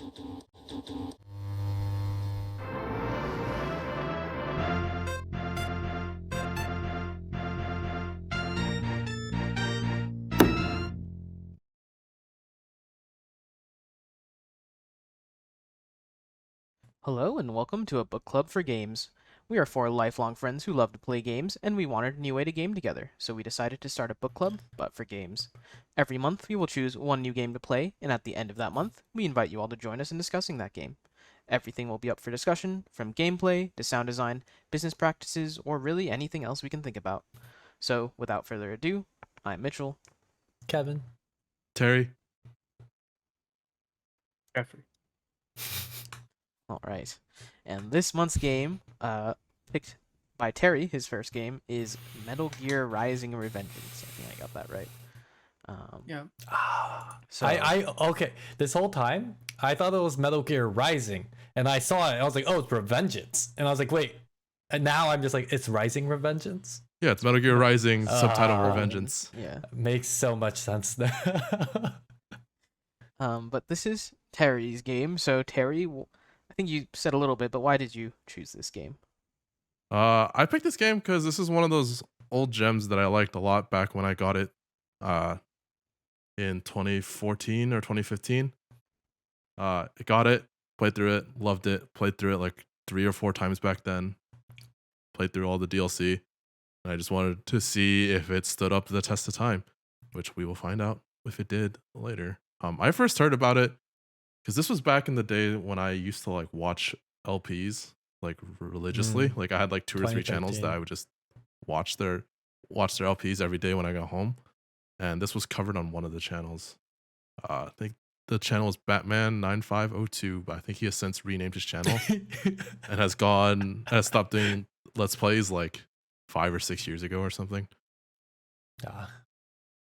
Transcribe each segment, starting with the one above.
Hello and welcome to a book club for games. We are four lifelong friends who love to play games, and we wanted a new way to game together, so we decided to start a book club, but for games. Every month we will choose one new game to play, and at the end of that month, we invite you all to join us in discussing that game. Everything will be up for discussion, from gameplay to sound design, business practices, or really anything else we can think about. So, without further ado, I'm Mitchell. Kevin. Terry. Jeffrey. All right. And this month's game, picked by Terry, his first game, is Metal Gear Rising: Revengeance. I think I got that right. Yeah. So I okay. This whole time, I thought it was Metal Gear Rising, and I saw it. I was like, oh, it's Revengeance, and I was like, wait. And now I'm just like, it's Rising Revengeance. Yeah, it's Metal Gear Rising, subtitle Revengeance. yeah. Makes so much sense now. But this is Terry's game. So Terry, I think you said a little bit, but why did you choose this game? I picked this game because this is one of those old gems that I liked a lot back when I got it in 2014 or 2015. Got it, played through it, loved it, played through it like 3 or 4 times back then. Played through all the DLC, and I just wanted to see if it stood up to the test of time, which we will find out if it did later. I first heard about it because this was back in the day when I used to like watch LPs like religiously. Like I had like 2 or 3 channels that I would just watch their LPs every day when I got home, and this was covered on one of the channels. I think the channel is Batman 9502, but I think he has since renamed his channel and has stopped doing Let's Plays like 5 or 6 years ago or something.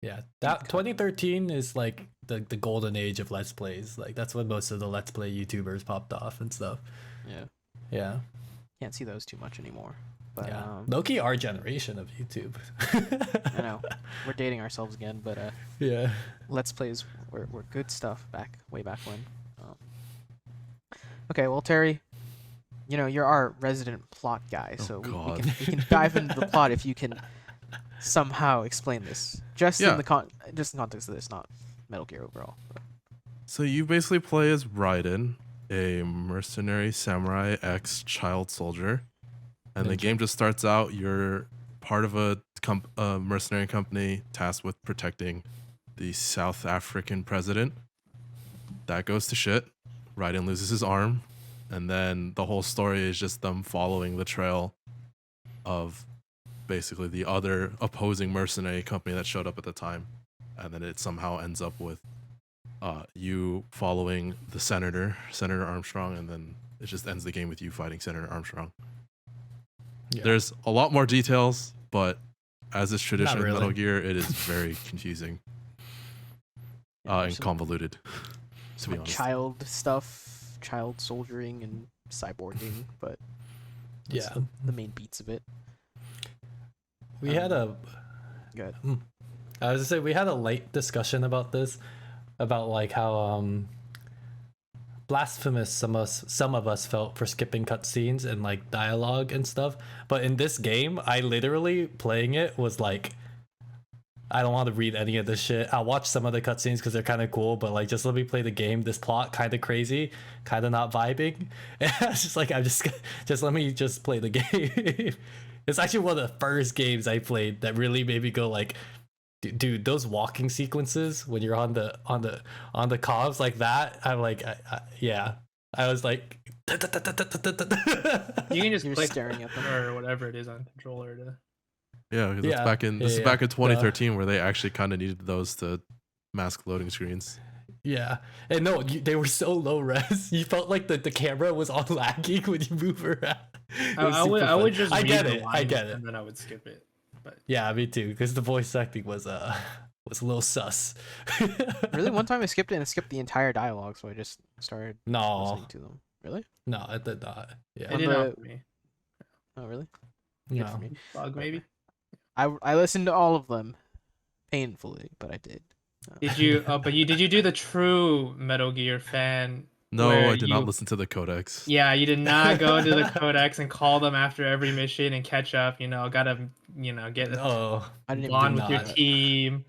Yeah, that 2013 is like the golden age of Let's Plays. Like that's when most of the Let's Play YouTubers popped off and stuff. Yeah. Can't see those too much anymore. But Yeah. Low-key our generation of YouTube. I know we're dating ourselves again, but Yeah. Let's Plays were good stuff way back when. Okay, well Terry, you know you're our resident plot guy, so we can dive into the plot if you can somehow explain this. In the context of this, not Metal Gear overall. But. So you basically play as Raiden, a mercenary samurai child soldier, and the game just starts out. You're part of a mercenary company tasked with protecting the South African president. That goes to shit. Raiden loses his arm, and then the whole story is just them following the trail of basically the other opposing mercenary company that showed up at the time, and then it somehow ends up with you following the Senator Armstrong, and then it just ends the game with you fighting Senator Armstrong. Yeah. There's a lot more details, but as is tradition in Metal Gear, it is very confusing and convoluted. To be honest, child stuff, child soldiering and cyborging, but yeah, the main beats of it. We had a good. I was gonna say we had a late discussion about this, about like how blasphemous some of us felt for skipping cutscenes and like dialogue and stuff. But in this game, I literally playing it was like, I don't want to read any of this shit. I'll watch some of the cutscenes because they're kind of cool, but like just let me play the game. This plot kind of crazy, kind of not vibing. And it's just like just let me just play the game. It's actually one of the first games I played that really made me go like, dude, those walking sequences when you're on the cobs like that, I'm like, yeah, I was like, you can just click staring at them or whatever it is on controller to. Yeah, because it's back in this is back in 2013 where they actually kind of needed those to mask loading screens. Yeah, and no, they were so low res. You felt like the camera was all lagging when you move around. I would just. I get it, and then I would skip it. But yeah, me too, because the voice acting was a little sus. Really, one time I skipped it and skipped the entire dialogue, so I just started listening to them. Really? No, it did not. Yeah, it did not for me. Oh, really? No. For me. Bug maybe. I listened to all of them, painfully, but I did. Did you? Did you do the true Metal Gear fan No, where I did not you- listen to the Codex. Yeah, you did not go into the Codex and call them after every mission and catch up. Gotta get a Oh, I didn't even bond do with your that. team.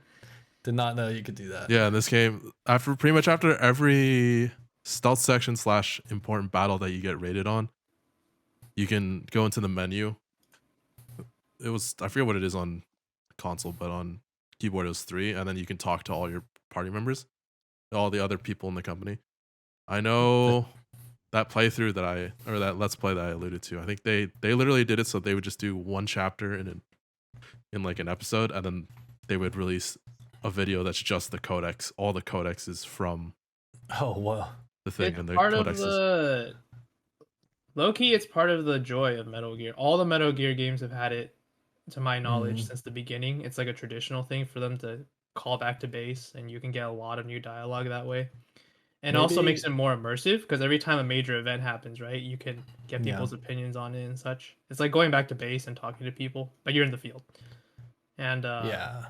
did not know you could do that. Yeah, in this game, pretty much after every stealth section / important battle that you get rated on, you can go into the menu. I forget what it is on console, but on keyboard it was 3, and then you can talk to all your party members, all the other people in the company. I know that playthrough that let's play that I alluded to. I think they literally did it so they would just do one chapter in like an episode, and then they would release a video that's just the codex, all the codexes from Oh wow. the thing, It's and the part of codexes. the low key. It's part of the joy of Metal Gear. All the Metal Gear games have had it, to my knowledge, since the beginning. It's like a traditional thing for them to call back to base, and you can get a lot of new dialogue that way. And also Maybe- makes it more immersive because every time a major event happens, right, you can get Yeah. people's opinions on it and such. It's like going back to base and talking to people, but you're in the field. And Yeah.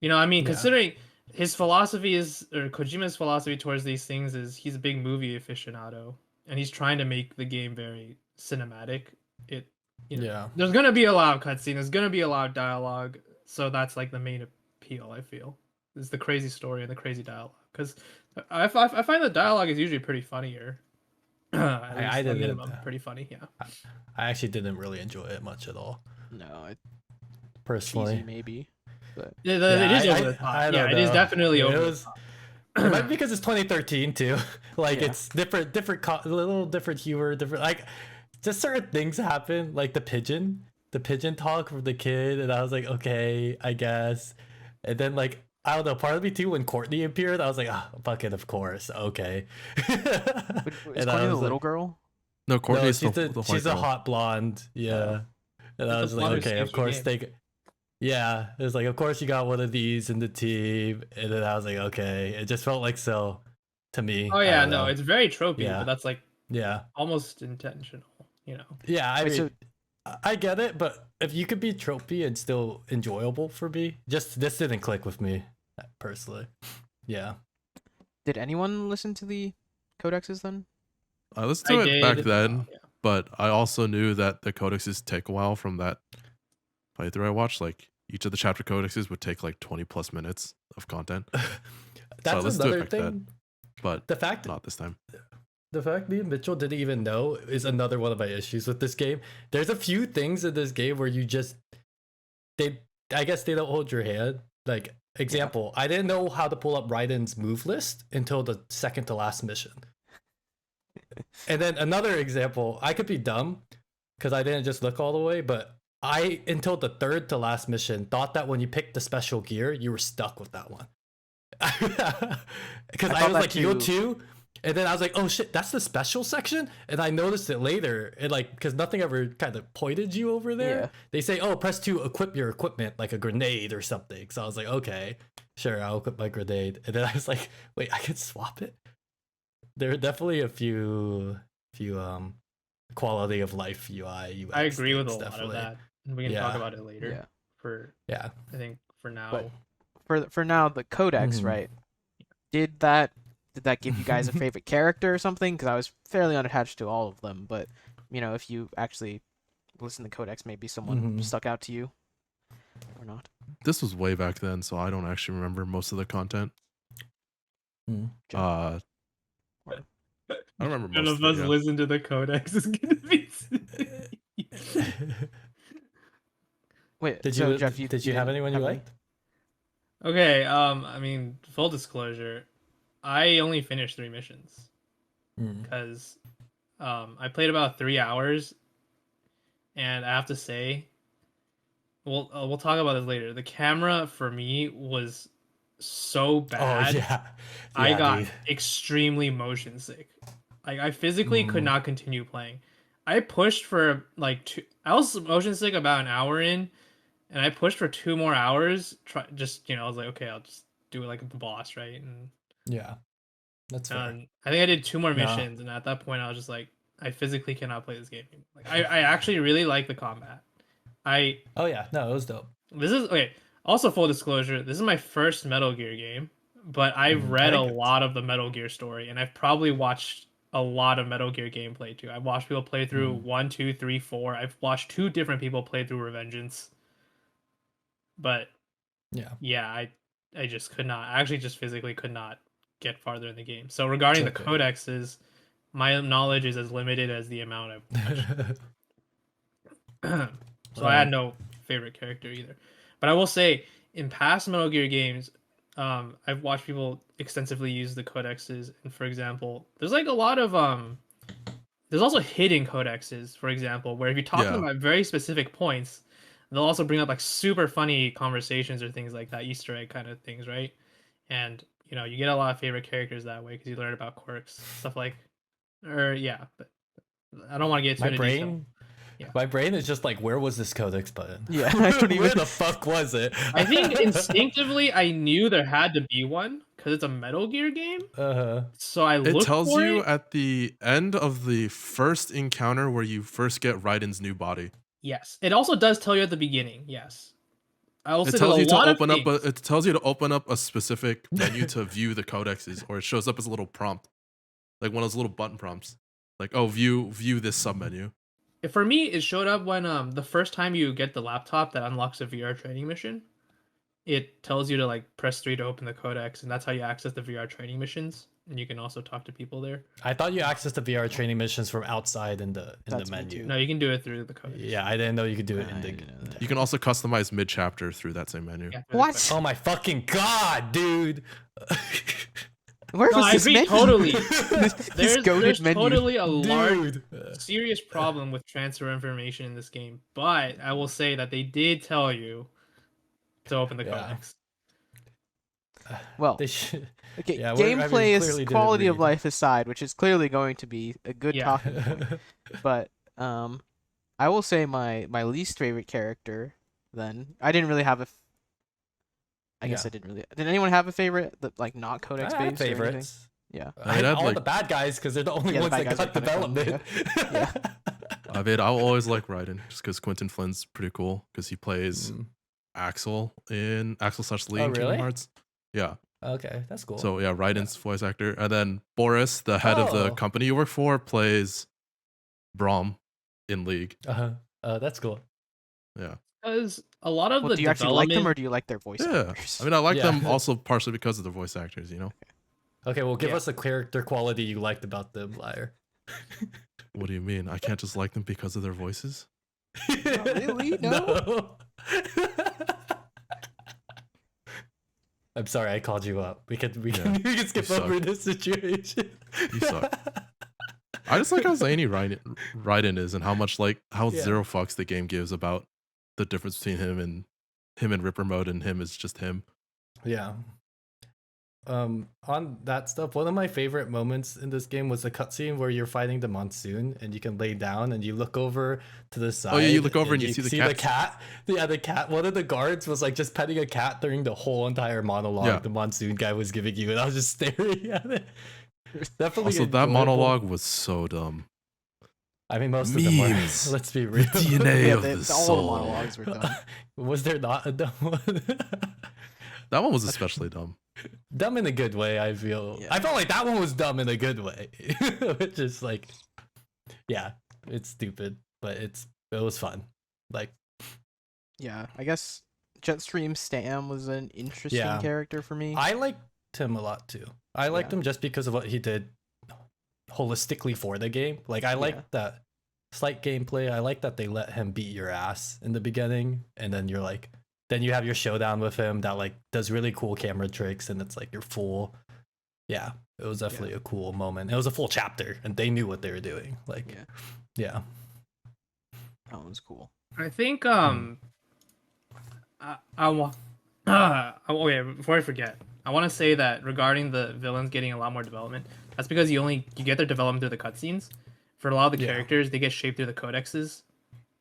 I mean, Yeah. considering his philosophy or Kojima's philosophy towards these things is he's a big movie aficionado, and he's trying to make the game very cinematic. Yeah. There's gonna be a lot of cutscene. There's gonna be a lot of dialogue. So that's like the main appeal. I feel is the crazy story and the crazy dialogue. Because I find the dialogue is usually pretty funnier. I At didn't- minimum, pretty funny. Yeah. I actually didn't really enjoy it much at all, No, it's personally. cheesy maybe. But It Yeah, is over the top. I Yeah, don't it is know. definitely It over was- the top. It might be because it's 2013 too. Like Yeah. it's different, a little different humor, different like just certain things happen. Like the pigeon talk from the kid, and I was like, okay, I guess. And then like I don't know, part of me too when Courtney appeared, I was like, ah, fucking of course, okay. is And Courtney I the was little like, girl? No, no, Courtney's she's the white she's a girl. hot blonde, yeah. And I It's was the like, blonde who okay, of saves your course game. yeah, it was like, of course you got one of these in the team, and then I was like, okay, it just felt like so to me. Oh I yeah, don't no, know. it's very tropey, Yeah. but that's like Yeah, almost intentional. yeah. I Wait, mean, so- I get it, but if you could be tropey and still enjoyable for me, just this didn't click with me personally. Yeah. Did anyone listen to the codexes then? I listened to it back did, then, yeah. but I also knew that the codexes take a while from that playthrough I watched. Like each of the chapter codexes would take like 20+ minutes of content, That's let's do it another back then. thing. but The fact not this time. The fact me and Mitchell didn't even know is another one of my issues with this game. There's a few things in this game where I guess they don't hold your hand. Like, example, I didn't know how to pull up Raiden's move list until the second to last mission. And then another example, I could be dumb because I didn't just look all the way, but I, until the third to last mission, thought that when you picked the special gear, you were stuck with that one. Because I I, thought was that like, you go too. 2, and then I was like, oh shit, that's the special section? And I noticed it later, and like, because nothing ever kind of pointed you over there. Yeah. They say, oh, press 2, equip your equipment, like a grenade or something. So I was like, okay, sure, I'll equip my grenade. And then I was like, wait, I can swap it? There are definitely a few quality of life UI, UX I agree with a things, lot definitely. of that. And we can Yeah. talk about it later. Yeah. For Yeah. I think for now. But for now, the codex, Mhm. right? Did that give you guys a favorite character or something? Because I was fairly unattached to all of them, but if you actually listen to codex, maybe someone Mhm. stuck out to you or not. This was way back then, so I don't actually remember most of the content. Mhm. I don't remember None most of of us it, yeah. listen to the codex is gonna be. Wait, Did so you Jeff, did you have didn't anyone you any? liked? Okay. I mean, full disclosure, I only finished 3 missions Mm. because I played about 3 hours, and I have to say, we'll talk about this later. The camera for me was so Oh bad. yeah. I Yeah, got dude. extremely motion sick. Like I physically could Mm. not continue playing. I pushed for I was motion sick about an hour in, and I pushed for 2 more hours. I was like, okay, I'll just do it like the boss, right? And Yeah. That's fair. I think I did 2 more Yeah. missions, and at that point, I was just like, I physically cannot play this game anymore. Like, I actually really like the combat. Oh yeah, no, it was dope. This is okay. Also, full disclosure, this is my first Metal Gear game, but I've read a very good. lot of the Metal Gear story, and I've probably watched a lot of Metal Gear gameplay too. I've watched people play through 1, 2, 3, 4. I've watched 2 different people play through Revengeance. But Yeah. I just could not. I actually just physically could not get farther in the game. So regarding the Okay. codexes, my knowledge is as limited as the amount I've watched. So I had no favorite character either. But I will say, in past Metal Gear games, I've watched people extensively use the codexes. And for example, there's like a lot of there's also hidden codexes, for example, where if you talk to them at very specific points, they'll also bring up like super funny conversations or things like that, Easter egg kind of things, right? And you know, you get a lot of favorite characters that way because you learn about quirks, stuff like, but I don't want to get too into detail. My brain is just like, where was this codex button? Yeah, I don't even. Where the fuck was it? I think instinctively I knew there had to be one because it's a Metal Gear game. So I looked It tells for you it. at the end of the first encounter where you first get Raiden's new body. Yes, it also does tell you at the beginning. Yes, I also It tells you to open up. It tells you to open up a specific menu to view the codexes, or it shows up as a little prompt, like one of those little button prompts, like view this submenu. For me, it showed up when the first time you get the laptop that unlocks a VR training mission. It tells you to like press 3 to open the codex, and that's how you access the VR training missions. And you can also talk to people there. I thought you accessed the VR training missions from outside in the That's me menu. too. No, you can do it through the codex. Yeah, I didn't know you could do it I in the. didn't know that. You can also customize mid chapter through that same menu. Yeah, through the What? codex. Oh my fucking god, dude! Where No, was I this agree menu? totally. This goated There's menu. totally a large, Dude. serious problem with transfer information in this game, but I will say that they did tell you to open the Yeah. codex. Well, They should. okay, Yeah, gameplay is clearly didn't quality of read. life aside, which is clearly going to be a good Yeah. talking point. But I will say my least favorite character. Then I didn't really have a. I guess Yeah. I didn't really. Did anyone have a favorite that like not I codex had based or anything? favorites. Yeah. I had had, all like- the bad guys because they're the only Yeah, the ones bad that guys got are kinda fun, development. yeah. I mean, I'll always like Raiden just because Quentin Flynn's pretty cool because he plays Axel / Lee in really? Kingdom Hearts. Yeah. Okay, that's cool. So yeah, Raiden's voice actor, and then Boris, the head of the Oh. company you work for, plays Braum in League. That's cool. Yeah. Because a lot of Well, the do you actually like them or development- do you like their voice Yeah. actors? I mean, I like Yeah. them also partially because of the voice actors. You know. Okay, well, give Yeah. us a character quality you liked about them, liar. What do you mean? I can't just like them because of their voices? really? No? I'm sorry, I called you up. We can Yeah, we can skip you over suck. this situation. You suck. I just like how zany Raiden is and how much how Yeah. zero fucks the game gives about the difference between him and Ripper mode and him is just him. Yeah. On that stuff, one of my favorite moments in this game was the cutscene where you're fighting the monsoon and you can lay down and you look over to the side. Oh, yeah, you look over and you see the cat. Yeah, the cat. One of the guards was like just petting a cat during the whole entire monologue Yeah. the monsoon guy was giving you, and I was just staring at it. Definitely. Also, that enjoyable. monologue was so dumb. I mean, most of them are. Memes. Let's be real. DNA Yeah, of the, the all the soul. monologues were dumb. Was there not a dumb one? That one was especially dumb. Dumb in a good way, I feel. Yeah. I felt like that one was dumb in a good way. Which is like, yeah, it's stupid, but it was fun. Like, Yeah, I guess Jetstream Stam was an interesting Yeah. character for me. I liked him a lot too. I liked Yeah. him just because of what he did holistically for the game. Like, I liked that slight gameplay. I like that they let him beat your ass in the beginning, and then you're like, then you have your showdown with him that like does really cool camera tricks, and it's like you're full. Yeah, it was definitely a cool moment. It was a full chapter, and they knew what they were doing. Like, yeah. That one was cool. I think okay, before I forget, I want to say that regarding the villains getting a lot more development, that's because you get their development through the cutscenes. For a lot of the Yeah. characters, they get shaped through the codexes,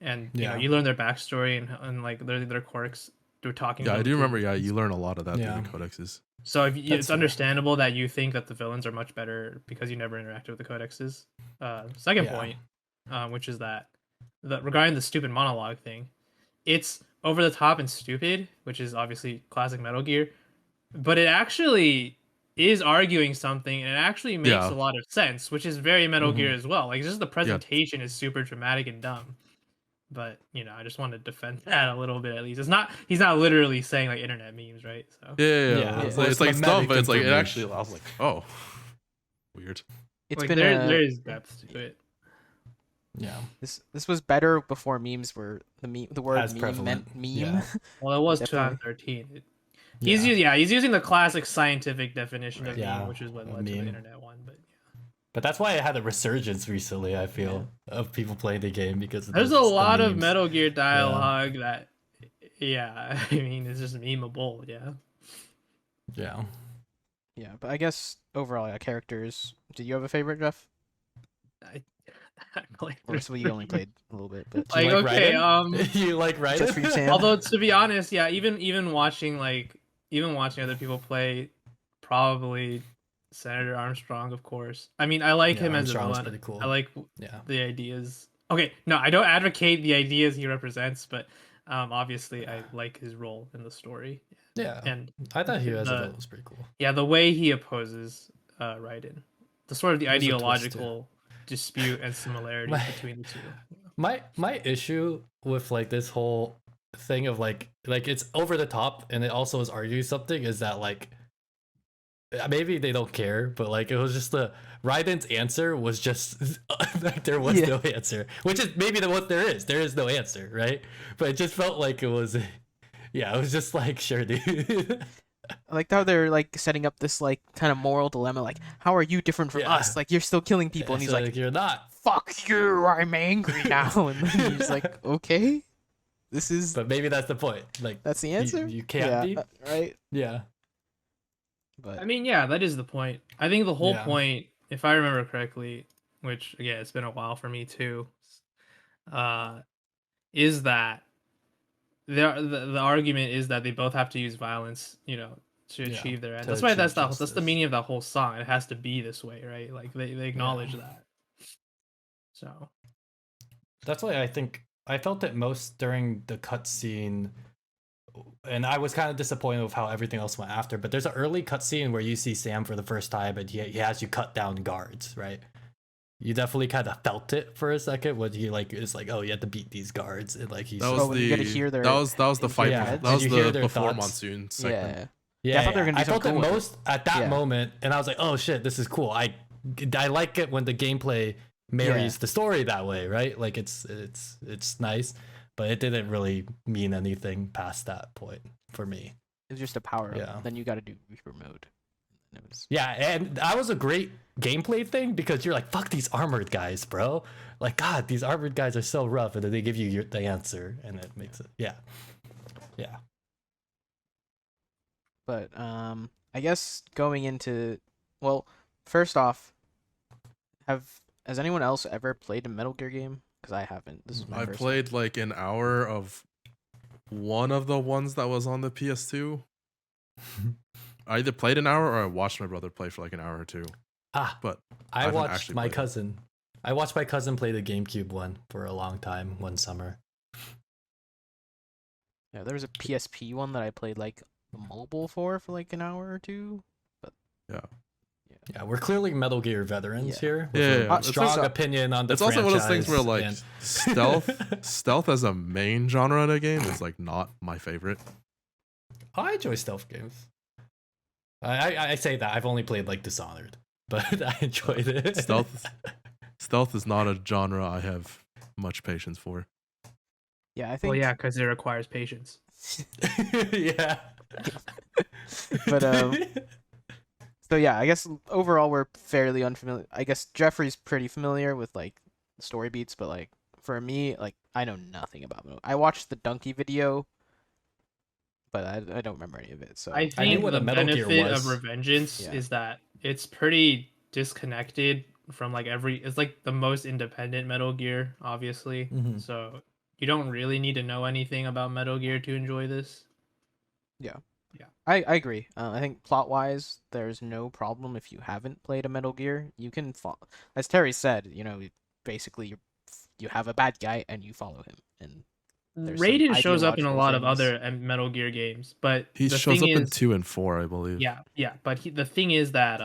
and you know Yeah. you learn their backstory and like their quirks through talking. Yeah, to I them do through- remember. Yeah, you learn a lot of that Yeah. through the codexes. So That's it's fair. understandable that you think that the villains are much better because you never interacted with the codexes. Second Yeah. point, which is that regarding the stupid monologue thing, it's over the top and stupid, which is obviously classic Metal Gear. but it actually is arguing something, and it actually makes Yeah. a lot of sense, which is very Metal Gear Mhm. as well. Like, just the presentation is super dramatic and dumb. But I just want to defend that a little bit at least. He's not literally saying like internet memes, right? So Yeah, It's well, like it's it's dumb, but it's like it mimetic actually. I was like, oh, weird. It's like been there a is depth to it. Yeah, this was better before memes were the word as meme prevalent. meant meme. Yeah. Well, it was Definitely. 2013. Yeah. He's using the classic scientific definition of Yeah, meme, which is what a led to the meme. internet one. But But that's why it had a resurgence recently, I feel, of people playing the game because of there's a the lot of memes. Metal Gear dialogue that, yeah, I mean, it's just memeable. Yeah. Yeah. Yeah, but I guess overall, yeah, characters. Did you have a favorite, Jeff? I, Or so you only played a little bit, but Do you Like, okay, Raiden? You like Raiden? Just for you, Sam. although to be honest, yeah, even watching other people play, probably Senator Armstrong, of course. I mean, I like him as a Armstrong's villain. pretty cool. I like Yeah. the ideas. Okay, no, I don't advocate the ideas he represents, but obviously I like his role in the story. Yeah. And I thought he as a the villain was pretty cool. yeah, the way he opposes Raiden, the sort of the There's a twist, ideological dispute and similarities My- between the two. My issue with like this whole thing of like it's over the top and it also is arguing something is that like maybe they don't care, but like it was just the Raiden's answer was just like there was Yeah. no answer, which is maybe the what there is. There is no answer, right? But it just felt like it was, yeah, it was just like sure, dude. I like how they're like setting up this like kind of moral dilemma, like how are you different from Yeah. us? Like you're still killing people, and he's So, like, you're not. "Fuck you, I'm angry now," and then he's like, "Okay, this is But maybe that's the point. Like that's the answer." you can't yeah, be. right. Yeah. But I mean, yeah, that is the point. I think the whole Yeah. point, if I remember correctly, which again, it's been a while for me too, is that the argument is that they both have to use violence, to Yeah, achieve their end. to That's why achieve that's the justice. meaning of that whole song. It has to be this way, right? Like they acknowledge that. So That's why I think I felt it most during the cutscene, and I was kind of disappointed with how everything else went after. But there's an early cutscene where you see Sam for the first time, and he has you cut down guards, right? You definitely kind of felt it for a second when he like is like, oh, you have to beat these guards, and like he's That just, was you gotta the hear their- that was the fight. Yeah. That Did was you hear the their before thoughts? monsoon segment. yeah, yeah. I thought there were gonna be I some felt cool it with it. most at that Yeah. moment, and I was like, oh shit, this is cool. I like it when the gameplay marries the story that way, right? Like it's nice, but it didn't really mean anything past that point for me. It's just a power up. Yeah. Then you got to do Reaper mode. And it was- Yeah, and that was a great gameplay thing because you're like, fuck these armored guys, bro. Like, God, these armored guys are so rough, and then they give you the answer, and it makes it, yeah. But I guess going into, well, first off, has anyone else ever played a Metal Gear game? Because I haven't. This is my I first played like an hour of one of the ones that was on the PS2. I either played an hour or I watched my brother play for like an hour or two. But I haven't watched actually my played it. cousin. I watched my cousin play the GameCube one for a long time one summer. Yeah, there was a PSP one that I played like the mobile for like an hour or two. Yeah, we're clearly Metal Gear veterans Yeah. here. Yeah, With yeah, a it's strong also- opinion on the It's also one of those things where like franchise stealth as a main genre in a game is like not my favorite. I enjoy stealth games. I say that I've only played like Dishonored, but I enjoyed it. Stealth is not a genre I have much patience for. Yeah, I think. well, yeah, because it requires patience. Yeah. But so yeah, I guess overall we're fairly unfamiliar. I guess Jeffrey's pretty familiar with like story beats, but like for me, like I know nothing about Metal. I watched the Donkey video, but I don't remember any of it. So I knew think what the a Metal Gear benefit was. of Revengeance Yeah. is that it's pretty disconnected from like it's like the most independent Metal Gear, obviously. Mhm. So you don't really need to know anything about Metal Gear to enjoy this. I agree. I think plot wise, there's no problem if you haven't played a Metal Gear. You can as Terry said, basically you have a bad guy and you follow him, and There's some Raiden shows up in a ideological lot of things. other Metal Gear games, but He the shows thing up in is, 2 and 4, I believe. yeah. But the thing is that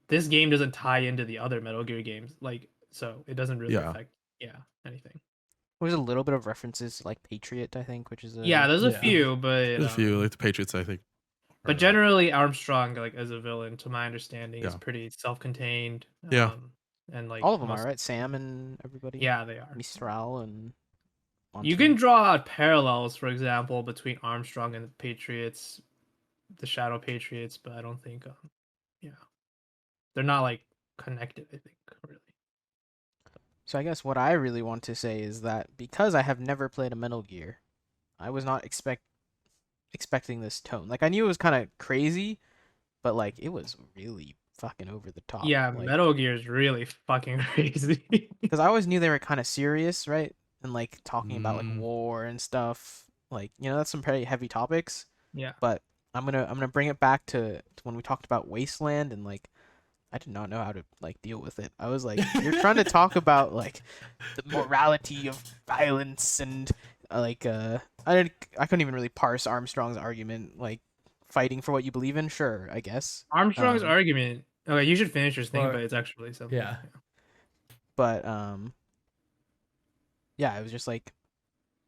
this game doesn't tie into the other Metal Gear games, like so it doesn't really Yeah. affect anything. There's a little bit of references to, like Patriot, I think, which is Yeah, there's a Yeah. few, but There's a few, like the Patriots, I think. but generally Armstrong, like as a villain, to my understanding, is Yeah. pretty self-contained. Yeah. And like all of them most, are, right? Sam and everybody. yeah, they are. Mistral and You Monty. can draw out parallels, for example, between Armstrong and the Patriots, the Shadow Patriots, but I don't think, they're not like connected. I think really. So I guess what I really want to say is that because I have never played a Metal Gear, I was not expecting this tone. Like I knew it was kind of crazy, but like it was really fucking over the top. Yeah, like, Metal Gear is really fucking crazy. because I always knew they were kind of serious, right? And like talking about like Mm. war and stuff. Like that's some pretty heavy topics. Yeah. But I'm gonna bring it back to when we talked about Wasteland and like I did not know how to like deal with it. I was like, you're trying to talk about like the morality of violence and I couldn't even really parse Armstrong's argument. Like fighting for what you believe in, sure, I guess. Armstrong's argument. Okay, you should finish your thing, Well, but it's actually something. yeah. But yeah, it was just like,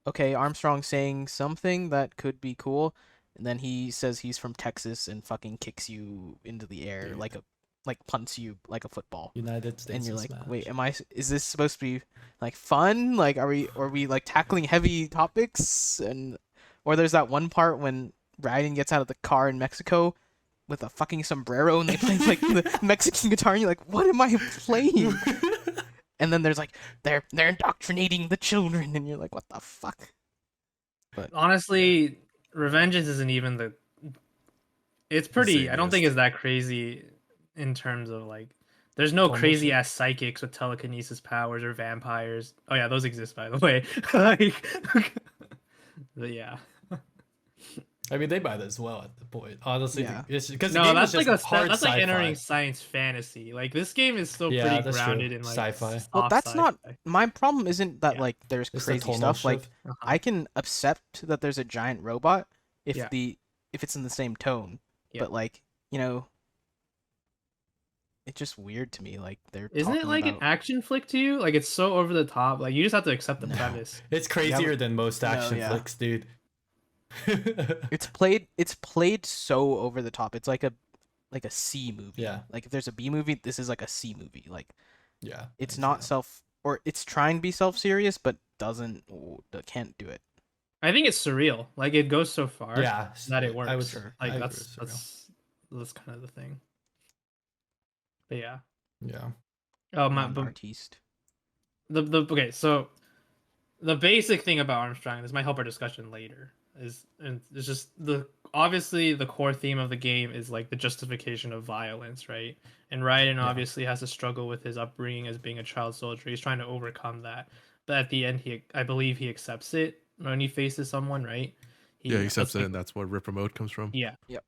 okay, Armstrong saying something that could be cool, and then he says he's from Texas and fucking kicks you into the air Dude. like punts you like a football. United States. And you're like, smash. wait, is this supposed to be like fun? Like, are we like tackling heavy topics? And or there's that one part when Raiden gets out of the car in Mexico with a fucking sombrero and they play like the Mexican guitar and you're like, what am I playing? And then there's like they're indoctrinating the children and you're like, what the fuck? But Honestly, Revengeance isn't even the. It's pretty. I don't think Zaniest. it's that crazy in terms of like. There's no Almost. crazy ass psychics with telekinesis powers or vampires. Oh yeah, those exist by the way. Like, but yeah. I mean, they might as well at the point. Honestly, Yeah. it's because No, the game that's is like just hard that's like sci-fi. entering science fantasy. Like this game is still Yeah, pretty that's true. grounded in like Sci-fi. soft well, that's not sci-fi. my problem. Isn't that Yeah. like there's It's the crazy tonal stuff? Like shift. I can accept that there's a giant robot if Yeah. if it's in the same tone, Yeah. but like it's just weird to me. Like they're Isn't it talking like an about... action flick to you? Like it's so over the top. Like you just have to accept the No. premise. It's crazier but- than most action yeah. flicks, dude. It's played so over the top. It's like a C movie. Yeah. Like if there's a B movie, this is like a C movie. Like Yeah. it's I not see or it's trying to be self-serious, but can't do it. I think it's surreal. Like it goes so far that. Yeah. that it works. I would sure. Like I agree that's with surreal. that's kind of the thing. But yeah. Yeah. Oh my. I'm an But artiste. the okay. So the basic thing about Armstrong, this might help our discussion later, is and it's just obviously the core theme of the game is like the justification of violence, right? And Raiden obviously has to struggle with his upbringing as being a child soldier. He's trying to overcome that, but at the end, I believe he accepts it when he faces someone, right? Yeah, he accepts that's it, like- and that's where Rip Remote comes from. Yeah. Yep.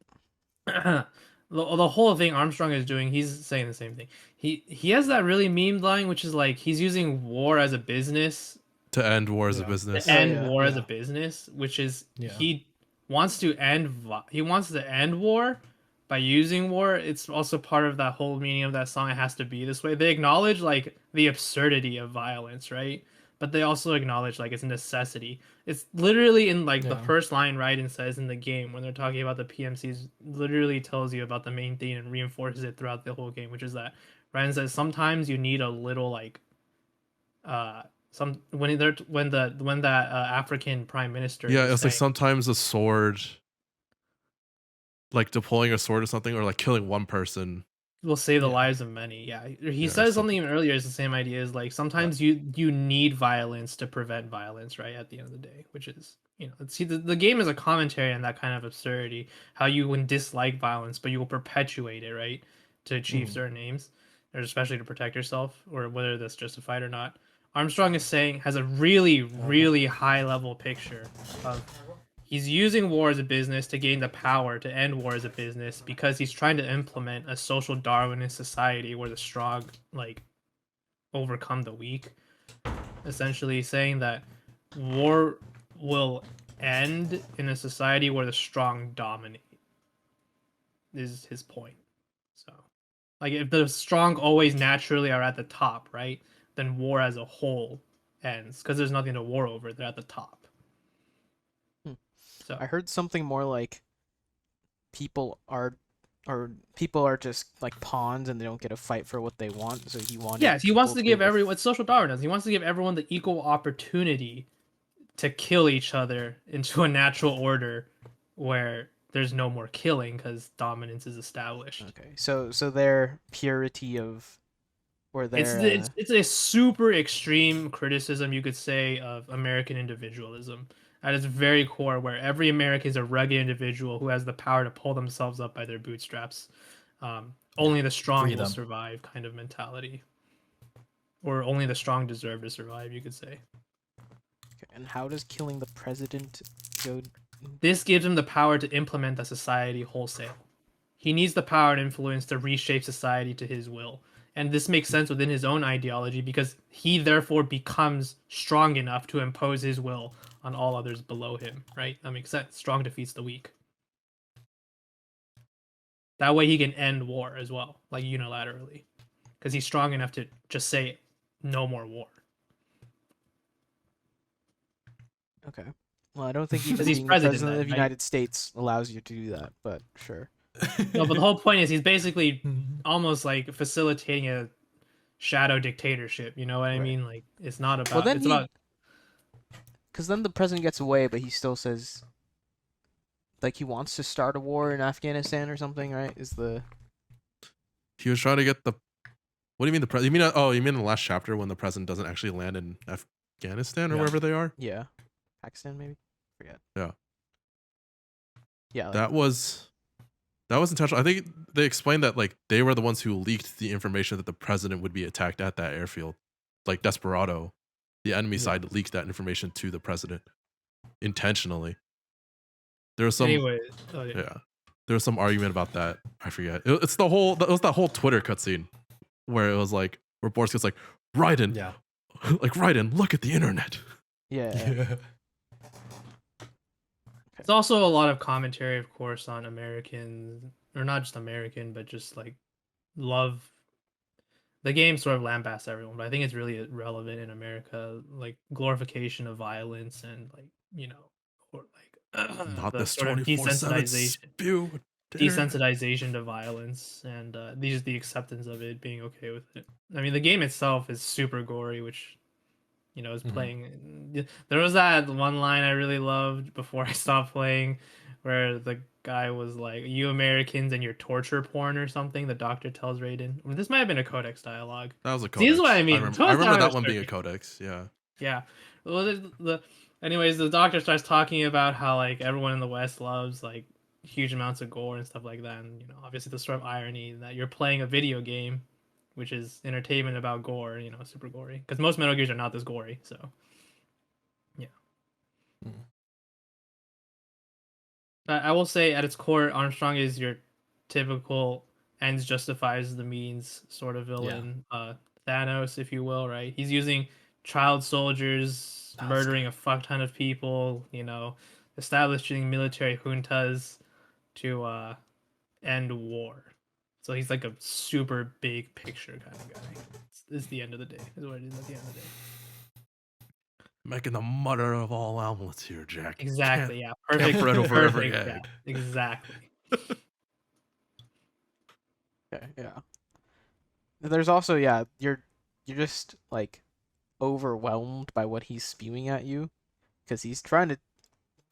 The whole thing Armstrong is doing, he's saying the same thing. He has that really meme line, which is like he's using war as a business To end war as a Yeah. business. to end yeah, war as a yeah. business, which is Yeah. he wants to end war by using war. It's also part of that whole meaning of that song. It has to be this way. They acknowledge like the absurdity of violence, right? But they also acknowledge like it's a necessity. It's literally in like the Yeah. first line Raiden says in the game when they're talking about the PMCs, literally tells you about the main theme and reinforces it throughout the whole game, which is that Raiden says sometimes you need a little like when that African prime minister Yeah, is it's like saying- sometimes a sword, like deploying a sword or something, or like killing one person. will save the Yeah. lives of many. Yeah, he Yeah, says so- something even earlier. It's the same idea. Is like sometimes you need violence to prevent violence, right? At the end of the day, which is see the game is a commentary on that kind of absurdity. How you would dislike violence, but you will perpetuate it, right, to achieve Mhm. certain aims, or especially to protect yourself, or whether that's justified or not. Armstrong is saying has a really high level picture of. He's using war as a business to gain the power to end war as a business because he's trying to implement a social Darwinist society where the strong like overcome the weak. Essentially saying that war will end in a society where the strong dominate. Is his point. So, like, if the strong always naturally are at the top, right? Then war as a whole ends because there's nothing to war over. They're at the top. Hmm. So I heard something more like people are or people are just like pawns and they don't get a fight for what they want. So he wanted yes, he wants people to be give able everyone what social Darwin does. He wants to give everyone the equal opportunity to kill each other into a natural order where there's no more killing because dominance is established. Okay, so their purity of or It's their it's a super extreme criticism you could say of American individualism at its very core, where every American is a rugged individual who has the power to pull themselves up by their bootstraps. Only the strong will Freedom. survive, kind of mentality, or only the strong deserve to survive. You could say and how does killing the president go? this gives him the power to implement the society wholesale. He needs the power and influence to reshape society to his will. And this makes sense within his own ideology because he therefore becomes strong enough to impose his will on all others below him, right? That makes sense. Strong defeats the weak. That way he can end war as well, like unilaterally. Because he's strong enough to just say no more war. Okay. Well, I don't think even he's being the president president then, of the right? United States allows you to do that, but sure. No, but the whole point is he's basically almost like facilitating a shadow dictatorship. You know what I Right. mean? Like it's not Well, about then it's about because then the president gets away, but he still says like he wants to start a war in Afghanistan or something, right? Is the He was trying to get the. What do you mean the president? You mean you mean in the last chapter when the president doesn't actually land in Afghanistan or Yeah. wherever they are? yeah, Pakistan maybe? Forget. Yeah. Yeah, like, That was intentional. I think they explained that like they were the ones who leaked the information that the president would be attacked at that airfield. Like Desperado, the enemy side leaked that information to the president intentionally. There was some anyways. Oh, yeah. yeah. There was some argument about that. I forget. It was that whole Twitter cutscene where it was like where Borski's like, Raiden, Yeah. like Raiden, look at the internet. yeah. It's also a lot of commentary, of course, on American, or not just American, but just like love. The game sort of lambasts everyone, but I think it's really relevant in America, like glorification of violence and like or like Not the this sort of 24/7 desensitization, spew. Internet. desensitization to violence, and these the acceptance of it, being okay with it. I mean, the game itself is super gory, which is playing. There was that one line I really loved before I stopped playing, where the guy was like, "You Americans and your torture porn" or something. The doctor tells Raiden. I mean, this might have been a Codex dialogue. That was a See, this codex. is what I mean. I Codex remember dialogue that is one being a perfect. codex. Yeah. Yeah. Well, anyways, the doctor starts talking about how like everyone in the West loves like huge amounts of gore and stuff like that, and obviously the sort of irony that you're playing a video game, which is entertainment about gore, super gory. Because most Metal Gears are not this gory, so yeah. I will say at its core, Armstrong is your typical ends justifies the means sort of villain. Thanos, if you will, right? He's using child soldiers, murdering a fuck ton of people, establishing military juntas to end war. So he's like a super big picture kind of guy. It's the end of the day, is what it is at the end of the day. Making the mother of all omelets here, Jack. Exactly, yeah. Perfect. bread over every perfect, egg. yeah, exactly. Okay, yeah. There's also you're just like overwhelmed by what he's spewing at you because he's trying to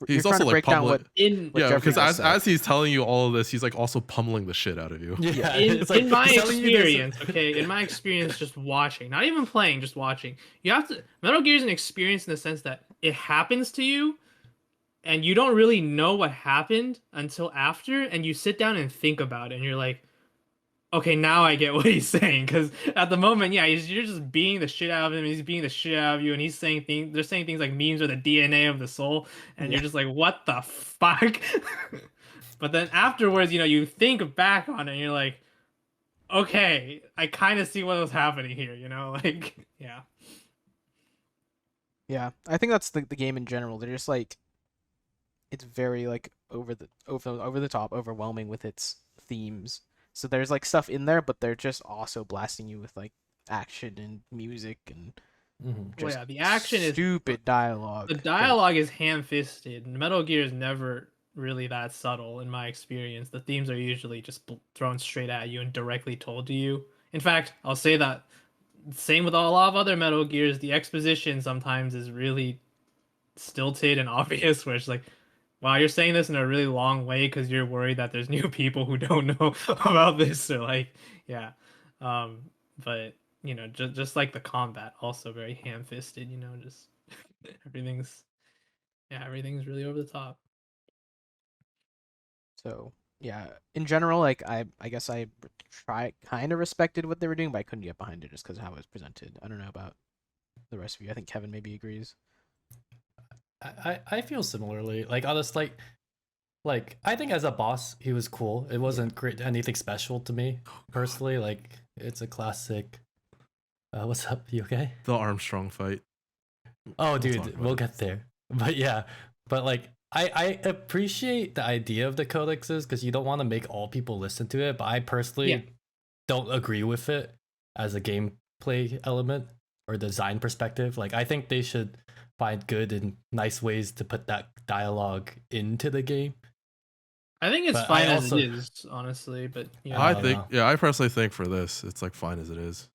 He's you're trying also to like break down public. what In What Yeah, Jeffrey because just said. as he's telling you all of this, he's like also pummeling the shit out of you. Yeah. in, in my he's telling you this- experience, okay, in my experience, just watching, not even playing, just watching, you have to. Metal Gear is an experience in the sense that it happens to you, and you don't really know what happened until after, and you sit down and think about it, and you're like, okay, now I get what he's saying. Because at the moment, yeah, you're just beating the shit out of him. He's beating the shit out of you, and he's saying things. They're saying things like memes are the DNA of the soul, and you're just like, what the fuck? But then afterwards, you think back on it, and you're like, okay, I kind of see what was happening here. Like, yeah. Yeah, I think that's the game in general. They're just like it's very like over the top, overwhelming with its themes. So there's like stuff in there, but they're just also blasting you with like action and music and Well, just yeah, the action is stupid dialogue. the dialogue is ham-fisted. Metal Gear is never really that subtle in my experience. The themes are usually just thrown straight at you and directly told to you. In fact, I'll say that same with a lot of other Metal Gears, the exposition sometimes is really stilted and obvious, where it's like, wow, you're saying this in a really long way because you're worried that there's new people who don't know about this, or like, yeah. But just like the combat, also very ham-fisted. Just everything's everything's really over the top. So yeah, in general, like I guess I kind of respected what they were doing, but I couldn't get behind it just because of how it was presented. I don't know about the rest of you. I think Kevin maybe agrees. I feel similarly. Like on a slight, like I think as a boss he was cool. It wasn't great anything special to me personally. Like it's a classic. What's up? You okay? The Armstrong fight. Oh, talk dude, about we'll it. get there. But yeah, but like I appreciate the idea of the codexes because you don't want to make all people listen to it. But I personally Yeah. don't agree with it as a gameplay element or design perspective. Like I think they should find good and nice ways to put that dialogue into the game. I think it's But fine I as also it is, honestly. But I I don't think, know. yeah, I personally think for this, it's like fine as it is.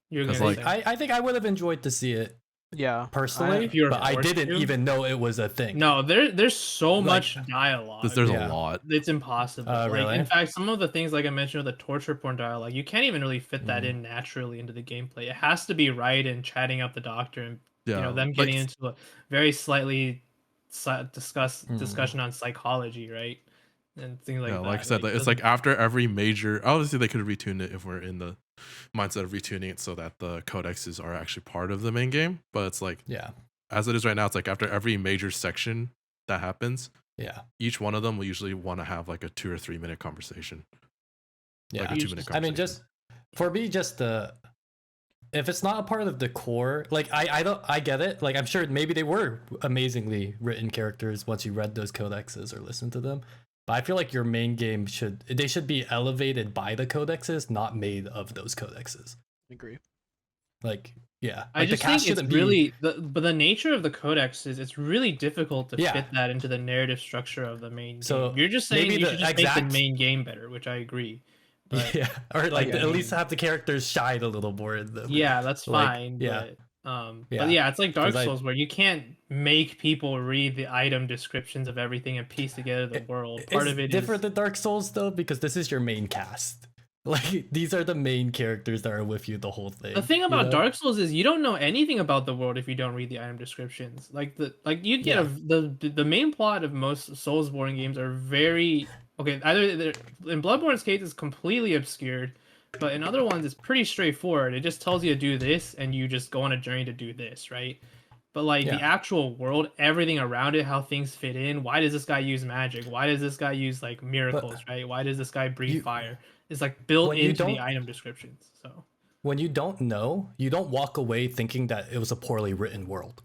you're 'Cause, gonna like, say I think I would have enjoyed to see it Yeah, personally, if you were but I forced didn't to. even know it was a thing. No, there's so Like, much dialogue. There's Yeah. a lot. It's impossible. Like Really? in fact, some of the things like I mentioned with the torture porn dialogue, you can't even really fit that Mhm. in naturally into the gameplay. It has to be right and chatting up the doctor and Yeah, them like getting into a very slightly Mhm. discussion on psychology, right? And things yeah, like like I that. said, Like like, it it's like doesn't after every major. Obviously, they could have retuned it if we're in the mindset of retuning it so that the codexes are actually part of the main game. But it's like Yeah. as it is right now, it's like after every major section that happens, Yeah. each one of them will usually want to have like a 2 or 3 minute conversation, Yeah. like a You 2 minute just- I mean, conversation. just for me, just the if it's not a part of the core, like I don't I get it. Like I'm sure maybe they were amazingly written characters once you read those codexes or listened to them. But I feel like your main game should be elevated by the codexes, not made of those codexes. agree. Like yeah, I like the just think cast it's shouldn't be. really but the nature of the codex is it's really difficult to Yeah. fit that into the narrative structure of the main So game. You're just saying maybe you the should just make the exact main game better, which I agree. But yeah, or like I at least mean, have the characters shine a little more in them. yeah, that's Like fine. yeah, But yeah, it's like Dark 'cause Souls where you can't make people read the item descriptions of everything and piece together the It- world. Part it's of it different is than Dark Souls though because this is your main cast. Like these are the main characters that are with you the whole thing. the thing you about know? Dark Souls is you don't know anything about the world if you don't read the item descriptions. Like you get Yeah. the main plot of most Soulsborne games are very okay. Either in Bloodborne's case it's completely obscured, but in other ones it's pretty straightforward. It just tells you to do this and you just go on a journey to do this, right? But like the Yeah. actual world, everything around it, how things fit in. Why does this guy use magic? Why does this guy use like miracles, right? Why does this guy breathe you fire? It's like built when you into the don't item descriptions. So when you don't know, you don't walk away thinking that it was a poorly written world.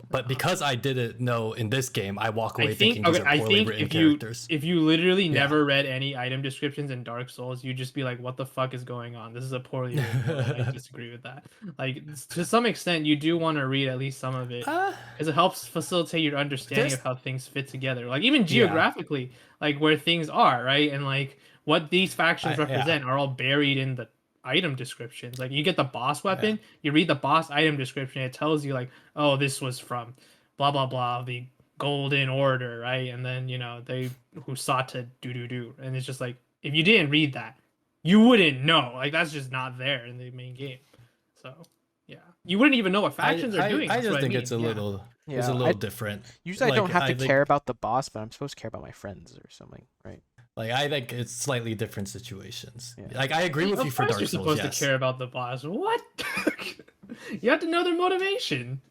But because I didn't know in this game, I walk away thinking these are I poorly think written if you characters. literally Yeah. never read any item descriptions in Dark Souls, you'd just be like, "What the fuck is going on? This is a poorly written world." I disagree with that. Like to some extent, you do want to read at least some of it Ah, because it helps facilitate your understanding There's- of how things fit together. Like even Yeah. geographically, like where things are, right? And like what these factions Yeah. represent are all buried in the item descriptions. Like you get the boss weapon, you read the boss item description, it tells you like, "Oh, this was from blah blah blah, the Golden Order," right? And then they who sought to do, and it's just like if you didn't read that, you wouldn't know. Like that's just not there in the main game. So yeah, you wouldn't even know what factions are doing. I That's just what think mean. it's a Yeah. little Yeah, it's a little different. Usually I don't have to think, care about the boss, but I'm supposed to care about my friends or something, right? Like I think it's slightly different situations. Yeah. Like I agree with Of you for course Dark you're Souls. supposed Yes. to care about the boss. What? You have to know their motivation.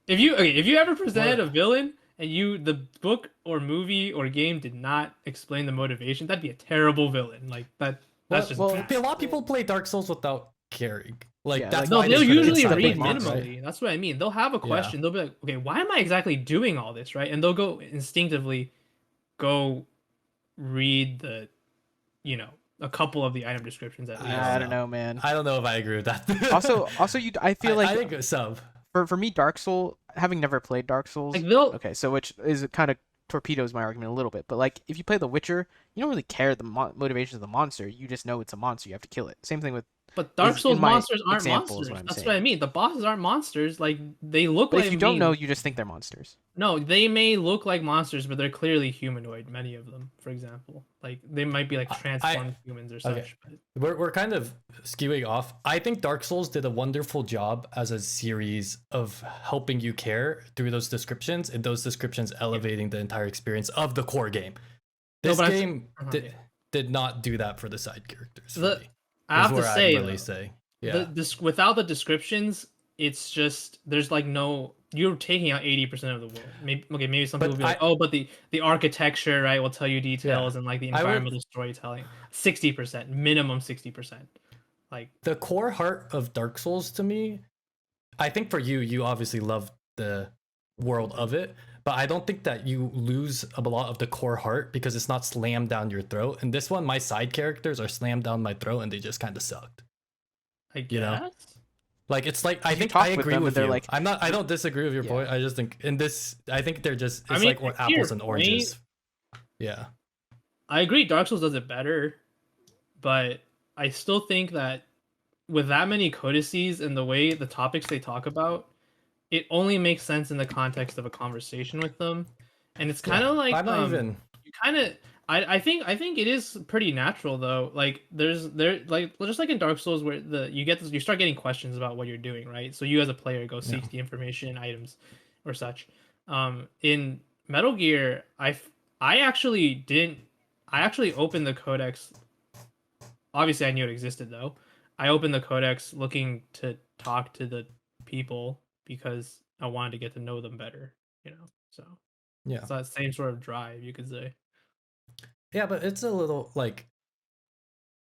If you ever presented a villain and the book or movie or game did not explain the motivation, that'd be a terrible villain. Like that. That's just Well, bad. a lot of people play Dark Souls without caring. Like Yeah, that's like, No, why they'll they put it usually inside the read monster, minimally. right? That's what I mean. They'll have a question. They'll be like, okay, why am I exactly doing all this, right? And they'll go instinctively go read the, you know, a couple of the item descriptions at least. I don't know, man. I don't know if I agree with that. Also, I feel like I think some. for me, Dark Soul, having never played Dark Souls, Like they'll okay, so which is kind of torpedoes my argument a little bit, but like if you play The Witcher, you don't really care the motivations of the monster. You just know it's a monster. You have to kill it. Same thing with But Dark is Souls in my monsters aren't example is monsters. what I'm That's saying. what I mean. The bosses aren't monsters. Like they look But like if you don't know, me. you just think they're monsters. No, they may look like monsters, but they're clearly humanoid. Many of them, for example, like they might be like transformed humans or such. Okay. But We're kind of skewing off. I think Dark Souls did a wonderful job as a series of helping you care through those descriptions, and those descriptions elevating the entire experience of the core game. This but game yeah. did not do that for the side characters. For me, I have is to where say, I'm really though, saying, yeah. without the descriptions, it's just there's like no. You're taking out 80% of the world. Maybe some But people will be like, oh, but the architecture, right, will tell you details and like the environmental storytelling. 60%, minimum 60%. Like the core heart of Dark Souls to me, I think for you, you obviously love the world of it, but I don't think that you lose a lot of the core heart because it's not slammed down your throat. And this one, my side characters are slammed down my throat and they just kind of sucked. I guess. You know? Like it's like I You think talk I with agree them and with they're you. like- I don't disagree with your Yeah. point. I just think in this, I think they're just it's I mean, like to your apples and point- oranges. Yeah. I agree Dark Souls does it better, but I still think that with that many codices and the way the topics they talk about, it only makes sense in the context of a conversation with them. And it's kind of like I'm not even you kind of I think it is pretty natural though. Like there like just like in Dark Souls where you start getting questions about what you're doing, right? So you as a player go seek the information, items, or such. In Metal Gear, I actually opened the Codex. Obviously, I knew it existed though. I opened the Codex looking to talk to the people because I wanted to get to know them better, you know. So yeah. it's that same sort of drive, you could say. Yeah, but it's a little like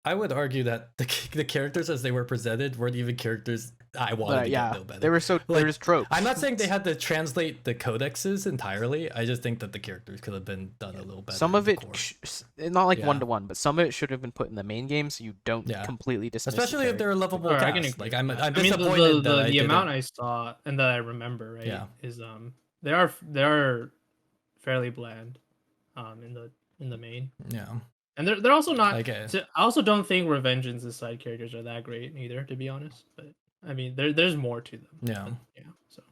I would argue that the characters as they were presented weren't even characters I wanted to get know better. They were so Like, they're just tropes. I'm not saying they had to translate the codexes entirely. I just think that the characters could have been done a little better. Some of in it, the core. not like Yeah. 1-to-1, but some of it should have been put in the main game so you don't Yeah. completely dismiss. Especially if they're a lovable Alright, I can cast. agree Like with I'm that. disappointed that the I amount didn't. I saw and that I remember, right, Yeah. is they are fairly bland in the main. Yeah. And they're also not. I guess. I also don't think Revengeance's side characters are that great either, to be honest. But I mean, there's more to them. Yeah. But, yeah. So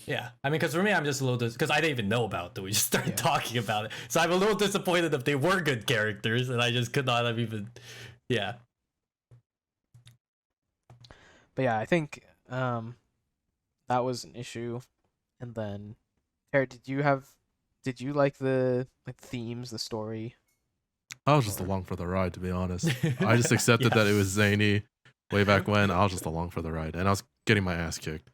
Yeah, I mean, because for me, I'm just a little because I didn't even know about it. We just started talking about it, so I'm a little disappointed if they were good characters, and I just could not have even. Yeah. But yeah, I think that was an issue. And then, Tara, did you like the themes, the story? I was just along for the ride, to be honest. I just accepted that it was zany way back when. I was just along for the ride, and I was getting my ass kicked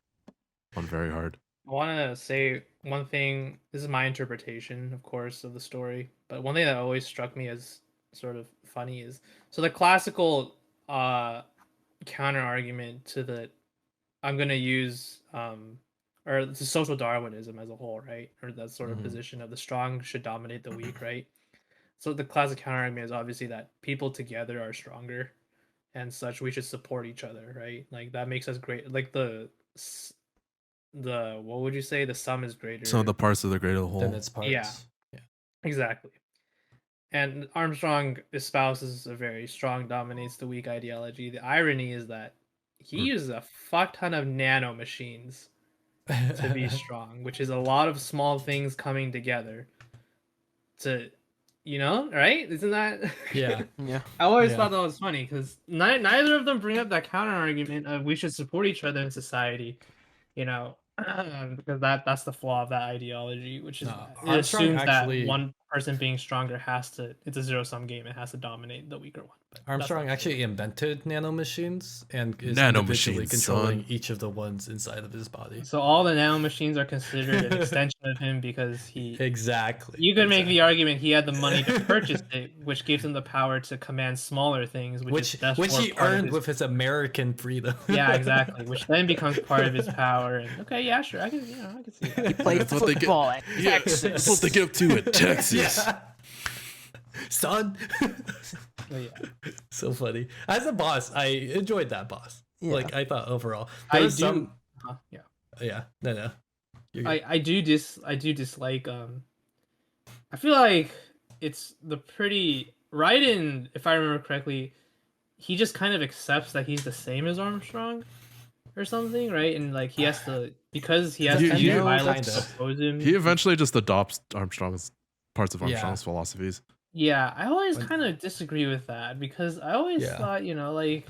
on very hard. I want to say one thing. This is my interpretation, of course, of the story. But one thing that always struck me as sort of funny is the classical counter argument to the I'm gonna use or the social Darwinism as a whole, right? Or that sort of position of the strong should dominate the weak, right? So the classic counter argument is obviously that people together are stronger, and such. We should support each other, right? Like that makes us great. Like the what would you say? The sum is greater. Some of the parts of the greater whole. Then it's parts. Yeah. Exactly. And Armstrong espouses a very strong dominates the weak ideology. The irony is that he uses a fuck ton of nanomachines to be strong, which is a lot of small things coming together to, right? Isn't that? Yeah. Yeah. I always thought that was funny because neither of them bring up that counter argument of we should support each other in society, because that's the flaw of that ideology, which is it Armstrong assumes actually- that one person being stronger has to. It's a zero-sum game. It has to dominate the weaker one. But that's Armstrong not actually invented nanomachines and is Nanomachines, individually controlling son. each of the ones inside of his body. So all the nanomachines are considered an extension of him because he. Exactly. You could make the argument he had the money to purchase it, which gives him the power to command smaller things, which he earned with his American freedom. Yeah, exactly. Which then becomes part of his power. And okay, yeah, sure, I can see that. He played That's what they football at Yeah, Texas. that's what they get up to at Texas. Yeah. Son. But yeah, So funny. As a boss, I enjoyed that boss. Yeah. Like I thought overall. I There do. was some- Yeah, Yeah. No. You're good. I do dislike. I feel like it's the pretty Raiden, if I remember correctly, he just kind of accepts that he's the same as Armstrong, or something, right? And like he has to because he has You- to you- use violence kinda. to oppose him. He eventually just adopts Armstrong's parts of Yeah. Armstrong's philosophies. Yeah, I always When- kind of disagree with that because I always Yeah. thought, like,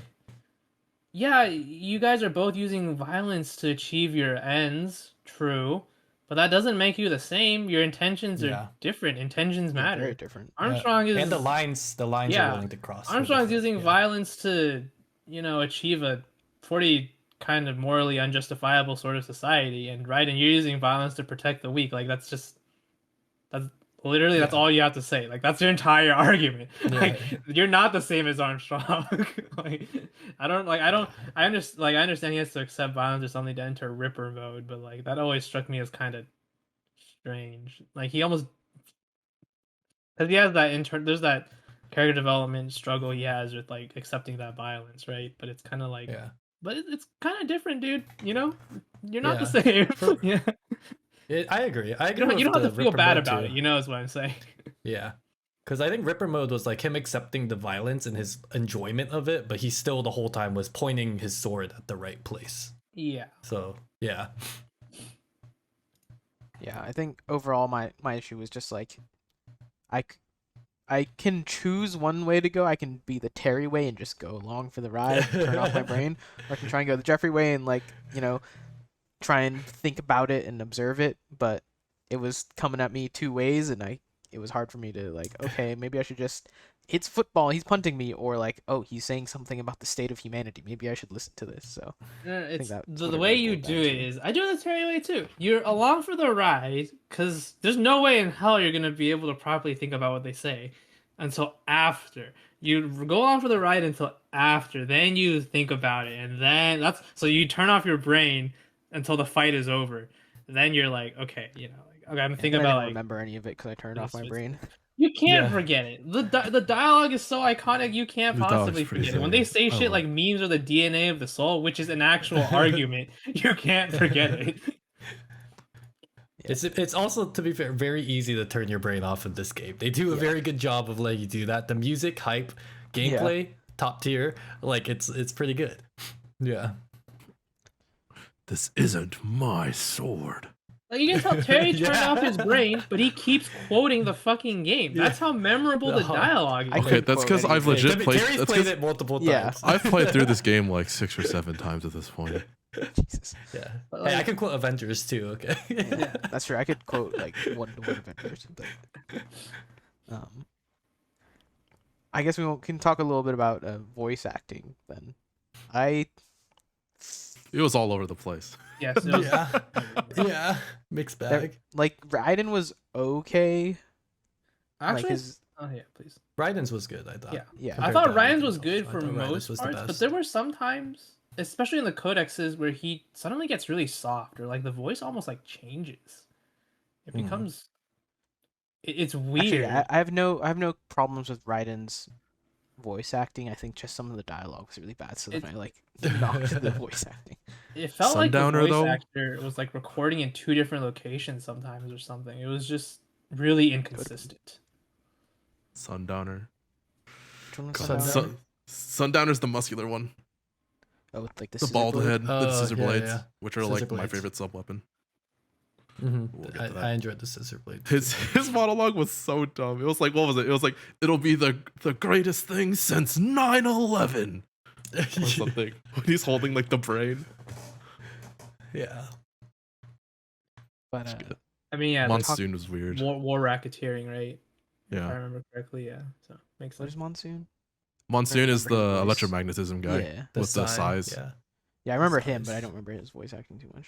yeah, you guys are both using violence to achieve your ends, true, but that doesn't make you the same. Your intentions Yeah. are different. Intentions Yeah, matter. very different. Armstrong is and the lines Yeah. are willing to cross. Armstrong's using Yeah. violence to, achieve a pretty kind of morally unjustifiable sort of society, and right, and you're using violence to protect the weak. Like that's literally that's all you have to say. Like that's your entire argument. Like you're not the same as Armstrong. I understand he has to accept violence or something to enter Ripper mode, but like that always struck me as kind of strange. Like he almost because he has that there's that character development struggle he has with like accepting that violence, right? But it's kind of like, Yeah. but it's kind of different, dude. You're not the Yeah. same. Yeah. I agree. I You agree. don't with have to the feel Ripper bad mode, about too. it. Is what I'm saying. Yeah. Because I think Ripper mode was like him accepting the violence and his enjoyment of it, but he still the whole time was pointing his sword at the right place. Yeah. So yeah. Yeah, I think overall my issue was just like, I can choose one way to go. I can be the Terry way and just go along for the ride, turn off my brain, or I can try and go the Jeffrey way and like, try and think about it and observe it. But it was coming at me two ways, and it was hard for me to like, okay, maybe I should just. It's football. He's punting me, or like, oh, he's saying something about the state of humanity. Maybe I should listen to this. So It's that's the what it way really you boiled do down it to. is I do it the Terry way too. You're along for the ride because there's no way in hell you're gonna be able to properly think about what they say until after. You go on for the ride until after, then you think about it, and then so you turn off your brain until the fight is over. Then you're like, okay, okay, I'm And thinking then I about didn't like remember any of it because I turned off my brain. you can't Yeah. forget it. The dialogue is so iconic you can't The dialogue's possibly pretty forget it. When they say I shit love like memes are the DNA of the soul, which is an actual argument, you can't forget it. It's also, to be fair, very easy to turn your brain off in this game. They do a very good job of letting you do that. The music, hype, gameplay, top tier. Like it's pretty good. Yeah. This isn't my sword. Like you can tell Terry turned Yeah. off his brain, but he keeps quoting the fucking game. That's how memorable the Uh-huh. dialogue is. I Okay, couldn't that's quote because I've anything. legit played. Terry's That's played 'cause it multiple Yeah. times. I've played through this game like 6 or 7 times at this point. Jesus. Yeah. But, Hey, I like- can quote Avengers too. Okay. Yeah, that's true. I could quote like one-to-one Avengers, but I guess can talk a little bit about voice acting then. It was all over the place. Yes, it was- Yeah. Yeah. Mixed bag. Like Raiden was okay. Like Actually, his oh yeah, please. Raiden's was good, I thought. Yeah. yeah. I Compared thought to Ryan's everything was else, good I for thought Ryan's most was the parts, but best. there were some times, especially in the codexes, where he suddenly gets really soft, or like the voice almost like changes. It Mhm. becomes. It's Actually, weird. I have no problems with Raiden's voice acting. I think just some of the dialogue was really bad, so then I like knocked the voice acting. It felt like the Sundowner, voice though? actor was like recording in 2 different locations sometimes or something. It was just really inconsistent. Sundowner. Which one was Sundowner? Sundowner? Sundowner's the muscular one. Oh, with like the The scissor bald blade? head, the Oh, scissor yeah, blades, yeah. which are Scissor like my blades. favorite sub weapon. Mhm. We'll get to that. I enjoyed the scissor blade. His monologue was so dumb. It was like, what was it? It was like, it'll be the greatest thing since 9/11 or something. When he's holding like the brain. Yeah. But I mean, yeah, the Monsoon was weird. war racketeering, right? If I Yeah. remember correctly, yeah. So makes What sense. is Monsoon? Monsoon is remember the his voice. electromagnetism guy Yeah. with the size. Yeah. Yeah, I remember The him, but I size. don't remember his voice acting too much.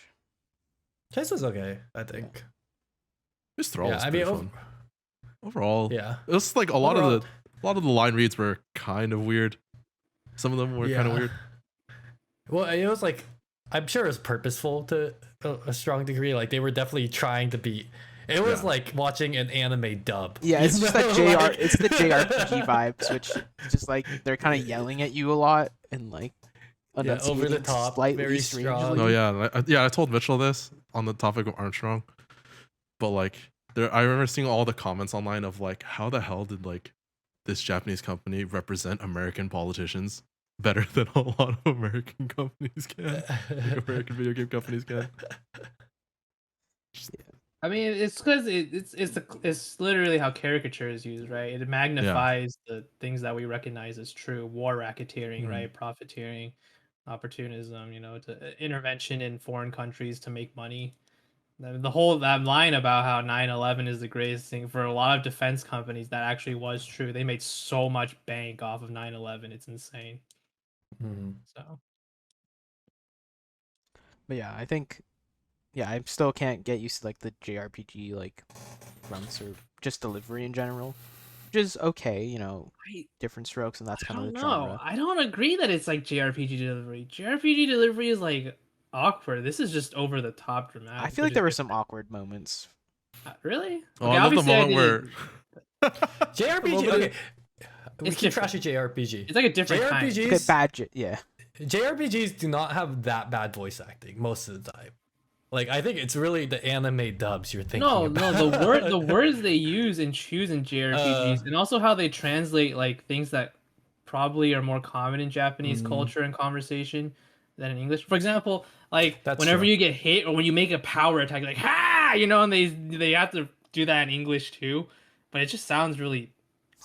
Chase was okay, I think. His thrall Yeah, was I pretty mean, fun. Overall, yeah. it was like a lot Overall- of the line reads were kind of weird. Some of them were kind of weird. Well, it was like, I'm sure it was purposeful to a strong degree. Like they were definitely trying to be. It was Yeah. like watching an anime dub. Yeah, it's you just know? that JR. Like- It's the JRPG vibes, which is just like they're kind of yelling at you a lot and like Yeah, over the enunciating top, slightly very strangely. strong. Oh yeah, I told Mitchell this on the topic of Armstrong, but like I remember seeing all the comments online of like, how the hell did like this Japanese company represent American politicians better than a lot of American companies can, like American video game companies can. I mean, it's because it's literally how caricature is used, right? It magnifies the things that we recognize as true: war racketeering, right? Profiteering, opportunism, intervention in foreign countries to make money. The whole that line about how 9/11 is the greatest thing for a lot of defense companies, that actually was true. They made so much bank off of 9/11. It's insane. Mhm. So But yeah, I think, yeah, I still can't get used to like the JRPG like grunts or just delivery in general, which is okay, I, different strokes, and that's I kind of don't the know. genre. I don't agree that it's like JRPG delivery. JRPG delivery is like awkward. This is just over the top dramatic. I feel like there were some awkward moments. Really? Oh, I love the moment where JRPG. moment Okay, we It's keep different. trashing JRPG. It's like a different kind. Okay, JRPGs, yeah. JRPGs do not have that bad voice acting most of the time. Like I think it's really the anime dubs you're thinking No, about. the words they use and choose in JRPGs, and also how they translate like things that probably are more common in Japanese culture and conversation than in English. For example, like That's whenever true. you get hit or when you make a power attack, like ha, and they have to do that in English too, but it just sounds really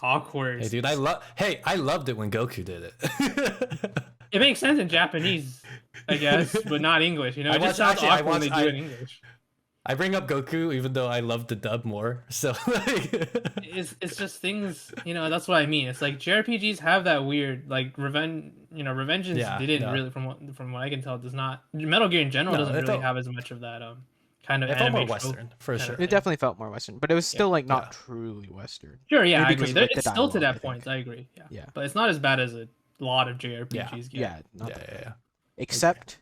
awkward. Hey dude, I loved it when Goku did it. It makes sense in Japanese, I guess, but not English. It just sounds awkward when they do it in English. I bring up Goku even though I love the dub more. So like It's just things, that's what I mean. It's like JRPGs have that weird like Revengeance Yeah, didn't no. really from what I can tell does not. Metal Gear in general No, doesn't it really felt- have as much of that kind of it felt more anime trope Western for kind of sure. It thing. definitely felt more Western, but it was still like not yeah. truly Western. Sure, yeah, Maybe I because agree. of, like, the It's still to dialogue, that I point. think. I agree. Yeah. Yeah. But it's not as bad as a lot of JRPGs get. Yeah, not Yeah, that- yeah, yeah. except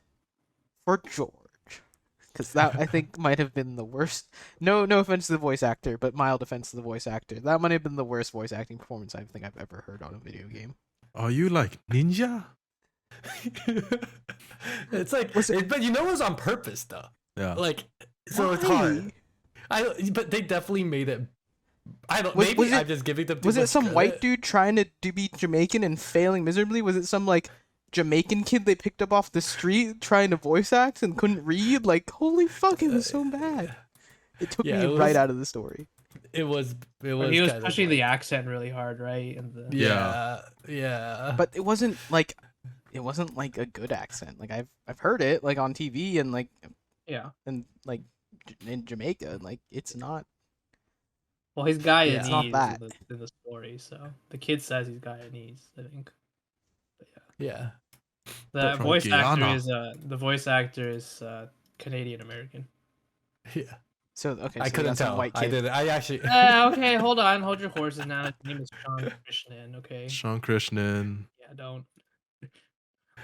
for George, because that I think might have been the worst. No offense to the voice actor, but mild offense to the voice actor. That might have been the worst voice acting performance I think I've ever heard on a video game. are you like ninja? It's like, but it was on purpose though. Yeah. Like, so it's Why? hard. But they definitely made it. I don't. Was- Maybe was it- I'm just giving them. Too Was it much some white credit. dude trying to be Jamaican and failing miserably? Was it some like Jamaican kid they picked up off the street trying to voice act and couldn't read? Like, holy fuck, it was so bad. It took Yeah, me it was- right out of the story. It was. But he was kind of pushing like- the accent really hard, right? And the Yeah. But it wasn't like a good accent. Like I've heard it like on TV and like yeah. in Jamaica, and like it's not. Well, he's Guyanese It's not that. in the story, so the kid says he's Guyanese, I think. But yeah. Yeah. The From voice actor Guyana. is Canadian American. Yeah. So okay, I so you couldn't got some tell. white I kid. did. I actually. Okay, hold your horses now. His name is Sean Krishnan. Okay, Sean Krishnan. yeah, don't.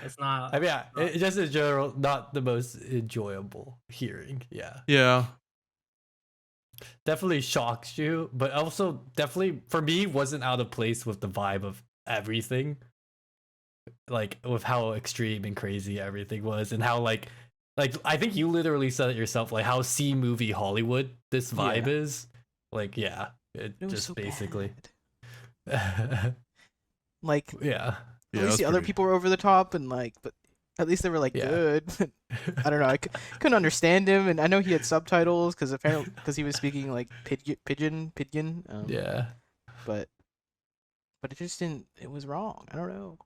It's not. I mean, yeah, it just in general, not the most enjoyable hearing. Yeah. Yeah. Definitely shocks you, but also definitely for me wasn't out of place with the vibe of everything. Like with how extreme and crazy everything was, and how like I think you literally said it yourself, like how C movie Hollywood this vibe is. Like yeah, it It was just so basically. bad. Like Yeah. Yeah, at least the other pretty- people were over the top and like, but at least they were like Yeah. good. I don't know. I couldn't understand him, and I know he had subtitles because apparently he was speaking like pigeon. Yeah. But it just didn't. It was wrong. I don't know.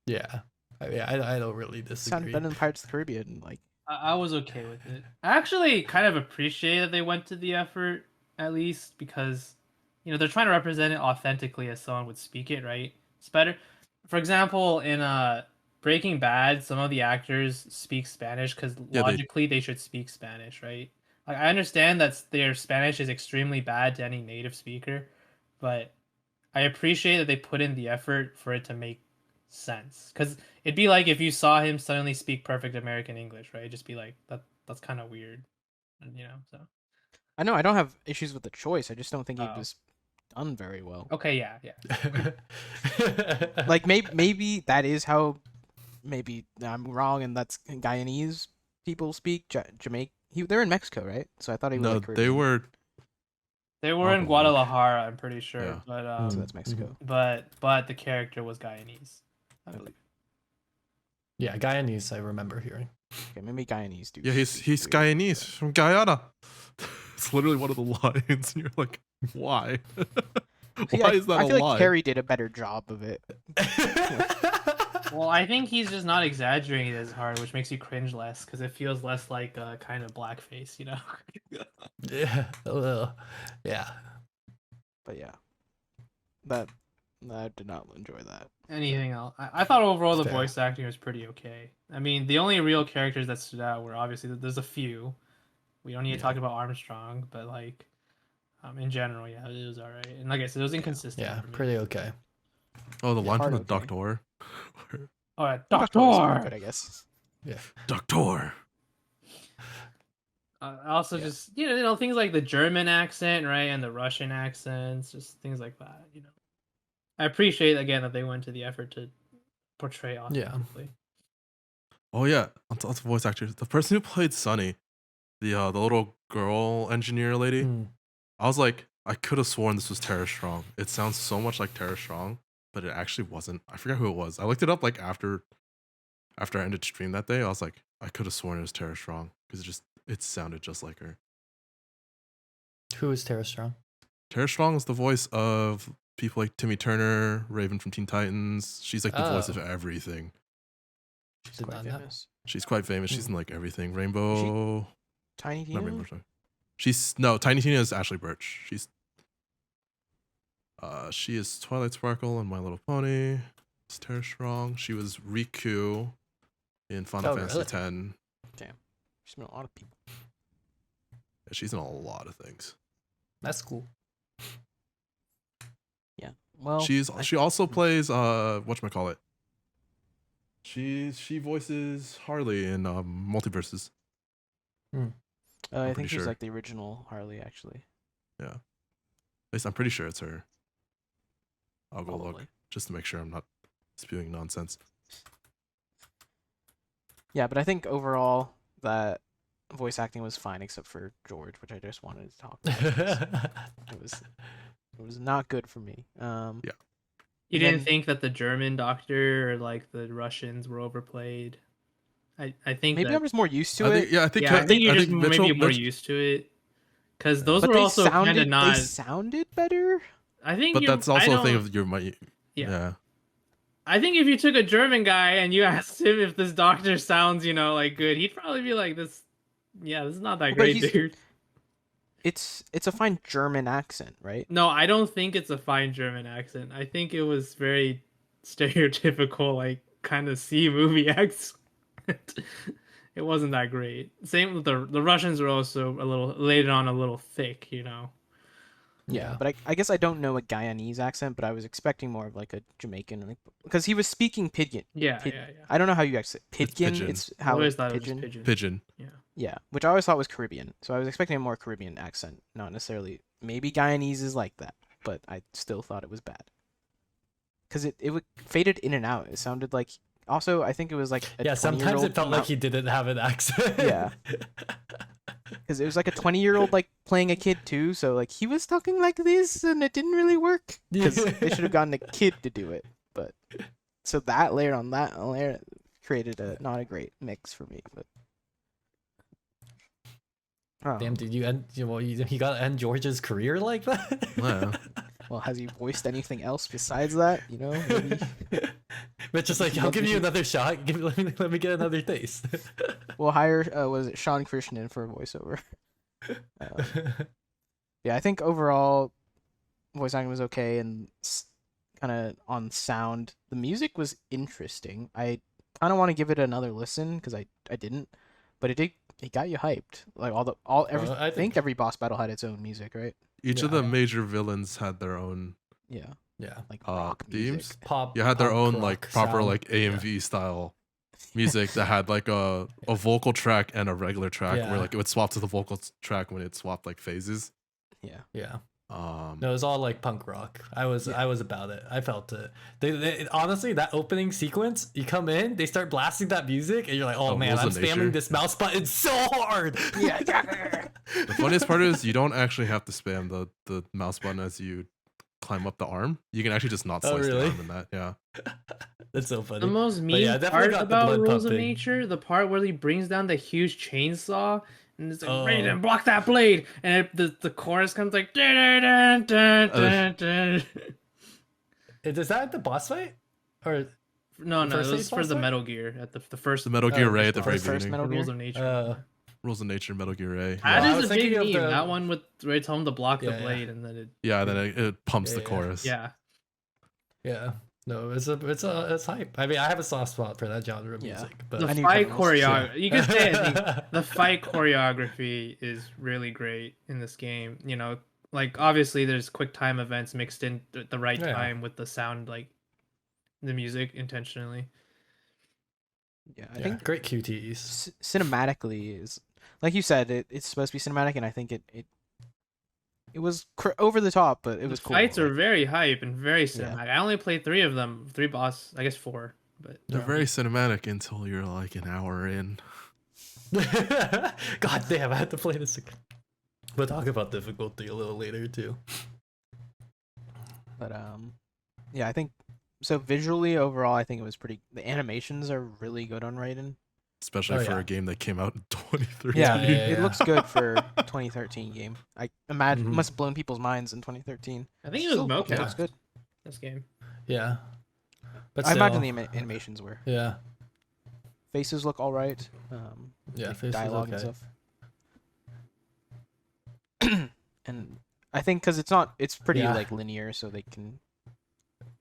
Yeah. I mean, I don't really It sounded disagree. better than Pirates of the Caribbean. Like I was okay with it. I actually kind of appreciate that they went to the effort, at least, because they're trying to represent it authentically as someone would speak it, right? It's better. For example, in Breaking Bad, some of the actors speak Spanish because Yeah, logically they should speak Spanish, right? Like I understand that their Spanish is extremely bad to any native speaker, but I appreciate that they put in the effort for it to make sense. Because it'd be like if you saw him suddenly speak perfect American English, right? It'd just be like that's kind of weird, So I know I don't have issues with the choice. I just don't think it oh, was done very well. okay, yeah. Like maybe that is how. Maybe I'm wrong, and that's Guyanese people speak. Jamaica. They're in Mexico, right? So I thought he was No, like they Caribbean. were. They were I'll in go look. Guadalajara, I'm pretty sure, Yeah. but So that's Mexico. but the character was Guyanese, I believe. Yeah, Guyanese, I remember hearing. Okay, maybe Guyanese do. Yeah, he's speak Guyanese from Guyana. It's literally one of the lines, and you're like, why? See, Why is that I a feel lie? like Carrie did a better job of it. Well, I think he's just not exaggerating it as hard, which makes you cringe less because it feels less like kind of blackface, Yeah, a little. Yeah. But yeah, that I did not enjoy that. Anything else? I thought overall the Fair. voice acting was pretty okay. I mean, the only real characters that stood out were obviously there's a few. We don't need to Yeah. talk about Armstrong, but like, in general, yeah, it was alright. And like I said, it was inconsistent. Yeah, for me. pretty okay. Oh, the line from the Hard okay. doctor. All right, Doctor was Doctor. good, I guess. Yeah. Doctor. Also, Yeah. just things like the German accent, right, and the Russian accents, just things like that. I appreciate again that they went to the effort to portray authentically. Oh yeah, on voice actors. The person who played Sunny, the little girl engineer lady. Mm. I was like, I could have sworn this was Tara Strong. It sounds so much like Tara Strong, but it actually wasn't. I forgot who it was. I looked it up like after I ended stream that day. I was like, I could have sworn it was Tara Strong because it sounded just like her. Who is Tara Strong? Tara Strong is the voice of people like Timmy Turner, Raven from Teen Titans. She's like the voice of Oh. everything. She's Did quite not know. famous. She's quite famous. She's in like everything. Rainbow. Tiny Not Tina. Rainbow. Sorry. Tiny Tina is Ashley Birch. She is Twilight Sparkle and My Little Pony. It's Tara Strong. She was Riku in Final Oh, Fantasy really? X. She's been a lot of people. Yeah, she's in a lot of things. That's cool. Yeah. Well, She also plays whatchamacallit. She voices Harley in Multiverses. I think pretty she's sure. like the original Harley, actually. Yeah. At least I'm pretty sure it's her. I'll go look Probably. just to make sure I'm not spewing nonsense. Yeah, but I think overall that voice acting was fine, except for George, which I just wanted to talk about. It was not good for me. You Then- didn't think that the German doctor or like the Russians were overplayed? I think Maybe that, I'm just more used to I it. think, yeah, I think yeah, I think you're just Mitchell, maybe more Mitch- used to it because those But were they also kind of not. They sounded better. I think, but that's also a thing of your Yeah. yeah. I think if you took a German guy and you asked him if this doctor sounds, like good, he'd probably be like, "This, yeah, this is not that But great, he's- dude." It's a fine German accent, right? No, I don't think it's a fine German accent. I think it was very stereotypical, like kind of C movie accent. It wasn't that great. Same with the Russians were also a little thick, Yeah. But I guess I don't know a Guyanese accent, but I was expecting more of like a Jamaican, like, because he was speaking Pidgin. Yeah, Pid- yeah. I don't know how you accent Pidgin. Pigeon. It's I how always it's thought Pigeon. it was pigeon. Pigeon. Yeah, which I always thought was Caribbean. So I was expecting a more Caribbean accent, not necessarily. Maybe Guyanese is like that, but I still thought it was bad. Because it faded in and out. It sounded like. Also, I think it was like a Yeah, sometimes 20-year-old it felt like he didn't have an accent. Yeah. Because it was like a 20-year-old like playing a kid too, so like he was talking like this, and it didn't really work. Because they should have gotten a kid to do it, but so that layer on that layer created not a great mix for me. But oh. Damn, did you end? He got to end George's career like that? Yeah. Well, has he voiced anything else besides that? Maybe. But just like, I'll give you another shot. Let me get another taste. We'll hire was it Sean Krishnan for a voiceover. Yeah, I think overall voice acting was okay, and kind of on sound, the music was interesting. I kind of want to give it another listen because I didn't, but it got you hyped. Like I think every boss battle had its own music, right? Each of the major villains had their own Yeah, Yeah. like rock themes. music. Pop. You had their punk own like rock proper sound. like AMV style music that had like a vocal track and a regular track Yeah. where like it would swap to the vocal track when it swapped like phases. Yeah. Yeah. Um, No, it was all like punk rock. I was about it. I felt it. They honestly, that opening sequence, you come in, they start blasting that music, and you're like, oh man, Rules I'm of Nature. spamming this mouse button so hard. Yeah. the funniest part is you don't actually have to spam the mouse button as you climb up the arm. You can actually just not Oh, slice the really? arm in that. Yeah. That's so funny. The most But yeah, mean definitely part got the about blood Rules of pumping. Nature, the part where he brings down the huge chainsaw and it's like, Oh. Raiden, block that blade, and the chorus comes like, dun, dun, dun, dun, dun. Is that the boss fight? Or No, The it first was stage for boss the fight? Metal Gear at the first. The Metal Gear Ray at the very first beginning. Metal Rules Gear? of Nature. Rules of Nature, Metal Gear Ray. That I is was a big thinking of meme. the- That one with where it's home to block the Yeah, yeah. blade and then it. Yeah, then it pumps the Yeah. chorus. Yeah. yeah. No, it's hype. I mean, I have a soft spot for that genre of Yeah. music. The But I knew fight Kevin was- choreography. You can say the fight choreography is really great in this game. You know, like obviously there's quick time events mixed in at the right Yeah. time with the sound, like the music intentionally. Yeah, I I think think great QTEs. cinematically is like you said, it's supposed to be cinematic, and I think it was over the top, but it was The cool. fights are like- very hype and very Yeah. cinematic. I only played 3 of them, 3 boss, I guess 4, but They're very cinematic until you're like an hour in. God damn, I had to play this again. We'll talk about difficulty a little later too. But yeah, I think so. Visually, overall, I think it was pretty. The animations are really good on Raiden. Especially Oh, for yeah. a game that came out in 2013. Yeah, Yeah, it looks good for a 2013 game. I imagine Mhm. must have blown people's minds in 2013. I think it was Still, mocap. it looks good. This game. Yeah. But I imagine still, the animations were. Yeah. Faces look all right. Yeah, like faces dialogue and okay. stuff. And I think because it's pretty Yeah. like linear, so they can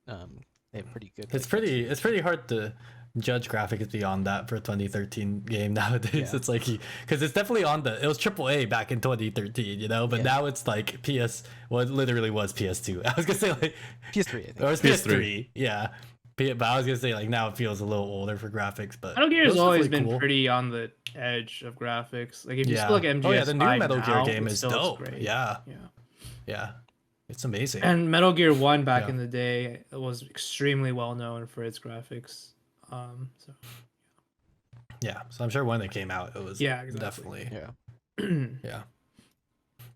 they have pretty good. It's like, it's pretty hard to judge graphics beyond that for a 2013 game nowadays. Yeah. It's like because it's definitely on it was AAA back in 2013, you know, but Yeah. now it's like it literally was PS2. I was gonna say like PS3, I think. or it was PS3. PS3, yeah. But I was gonna say like now it feels a little older for graphics, but Metal Gear it has was always definitely been cool. pretty on the edge of graphics. Like if you Yeah. still look at MGS5 Oh yeah, the new Metal Gear now, game it is still looks dope. great. Yeah, Yeah. yeah, it's amazing. And Metal Gear 1 back Yeah. in the day was extremely well known for its graphics. So Yeah, so I'm sure when it came out, it was Yeah, exactly. definitely Yeah. yeah.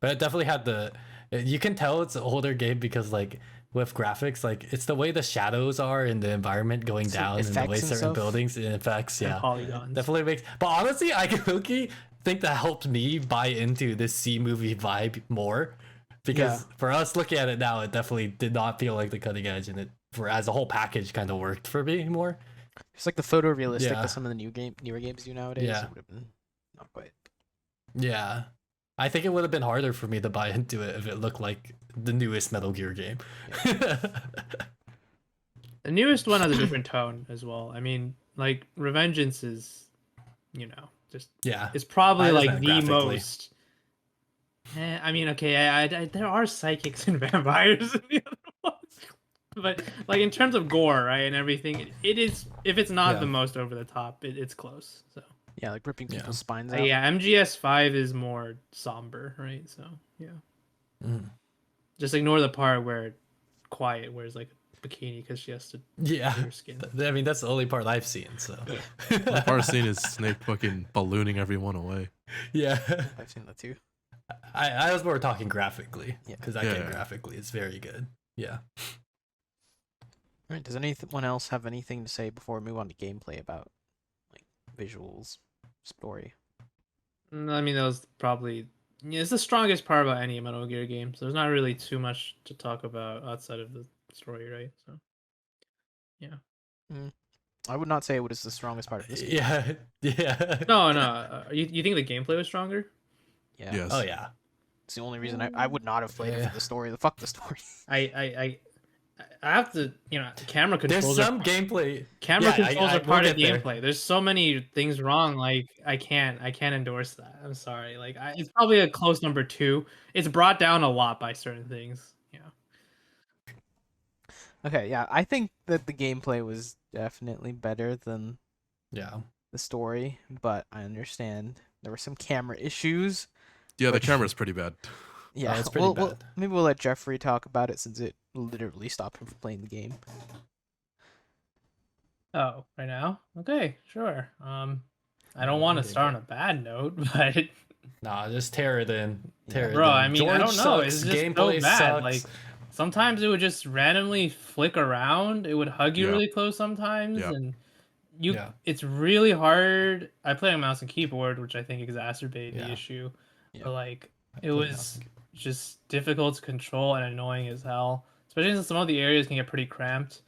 But it definitely had you can tell it's an older game because like with graphics, like it's the way the shadows are in the environment going So down and the way effects and certain stuff? buildings and effects, and yeah. polygons. Definitely makes. But honestly, I low-key think that helped me buy into this C movie vibe more, because Yeah. for us looking at it now, it definitely did not feel like the cutting edge, and it for as a whole package kind of worked for me more. It's like the photorealistic Yeah. that some of the newer games do nowadays. Yeah. It would have been not quite. Yeah, I think it would have been harder for me to buy into it if it looked like the newest Metal Gear game. The newest one has a different tone as well. I mean, like Revengeance is, just Yeah, it's probably I just like meant the graphically. most. I mean, okay, I there are psychics and vampires in the other ones, but like in terms of gore, right, and everything, it is. If it's not Yeah. the most over the top, it's close. So Yeah, like ripping Yeah. people's spines out. yeah, MGS5 is more somber, right? So yeah, Mm. just ignore the part where Quiet wears like a bikini because she has to Yeah. her skin. I mean, that's the only part I've seen. So The part scene is Snake fucking ballooning everyone away. yeah. I've seen that too. I was more talking graphically, Yeah. because that Yeah, game yeah. graphically is very good. Yeah. All right. Does anyone else have anything to say before we move on to gameplay about like visuals, story? I mean, that was probably it's the strongest part about any Metal Gear game. So there's not really too much to talk about outside of the story, right? So I would not say it was the strongest part of this game. Yeah. Yeah. no. You think the gameplay was stronger? Yeah. Yes. Oh yeah. It's the only reason I would not have played it for the story. The fuck the story. I have to, camera controls. There's some gameplay. Camera controls are we'll part of get there. gameplay. There's so many things wrong. Like I can't endorse that. I'm sorry. Like it's probably a close number 2. It's brought down a lot by certain things. Yeah. Okay, yeah, I think that the gameplay was definitely better than Yeah. the story, but I understand there were some camera issues. Yeah, the Which- camera's pretty bad. Yeah, it's pretty bad. Maybe we'll let Jeffrey talk about it since it literally stopped him from playing the game. Oh, right now? Okay, sure. I don't want to okay, start on a bad note, but Nah, just tear it in. Tear it bro, in. I mean, I George don't know. sucks, It's just gameplay so bad. sucks. Like sometimes it would just randomly flick around. It would hug you Yeah. really close sometimes, Yeah. and Yeah. it's really hard. I play on mouse and keyboard, which I think exacerbated the Yeah. issue. Yeah. But like I it play was mouse and just difficult to control and annoying as hell. Especially since some of the areas can get pretty cramped.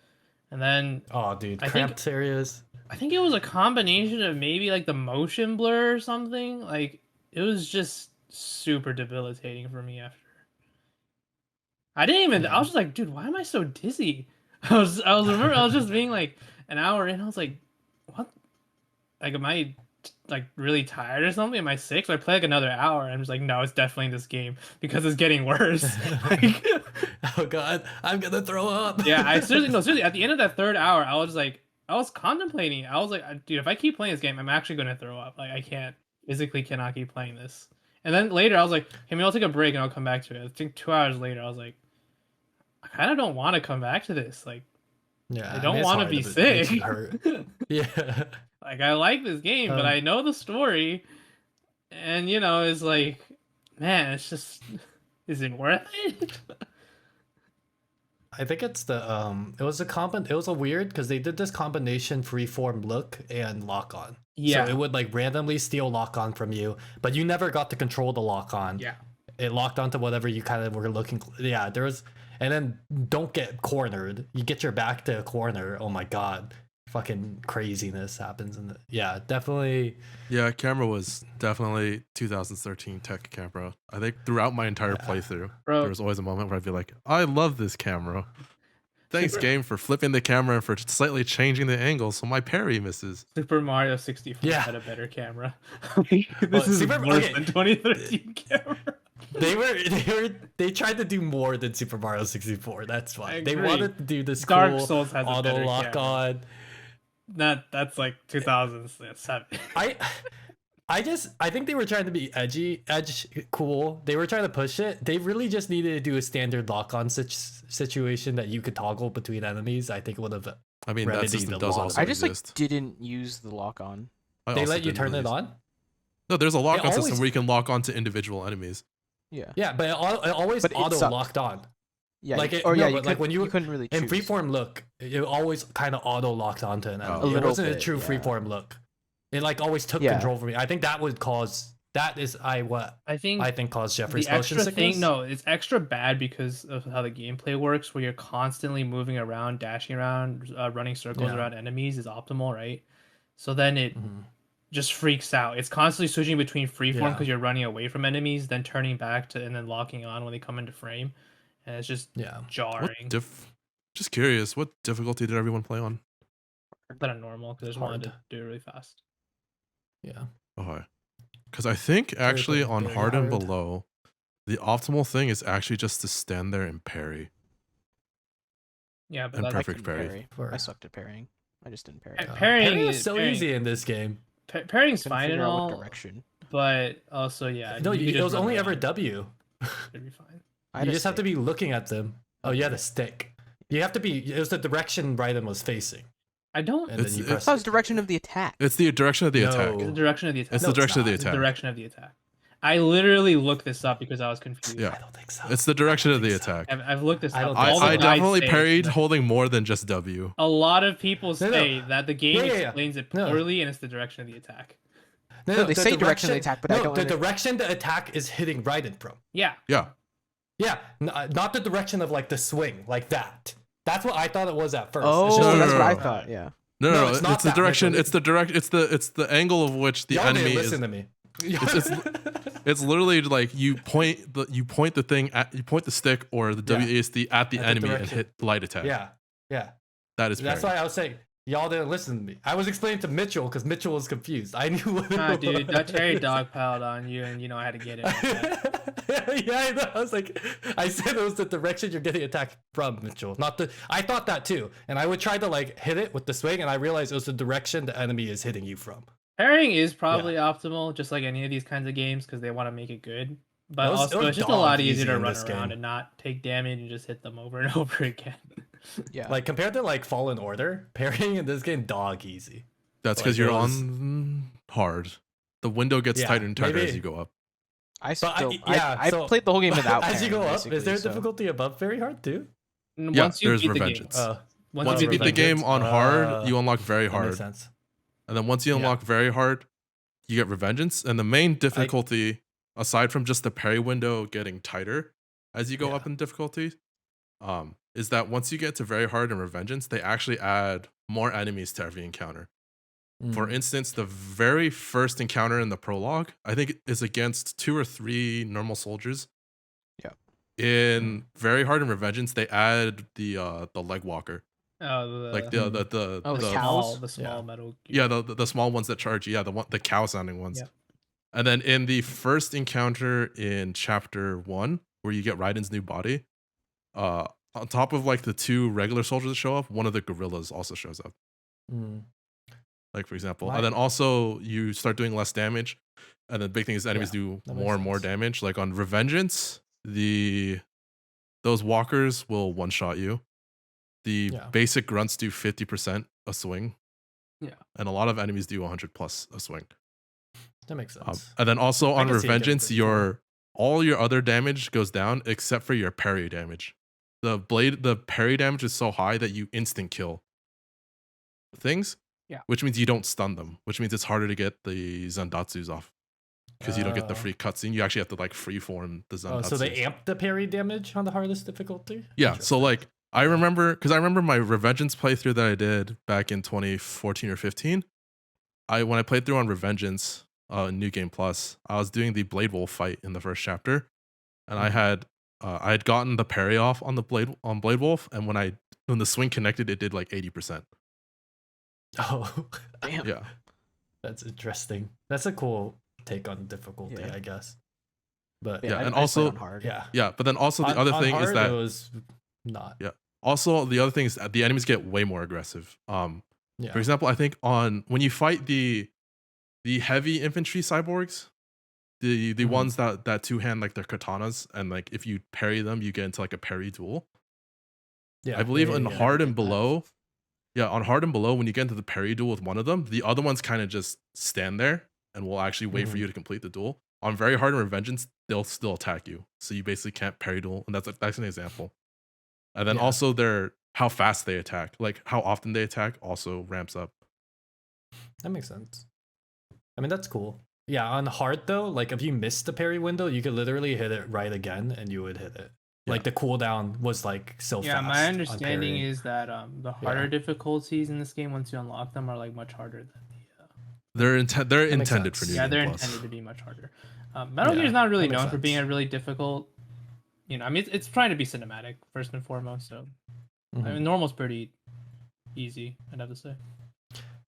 And then Oh, dude, I think- cramped areas. I think it was a combination of maybe like the motion blur or something. Like it was just super debilitating for me after. I didn't even. I was just like, dude, why am I so dizzy? I was just being like an hour in. I was like, what? Like, am I like really tired or something? Am I sick? So I play like another hour. And I'm just like, no, it's definitely this game because it's getting worse. Like, Oh god, I'm gonna throw up. yeah, I seriously. At the end of that third hour, I was like, I was contemplating. I was like, dude, if I keep playing this game, I'm actually gonna throw up. Like, I cannot keep playing this. And then later, I was like, hey, maybe I'll take a break and I'll come back to it. I think 2 hours later, I was like, I kind of don't want to come back to this. Like, Yeah, I don't it's want to hard be if it makes sick. you hurt. Yeah. Like, I like this game, but I know the story, and it's like, man, it's just, is it worth it? I think it's the it was a weird because they did this combination freeform look and lock on. Yeah. So it would like randomly steal lock on from you, but you never got to control the lock on. Yeah. It locked onto whatever you kind of were looking. Yeah, there was, and then don't get cornered. You get your back to a corner. Oh my god, fucking craziness happens in the. Yeah, definitely. Yeah, camera was definitely 2013 tech camera. I think throughout my entire playthrough, Bro. there was always a moment where I'd be like, I love this camera. Thanks, game, for flipping the camera and for slightly changing the angle so my parry misses. Super Mario 64 Yeah. had a better camera. This is Super- worse okay. than 2013 camera. They tried to do more than Super Mario 64. That's I why they agree. wanted to do this Dark cool Souls has a auto better lock camera. on. That's like 2007. I think they were trying to be edge cool. They were trying to push it. They really just needed to do a standard lock on situation that you could toggle between enemies. I think it would have. I mean, that Remedied system a does lot. also I just exist. didn't use the lock on. I They also let you didn't turn really it use- on. No, there's a lock on always- system where you can lock onto individual enemies. Yeah. Yeah, but it always But it auto sucked. locked on. Yeah. Like you- it- or no, yeah, but you like when you couldn't really choose. In freeform look, it always kind of auto locked onto an enemy. A It little wasn't a bit, true yeah. freeform look. It like always took Yeah. control from me. I think that would cause. That is what I think I think caused Jeffrey's the motion extra sickness. thing, no, it's extra bad because of how the gameplay works, where you're constantly moving around, dashing around, running circles Yeah. around enemies is optimal, right? So then it Mhm. just freaks out. It's constantly switching between freeform Yeah. because you're running away from enemies, then turning back to and then locking on when they come into frame, and it's just Yeah. jarring. Just curious, what difficulty did everyone play on? But on normal because I just wanted to Hard. do it really fast. Yeah. Okay. Because I think actually Very, on very hard and hard. below, the optimal thing is actually just to stand there and parry. Yeah, but And that's I perfect couldn't parry. parry. I sucked at parrying. I just didn't parry. Parrying is so parrying- easy in this game. Pairing's Couldn't fine and figure out all, what direction. but also yeah. No, you could it just was run only ever around. W. Should be fine. I had You a just have to stick. be looking at them. Oh, you had a stick. You have to be. It was the direction Raiden was facing, I don't. and It's- then you it's- press. That was direction of the attack. It's the direction of the attack. No. The direction of the attack. It's No, the it's direction of the not. It's the attack. direction of the attack. I literally looked this up because I was confused. Yeah. I don't think so. It's the direction of the think so. attack. I've looked this I up. don't I, think All so. the I guides definitely say parried that- holding more than just W. A lot of people No, no. say that the game Yeah, yeah, yeah. explains it No. poorly and it's the direction of the attack. No, they the say direction of the attack, but I no, don't the under- direction the attack is hitting Raiden from. Yeah. Yeah. Yeah, not the direction of like the swing, like that. That's what I thought it was at first. Oh, It's just No, no, that's no, what I no. thought. Yeah. No, No, no, it's it's, not the that, direction. Mitchell. It's the direct. It's the angle of which the Y'all enemy didn't is. listen to me. It's literally like you point the stick or the WASD at the At the enemy and direction. hit light attack. Yeah. That is That's parry. why I was saying y'all didn't listen to me. I was explaining to Mitchell because Mitchell was confused. I knew what it Nah, dude, that Terry was. dogpiled on you, and I had to get it. Yeah, I know. I was like, I said it was the direction you're getting attacked from, Mitchell. Not the. I thought that too, and I would try to like hit it with the swing, and I realized it was the direction the enemy is hitting you from. Parrying is probably optimal, just like any of these kinds of games, because they want to make it good. But It was it's just a lot dog easier easy to in run this around game. and not take damage and just hit them over and over again. Yeah. Like compared to like Fallen Order, parrying in this game dog easy. That's Like, because it you're was- on hard. The window gets Yeah, tighter and tighter maybe- as you go up. I But still, I I played the whole game without. As you go parrying, up, is there basically, so- difficulty above very hard too? And Yeah, once you there's beat the game, Revengeance. once Once you beat the Revengeance. game on hard, you unlock very That makes hard. sense. And then once you Yeah. unlock very hard, you get Revengeance. And the main difficulty, aside from just the parry window getting tighter as you go Yeah. up in difficulty, is that once you get to very hard and Revengeance, they actually add more enemies to every encounter. For Mm. instance, the very first encounter in the prologue, I think, is against 2 or 3 normal soldiers. Yeah. In very hard and Revengeance, they add the leg walker, like Oh, the the small, cows? the small metal. yeah, the small ones that charge. Yeah, the cow sounding ones. Yeah. And then in the first encounter in chapter 1, where you get Raiden's new body, on top of like the 2 regular soldiers that show up, one of the gorillas also shows up. Mm. Like for example, Right. and then also you start doing less damage, and the big thing is enemies do that makes more and more sense. damage. Like on Revengeance, those walkers will one shot you. The Yeah. basic grunts do 50% a swing. Yeah. And a lot of enemies do 100 plus a swing. That makes sense. And then also I on can see it getting Revengeance, pretty cool. all your other damage goes down except for your parry damage. The parry damage is so high that you instant kill things. Yeah. Which means you don't stun them, which means it's harder to get the Zandatsus off. Because you don't get the Oh. free cutscene. You actually have to like freeform the Zandatsu. Oh, so they amp the parry damage on the hardest difficulty? Yeah, so Interesting. like I remember my Revengeance playthrough that I did back in 2014 or 15. When I played through on Revengeance, New Game Plus, I was doing the Blade Wolf fight in the first chapter, and I had gotten the parry off on Blade Wolf, and when the swing connected, it did like 80%. Oh, Damn. Yeah, that's interesting. That's a cool take on difficulty, Yeah. I guess. But Yeah, I- and I played also- on hard. yeah. yeah. But then also the On- other on thing is hard, that it was not. also the other thing is that the enemies get way more aggressive. Yeah. For example, I think when you fight the heavy infantry cyborgs, the Mhm. ones that two hand like their katanas, and like if you parry them, you get into like a parry duel. Yeah, I believe yeah, on yeah, hard I and get that. below, on hard and below, when you get into the parry duel with one of them, the other ones kind of just stand there and will actually wait for Mhm. you to complete the duel. On very hard and Revengeance, they'll still attack you, so you basically can't parry duel, and that's an example. And then Yeah. also how fast they attack, like how often they attack, also ramps up. That makes sense. I mean, that's cool. Yeah, on hard though, like if you missed the parry window, you could literally hit it right again and you would hit it. Like the cooldown was like so fast. Yeah, my on understanding parrying. is that the harder difficulties in this game, once you unlock them, are like much harder than They're makes intended for sense. New yeah, Game they're Plus. intended to be much harder. Metal Yeah, Gear is not really that makes known for being sense. a really difficult. I mean, it's trying to be cinematic first and foremost. So I Mhm. mean, normal's pretty easy, I'd have to say.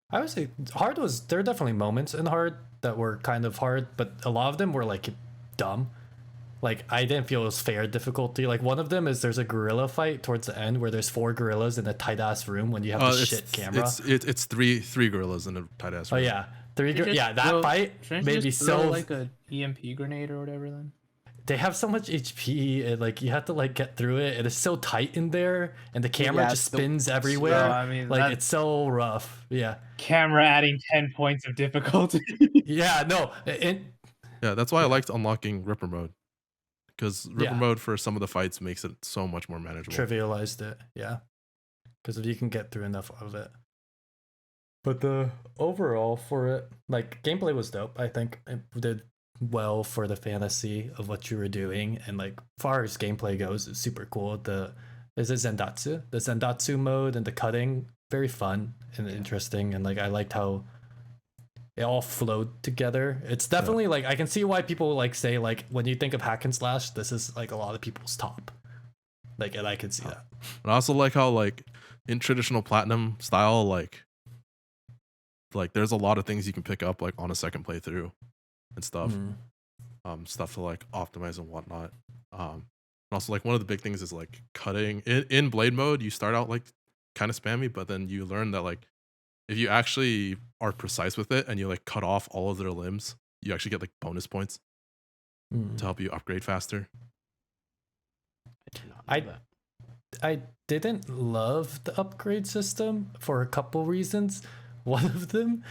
I would say hard was there are definitely moments in hard that were kind of hard, but a lot of them were like dumb. Like I didn't feel it was fair difficulty. Like one of them is there's a gorilla fight towards the end where there's 4 gorillas in a tight ass room when you have the shit camera. It's three gorillas in a tight ass. Oh yeah, yeah, that fight Shouldn't made you me just throw, so like a EMP grenade or whatever. Then they have so much HP and like you have to like get through it. It is so tight in there, and the camera Yeah, just it's the- spins everywhere. Well, I mean, like that- it's so rough. Yeah, camera adding 10 points of difficulty. yeah, no, Yeah, that's why I liked unlocking Ripper mode, because Ripper Yeah. mode for some of the fights makes it so much more manageable. trivialized it. Yeah, because if you can get through enough of it. But the overall for it, like gameplay was dope. I think it did well for the fantasy of what you were doing, and like far as gameplay goes, it's super cool. The Zendatsu mode and the cutting, very fun and interesting, and like I liked how it all flowed together. It's definitely like I can see why people like say like when you think of hack and slash, this is like a lot of people's top. Like, and I could see that. And I also like how like in traditional platinum style, like there's a lot of things you can pick up like on a second playthrough and stuff. Stuff to like optimize and whatnot. And also like one of the big things is like cutting in blade mode. You start out like kind of spammy, but then you learn that like if you actually are precise with it and you like cut off all of their limbs, you actually get like bonus points to help you upgrade faster. I did not know that. I didn't love the upgrade system for a couple reasons. One of them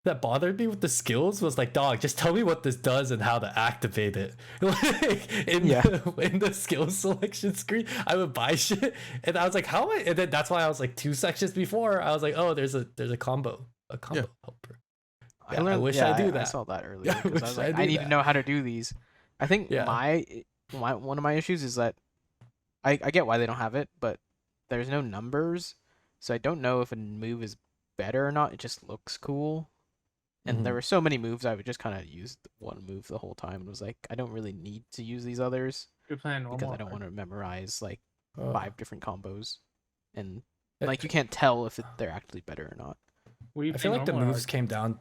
that bothered me with the skills was like, dog, just tell me what this does and how to activate it. Like in the skills selection screen, I would buy shit and I was like, how am I? And then that's why I was like 2 sections before, I was like, oh, there's a combo helper. Yeah, I wish I do that. I saw that earlier because I was like, I need to know how to do these. I think one of my issues is that I get why they don't have it, but there's no numbers, so I don't know if a move is better or not. It just looks cool. And there were so many moves, I would just kind of use one move the whole time. It was like, I don't really need to use these others You're playing normal because I don't hard. want to memorize like 5 different combos. And like you can't tell if they're actually better or not. I feel like the moves came down.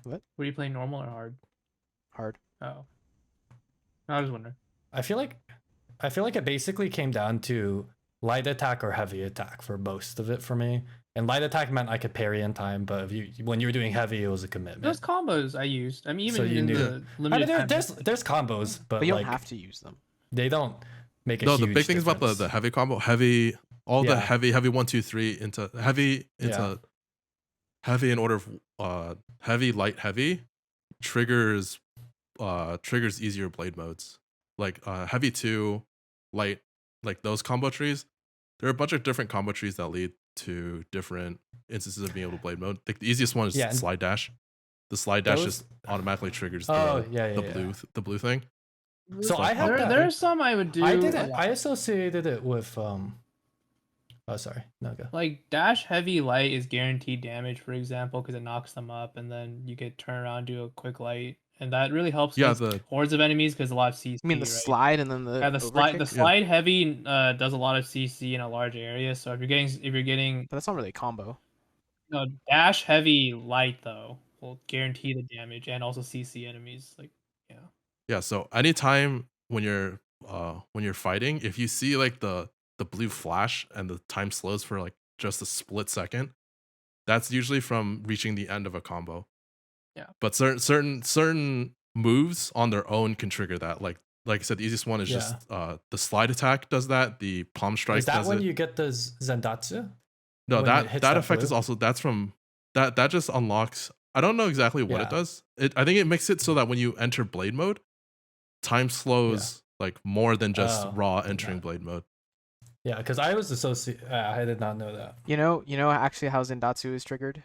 What? Were you playing normal or hard? Hard. Oh. I was wondering. I feel like it basically came down to light attack or heavy attack for most of it for me. And light attack meant I could parry in time, but when you were doing heavy, it was a commitment. Those combos I used. I mean, even So you in knew. the limited time. There's combos, but you like, don't have to use them. they don't make a No, huge the big thing is about difference. the heavy combo, the heavy 1, 2, 3 into heavy in order of heavy, light, heavy triggers easier blade modes. Like heavy 2, light, like those combo trees. There are a bunch of different combo trees that lead to different instances of being able to blade mode. Like the easiest one is slide dash. The slide dash just automatically triggers the blue thing. So I have there's some I would do. I associated it with oh sorry, no go. Like dash heavy light is guaranteed damage, for example, because it knocks them up, and then you get turn around, do a quick light, and that really helps the hordes of enemies because a lot of CC. You mean the slide and then the slide heavy does a lot of CC in a large area. So if you're getting but that's not really a combo. No, dash heavy light though will guarantee the damage and also CC enemies. Like yeah. So anytime when you're fighting, if you see like the blue flash and the time slows for like just a split second, that's usually from reaching the end of a combo. Yeah. But certain moves on their own can trigger that. Like I said, the easiest one is just the slide attack does that. The palm strike is that does when it. you get the Zendatsu? No, that effect is also that's from that just unlocks. I don't know exactly what it does. I think it makes it so that when you enter blade mode, time slows like more than just raw entering blade mode. Yeah, because I was I did not know that. You know actually how Zendatsu is triggered?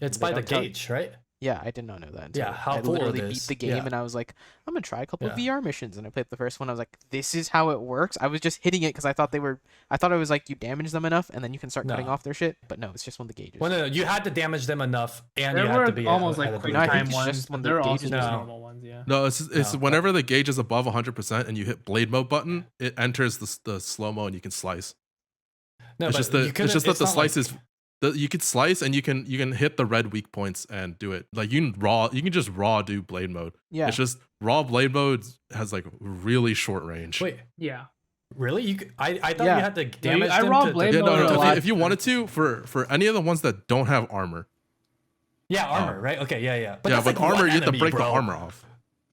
It's by the gauge, right? Yeah, I did not know that. Until how I cool literally it beat is. the game and I was like, I'm gonna try a couple of VR missions, and I played the first one. I was like, this is how it works. I was just hitting it because I thought it was like you damage them enough and then you can start cutting off their shit. But no, it's just one of the gauges. Well, no, you had to damage them enough, and there you had to be almost like quick time ones. Just when They're the also gauges just normal ones. Yeah. No, it's whenever the gauge is above 100% and you hit blade mode button, it enters the slow mo and you can slice. No, it's just that the slice is. You could slice and you can hit the red weak points and do it. Like you can just raw do blade mode. Yeah. It's just raw blade mode has like really short range. Wait. Yeah. Really? I thought you had to damage them. raw blade mode. No. If you wanted to, for any of the ones that don't have armor. Yeah, armor, right? Okay, yeah. But with armor, you have to break the armor off.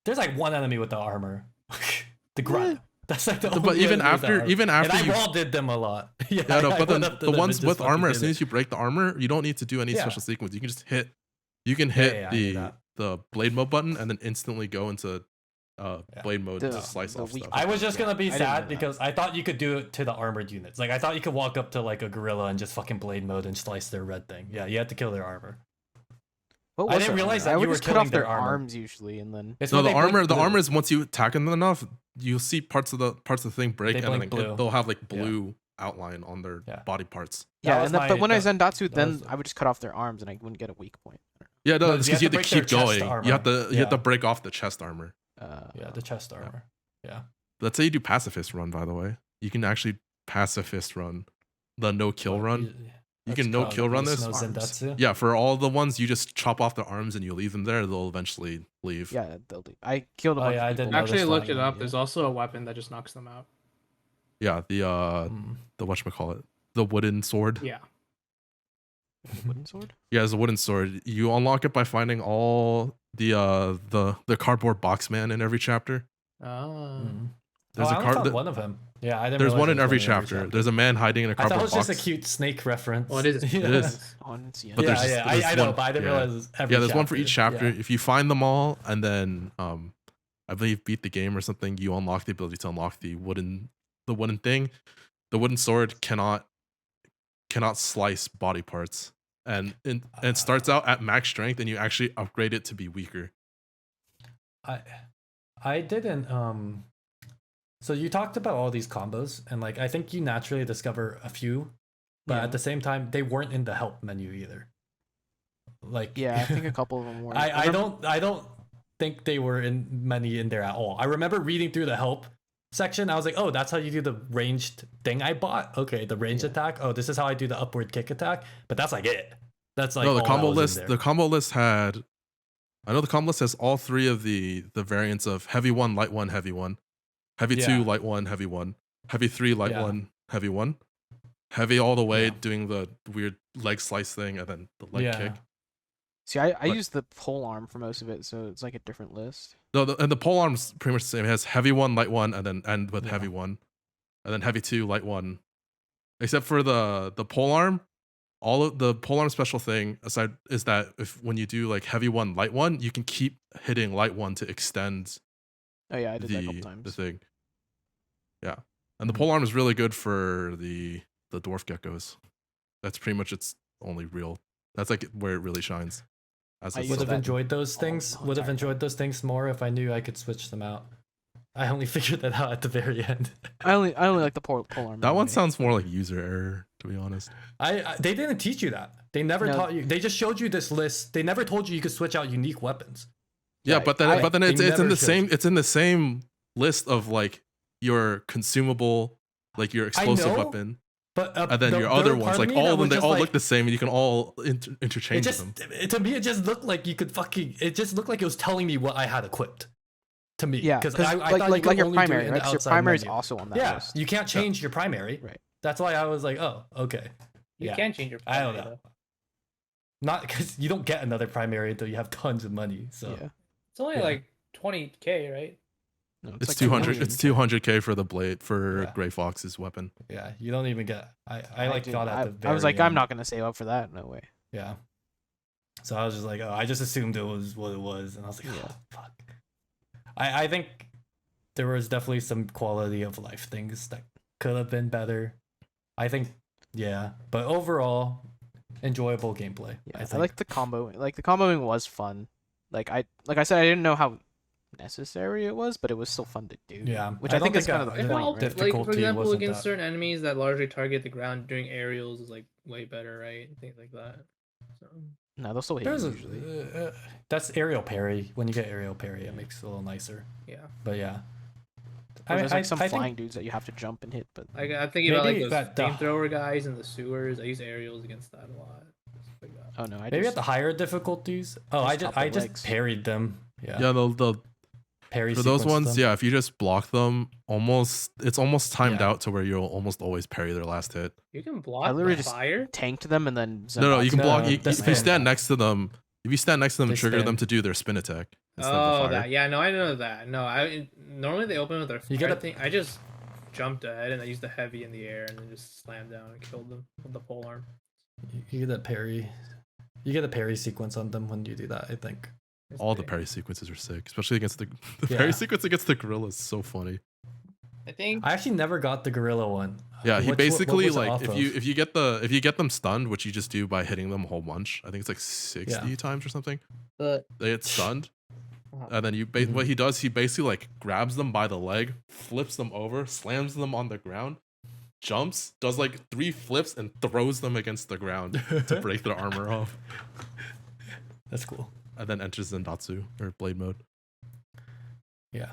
There's like one enemy with the armor. The grunt. That's like the only but even after and I you raw did them a lot. but then the ones with armor, as soon as you break the armor, you don't need to do any special sequence. You can just hit the blade mode button and then instantly go into blade mode to slice off stuff. I was just gonna be sad because I thought you could do it to the armored units. Like I thought you could walk up to like a gorilla and just fucking blade mode and slice their red thing. Yeah, you had to kill their armor. I didn't realize that you were cut killing off their their armor. arms usually, and then No, the armor is once you attack them enough, you'll see parts of the thing break, and then they'll have like blue outline on their body parts. but when I Zendatsu, then I would just cut off their arms, and I wouldn't get a weak point. Yeah, no, No, it's you because you have to break their keep chest going. armor. You have to Yeah. break off the chest armor. Yeah, the chest armor. Yeah. Let's say you do pacifist run, by the way. You can actually pacifist run the no kill run. You can no kill run this. No Zendatsu. Yeah, for all the ones you just chop off their arms and you leave them there, they'll eventually leave. Yeah, they'll do. I killed a Oh, bunch yeah, I of didn't people. know Actually, I this looked one, it up. yeah. There's also a weapon that just knocks them out. Yeah, the whatchamacallit, the wooden sword. Yeah. Wooden sword? Yeah, it's a wooden sword. You unlock it by finding all the cardboard box man in every chapter. Oh. There's I a only card. found one of him. Yeah, I didn't. There's realize one there in was every chapter. There's a man hiding in a I thought cardboard it was box. just a cute snake reference. Well, it is. Yeah. It is. Oh, and it's the end. But Yeah, there's- yeah, there's I know, one- but I didn't yeah. realize every Yeah, there's one for each chapter. Yeah. If you find them all and then I believe beat the game or something, you unlock the ability to unlock the wooden thing. The wooden sword cannot slice body parts. And it starts out at max strength and you actually upgrade it to be weaker. I didn't so you talked about all these combos and like I think you naturally discover a few, but Yeah. at the same time they weren't in the help menu either. Like Yeah, I think a couple of them were. I don't think they were in many in there at all. I remember reading through the help section. I was like, oh, that's how you do the ranged thing I bought. Okay, the ranged attack. Oh, this is how I do the upward kick attack. But that's like it. That's like No, the all combo that was in list. there. The combo list had. I know the combo list has all three of the variants of heavy 1, light 1, heavy 1, heavy Yeah. 2, light 1, heavy 1, heavy 3, light Yeah. 1, heavy 1, heavy all the way, Yeah. doing the weird leg slice thing, and then the leg kick. See, I But- used the pole arm for most of it, so it's like a different list. No, and the pole arm's pretty much the same. It has heavy 1, light 1, and then end with Yeah. heavy 1, and then heavy 2, light 1. Except for the pole arm, all of the pole arm special thing aside is that if when you do like heavy 1, light 1, you can keep hitting light 1 to extend Oh yeah, I did that a couple the times. thing. Yeah, and the Mhm. pole arm is really good for the dwarf geckos. That's pretty much its only real. That's like where it really shines. As I a used would have that enjoyed those all- things. the whole Would have entire enjoyed those things more if I knew I could switch them out. I only figured that out at the very end. I only like the pole arm. that one anyway. sounds more like user error, to be honest. I they didn't teach you that. They never No. taught you. They just showed you this list. They never told you could switch out unique weapons. Yeah, Right. but then They it's in never the showed same you. it's in the same list of like your consumable, like your explosive know, weapon, But and then your other ones, like all of them, they all look the same, and you can all It interchange just them. to me, it just looked like you could fucking. It just looked like it was telling me what I had equipped. To me, Yeah, because because I like thought you could your only do it primary, in right? the 'Cause your outside primary is menu. also on that Yeah, list. you can't change your primary. Right. That's why I was like, oh, okay. You Yeah. can change your I don't primary, know. Not because you don't get another primary until you have tons of money. So Yeah. though. It's only Yeah. like 20K, right? No, It's like 200. 1 It's million. 200K for the blade for Yeah. Gray Fox's weapon. yeah, you don't even get. I like did- thought at the very I was like, I'm end. not gonna save up for that. No way. Yeah. So I was just like, oh, I just assumed it was what it was, and I was like, Yeah. oh, fuck. I think there was definitely some quality of life things that could have been better. I think, yeah, but overall, enjoyable gameplay. Yeah, I I think. like the combo. Like the comboing was fun. Like I said, I didn't know how necessary it was, but it was still fun to do. Yeah, which I I, think don't is think kind of I- the it point. Well, Right? helped. like for Difficulty example, wasn't against that- certain enemies that largely target the ground, doing aerials is like way better, right? Things like that. So No, they'll still hit There's you a, usually. that's aerial parry. When you get aerial parry, it makes it a little nicer. yeah, But yeah, Or there's like some I think- flying dudes that you have to jump and hit, but I'm thinking about like Maybe those that- flamethrower guys in the sewers. I use aerials against that a lot. Stuff like that. oh no, I maybe just at the higher difficulties. Oh, Just I top the just legs. parried them. Yeah, Yeah, the parry for those sequenced ones, them. yeah, if you just block them, it's almost timed Yeah. out to where you'll almost always parry their last hit. You can I block literally the just fire. tanked them and then No, you can No, block. no, If that's you spin. stand next to them, They and trigger them spin. to do their spin attack. Instead of Oh, the fire. that. Yeah, no, I know that. No, I normally they open with their You fire gotta- thing. I just jumped ahead and I used the heavy in the air and then just slammed down and killed them with the pole arm. You get that parry. You get a parry sequence on them when you do that. I think. It's All the big. parry sequences are sick, especially against the Yeah. parry sequence against the gorilla is so funny. I think. I actually never got the gorilla one. Yeah, he What basically was it like off if of? you get them stunned, which you just do by hitting them a whole bunch. I think it's like 60 times or something. But They get stunned, Uh-huh. and then Mhm. what he does, he basically like grabs them by the leg, flips them over, slams them on the ground, jumps, does like 3 flips, and throws them against the ground to break their armor off. That's cool. and then enters Zendatsu or blade mode. Yeah.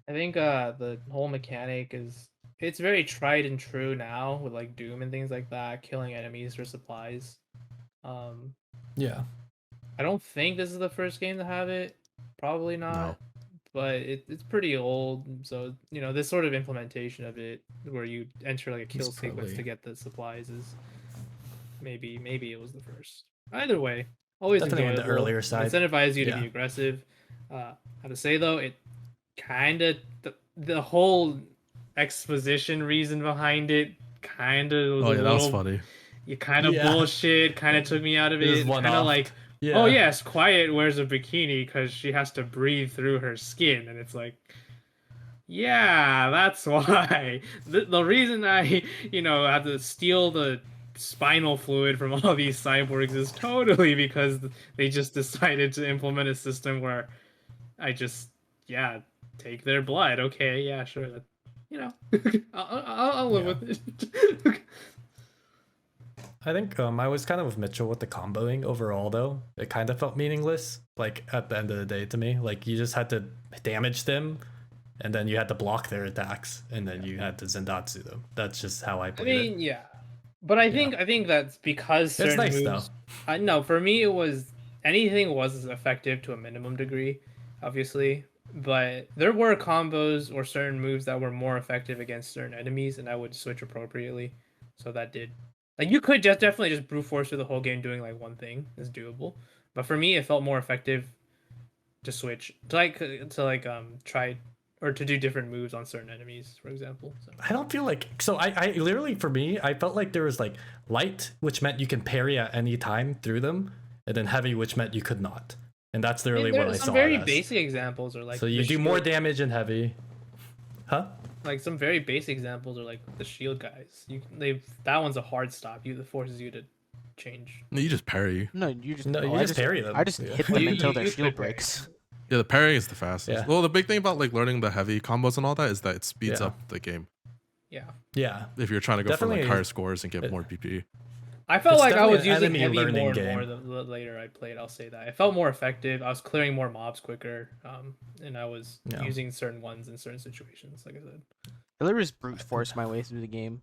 I think the whole mechanic it's very tried and true now with like Doom and things like that, killing enemies for supplies. Yeah. I don't think this is the first game to have it. Probably not. No. But it's pretty old, so this sort of implementation of it, where you enter like a kill It's sequence probably- to get the supplies, is maybe it was the first. Either way, always Definitely on the enjoyable. earlier side. Incentivize you to Yeah. be aggressive. How to say though, it kind of the whole exposition reason behind it kind of Oh yeah, that was funny. You kind of Yeah. bullshit. Kind of took me out of It was it. Kind of one-off. like. Yeah. Oh yes, Quiet wears a bikini because she has to breathe through her skin, and it's like, yeah, that's why. The reason I, have to steal the spinal fluid from all these cyborgs is totally because they just decided to implement a system where I just, take their blood. Okay, yeah, sure. I'll live with it. I think I was kind of with Mitchell with the comboing overall, though. It kind of felt meaningless, like, at the end of the day to me. Like, you just had to damage them, and then you had to block their attacks, and then you had to Zendatsu them. That's just how I I played it. mean, yeah. But I think that's because certain nice, moves... No, for me, it was... Anything was effective to a minimum degree, obviously. But there were combos or certain moves that were more effective against certain enemies, and I would switch appropriately. So that did... Like, you could definitely just brute force through the whole game doing, like, one thing. Is doable. But for me, it felt more effective to switch. To try... Or to do different moves on certain enemies, for example. So. I don't feel like... So I literally, for me, I felt like there was, like, light, which meant you can parry at any time through them, and then heavy, which meant you could not. And that's literally what I saw. Some very basic examples are like... So you do more damage in heavy. Huh? Like some very basic examples are like the shield guys. That one's a hard stop. It forces you to change. No, you just parry. No, you just parry them. I just Yeah. hit them You- until you their could shield parry. breaks. Yeah, the parrying is the fastest. Yeah. Well, the big thing about like learning the heavy combos and all that is that it speeds Yeah. up the game. Yeah. Yeah. If you're trying to go for Definitely. like higher scores and get more PP. I felt It's like I was definitely an using enemy heavy more learning and more the later I played. I'll say that. It felt more effective. I was clearing more mobs quicker. And I was Yeah. using certain ones in certain situations, like I said. I literally just brute forced my way through the game.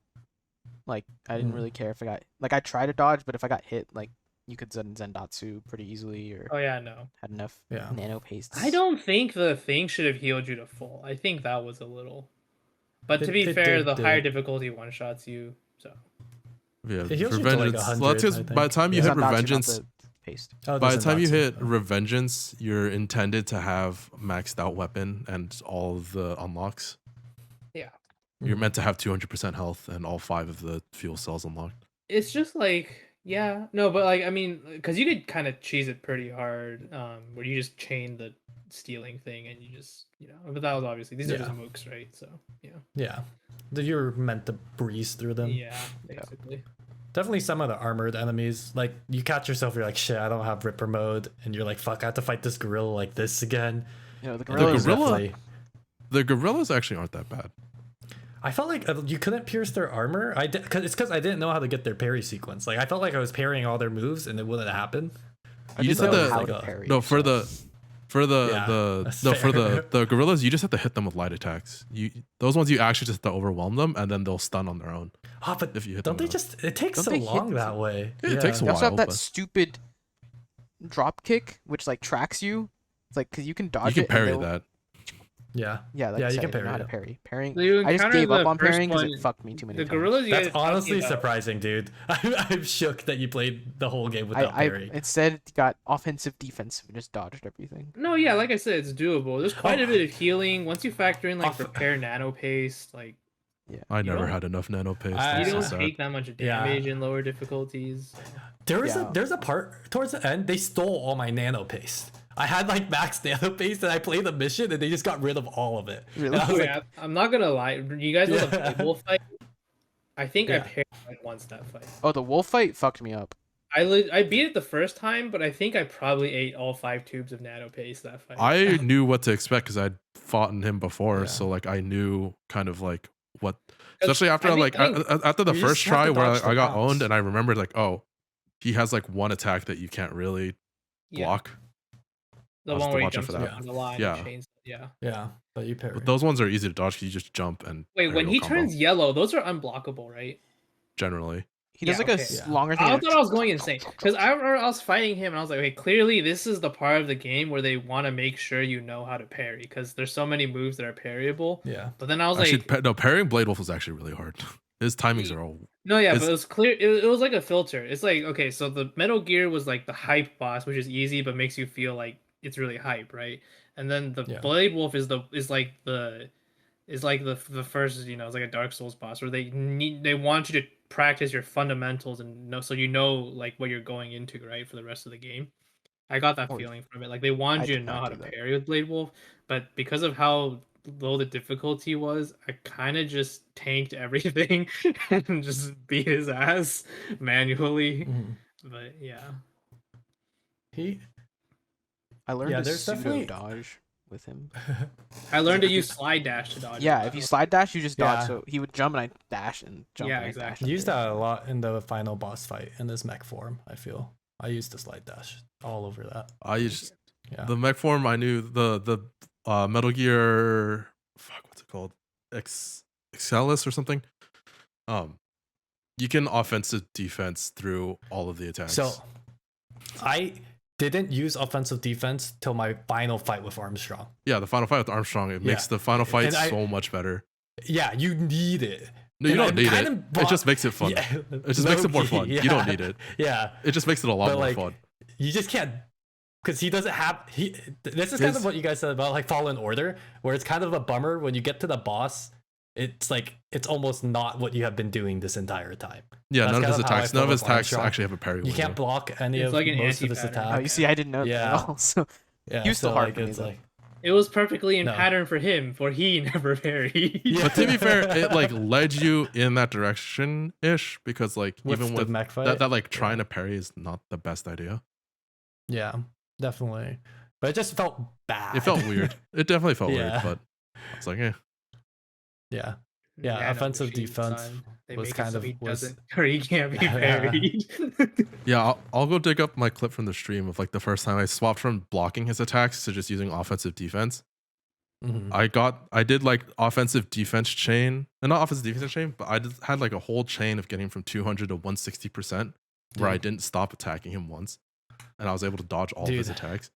Like, I didn't Mhm. really care if I got... Like, I tried to dodge, but if I got hit, like, you could Zendatsu pretty easily, or Oh yeah, no. had enough Yeah. nano pastes. I don't think the thing should have healed you to full. I think that was a little. But to be It fair, did the do higher it. difficulty one shots you. So Yeah, It heals you to, like, Revengeance. 100, Well, that's 'cause I by the think. time you Yeah. hit Zendatsu, not Revengeance, the paste. Oh, by the time you Zendatsu. hit Revengeance, you're intended to have maxed out weapon and all of the unlocks. yeah. You're meant to have 200% health and all 5 of the fuel cells unlocked. It's just like, yeah, no, but like, I mean, because you could kind of cheese it pretty hard, where you just chain the stealing thing and you just, but that was obviously, these are just Yeah. mooks, right? So, Yeah. You're meant to breeze through them. yeah, basically. Definitely some of the armored enemies. Like, you catch yourself, you're like, shit, I don't have Ripper mode. And you're like, fuck, I have to fight this gorilla like this again. You know, the The gorillas... gorilla- Definitely. The gorillas actually aren't that bad. I felt like you couldn't pierce their armor. It's because I didn't know how to get their parry sequence. Like, I felt like I was parrying all their moves and it wouldn't happen. I You didn't just had know to- how like to a- parry. No, for the Yeah, that's fair. the gorillas, you just have to hit them with light attacks. Those ones you actually just have to overwhelm them and then they'll stun on their own. Oh, but If you hit don't them they enough. just... It takes Don't so they hit long the- that way. Yeah, it takes a They also have while, that but- stupid drop kick, which like tracks you. It's like because you can You dodge can it. parry and they'll- that. Yeah. Yeah, like Yeah, I you said, can I didn't know how to parry parry. Parrying. So you I just encountered gave up the on first parrying because one- it fucked me too many The times. gorillas you That's guys are talking honestly about- surprising, dude. I'm shook that you played the whole game without I parry. instead got offensive, defensive, and just dodged everything. No, yeah, like I said, it's doable. There's quite a Oh. bit of healing. Once you factor in like Off- repair nano paste, like I You never don't- had enough nano paste. I- you That's so don't sad. take that much Yeah. damage in lower difficulties. Yeah. There's a part towards the end, they stole all my nano paste. I had like max nano paste and I played the mission and they just got rid of all of it. Really? And I was Oh, like, yeah, I'm not gonna lie. You guys know the Yeah. Blade Wolf fight? I think I Yeah. parried like once that fight. Oh, the wolf fight fucked me up. I beat it the first time, but I think I probably ate all 5 tubes of nano paste that fight. I knew what to expect because I'd fought in him before, Yeah. so like I knew kind of like what, 'Cause especially after I think- after the you just first have try to where dodge the I got bounce. owned and I remembered like, oh, he has like one attack that you can't really Yeah, block. the I'll one have to where he watch out jumps for that. around the line Yeah. and chains. Yeah. Yeah, but you parry. But those ones are easy to dodge because you just jump and Wait, when aerial he combo, turns yellow, those are unblockable, right? generally. He does Yeah, like okay. Yeah. longer I thing. thought I was going insane because I remember I was fighting him and I was like, okay, clearly this is the part of the game where they want to make sure you know how to parry because there's so many moves that are parryable. Yeah. But then I was Actually, like, no, parrying Blade Wolf was actually really hard. His timings are all. no, yeah, but It's- it was clear. It was like a filter. It's like, okay, so the Metal Gear was like the hype boss, which is easy but makes you feel like it's really hype, right? And then the Yeah. Blade Wolf is like the first, it's like a Dark Souls boss where they want you to practice your fundamentals and know so you know like what you're going into, right, for the rest of the game. I got that Oh, feeling from it. Like they wanted I you to did know not how do to that. parry with Blade Wolf, but because of how low the difficulty was, I kind of just tanked everything and just beat his ass manually. Mhm. But yeah. He I learned Yeah, to there's pseudo definitely- dodge with him. I learned to use slide dash to dodge. Yeah, if you slide dash, you just dodge. Yeah. So he would jump and I dash and jump. Yeah, and I exactly. dash. used that a lot in the final boss fight in this mech form. I feel I used the slide dash all over that. I used Yeah. the mech form. I knew the Metal Gear. Fuck, what's it called? Excelus or something. You can offensive defense through all of the attacks. So I didn't use offensive defense till my final fight with Armstrong. yeah, the final fight with Armstrong, it makes the final fight And so much better. Yeah, you need it. No, you And don't I need kind it. of It bought- just makes it fun. Yeah, It just makes it more fun. low-key, You don't yeah. need it. Yeah, It just makes it a lot but more like fun. you just can't because he doesn't have this is kind His- of what you guys said about like Fallen Order, where it's kind of a bummer when you get to the boss. It's like it's almost not what you have been doing this entire time. Yeah, that's none of kind his of how I attacks. feel None of his with attacks Armstrong. actually have a parry You window. can't block any It's of like an most of his anti-pattern. Oh, you attacks. see, I didn't know Yeah. that at all. So Yeah, he was still so, hard like, for me it's though. like It was perfectly in No. pattern for him, for he never parried. Yeah. But to be fair, it like led you in that direction ish because like with even the with mech fight. that like trying to parry is not the best idea. Yeah, definitely. But it just felt bad. It felt weird. It definitely felt Yeah. weird, but it's like, Yeah. Yeah, Nano offensive machines, defense son. They was make it kind so of- he was- doesn't or he can't be Yeah. parried. yeah, I'll go dig up my clip from the stream of like the first time I swapped from blocking his attacks to just using offensive defense. Mhm. I did like offensive defense chain, and not offensive defense chain, but I just had like a whole chain of getting from 200 to 160% where I Dude. didn't stop attacking him once, and I was able to dodge all of his Dude. attacks.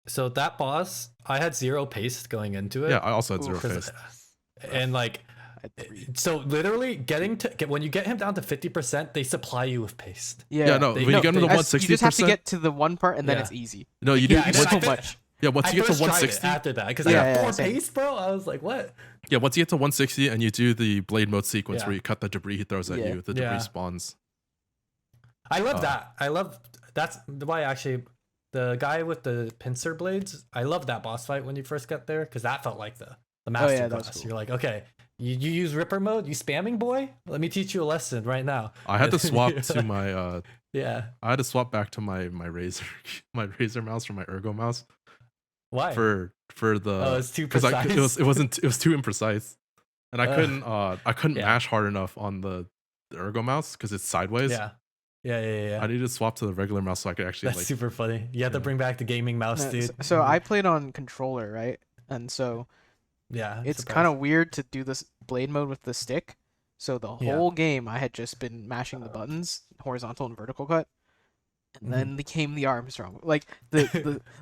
So that boss, I had 0 pace going into it. Yeah, I also had zero 'cause- face. And like, I had 3. so literally when you get him down to 50%, they supply you with paste. Yeah, no, they- when you get him to That's- you just have to 160%, get to the one part and then Yeah. it's easy. no, you do. Yeah, and then once, I so fit- much. yeah, once you get to first tried it 160, after that because Yeah, I had yeah, 4 same. pace, bro. I was like, what? yeah, once you get to 160 and you do the blade mode sequence Yeah. where you cut the debris he throws at Yeah. you, the debris Yeah. spawns. I love that. I love that's why actually the guy with the pincer blades. I love that boss fight when you first get there because that felt like the master yeah, that was class. cool. You're like, okay, you use Ripper mode, you spamming boy. Let me teach you a lesson right now. I had to And then swap you're to like- my Yeah. I had to swap back to my Razer my Razer mouse from my Ergo mouse Why? for the Oh, it's too because precise. it was too imprecise, and I couldn't Yeah. mash hard enough on the Ergo mouse because it's sideways. yeah. Yeah. I needed to swap to the regular mouse so I could actually That's like. super funny. You have to yeah. bring back the gaming mouse, No, dude. so I played on controller, right? And so Yeah. it's Surpass. kind of weird to do this blade mode with the stick. So the Yeah. whole game I had just been mashing the buttons, horizontal and vertical cut. And then came the Armstrong. Like the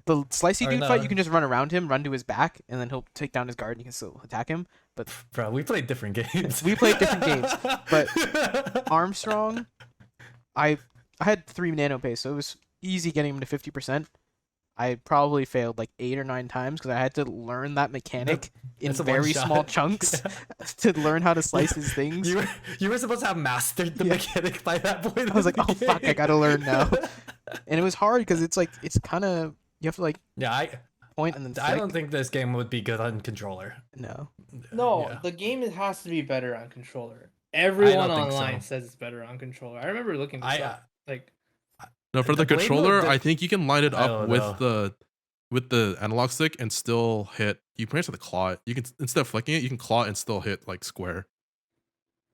slicey Or dude fight, no. you can just run around him, run to his back, and then he'll take down his guard and you can still attack him. But Bro, we played different games. We played different games, Armstrong, I had 3 nano pace, so it was easy getting him to 50%. I probably failed like 8 or 9 times because I had to learn that mechanic in It's a very one-shot. small chunks to learn how to slice his things. You were supposed to have mastered the Yeah. mechanic by that point. I was in like, the oh fuck, I game." gotta learn now. And it was hard because it's kind of you have to like Yeah, point and then I flick. don't think this game would be good on controller. No. No, Yeah. the game has to be better on controller. Everyone think so. online says it's better on controller. I remember looking this up. Like, No, for the, the blade controller, mode, I think you can line it I up don't with the analog stick and still hit. You pretty much have to claw it. You can instead of flicking it, you can claw it and still hit like square.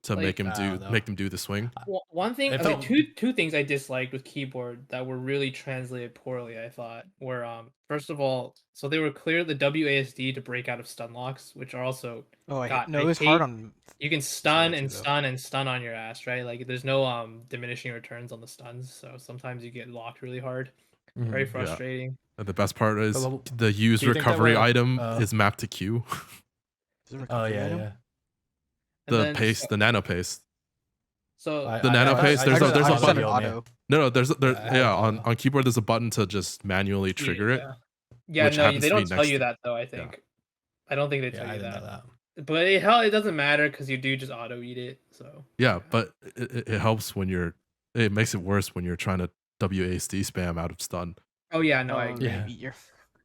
to Like, I don't know. make them do the swing. One thing, It okay, felt- two things I disliked with keyboard that were really translated poorly, I thought, were first of all, so they were clear the WASD to break out of stun locks, which are also Oh, God, no, I it was hard hate on. you can Zero stun too, and though. stun and stun on your ass, right? Like there's no diminishing returns on the stuns, so sometimes you get locked really hard. Very Mhm. frustrating. And the best part is Well, the use do you think that recovery would- item is mapped to Q. Is it a Oh recovery yeah, item? yeah. And The then paste, the nano paste. so The nano paste, I there's just a set button. an auto. No, there's Yeah, I have on keyboard there's a button to just manually trigger it. Yeah, which no, happens they to be don't tell next you to- that though, I think. I don't think they Yeah, tell I you didn't that. know that. But it doesn't matter because you do just auto eat it. So Yeah, but it helps when it makes it worse when you're trying to WASD spam out of stun. oh yeah, no, I Oh, agree. Yeah. eat your-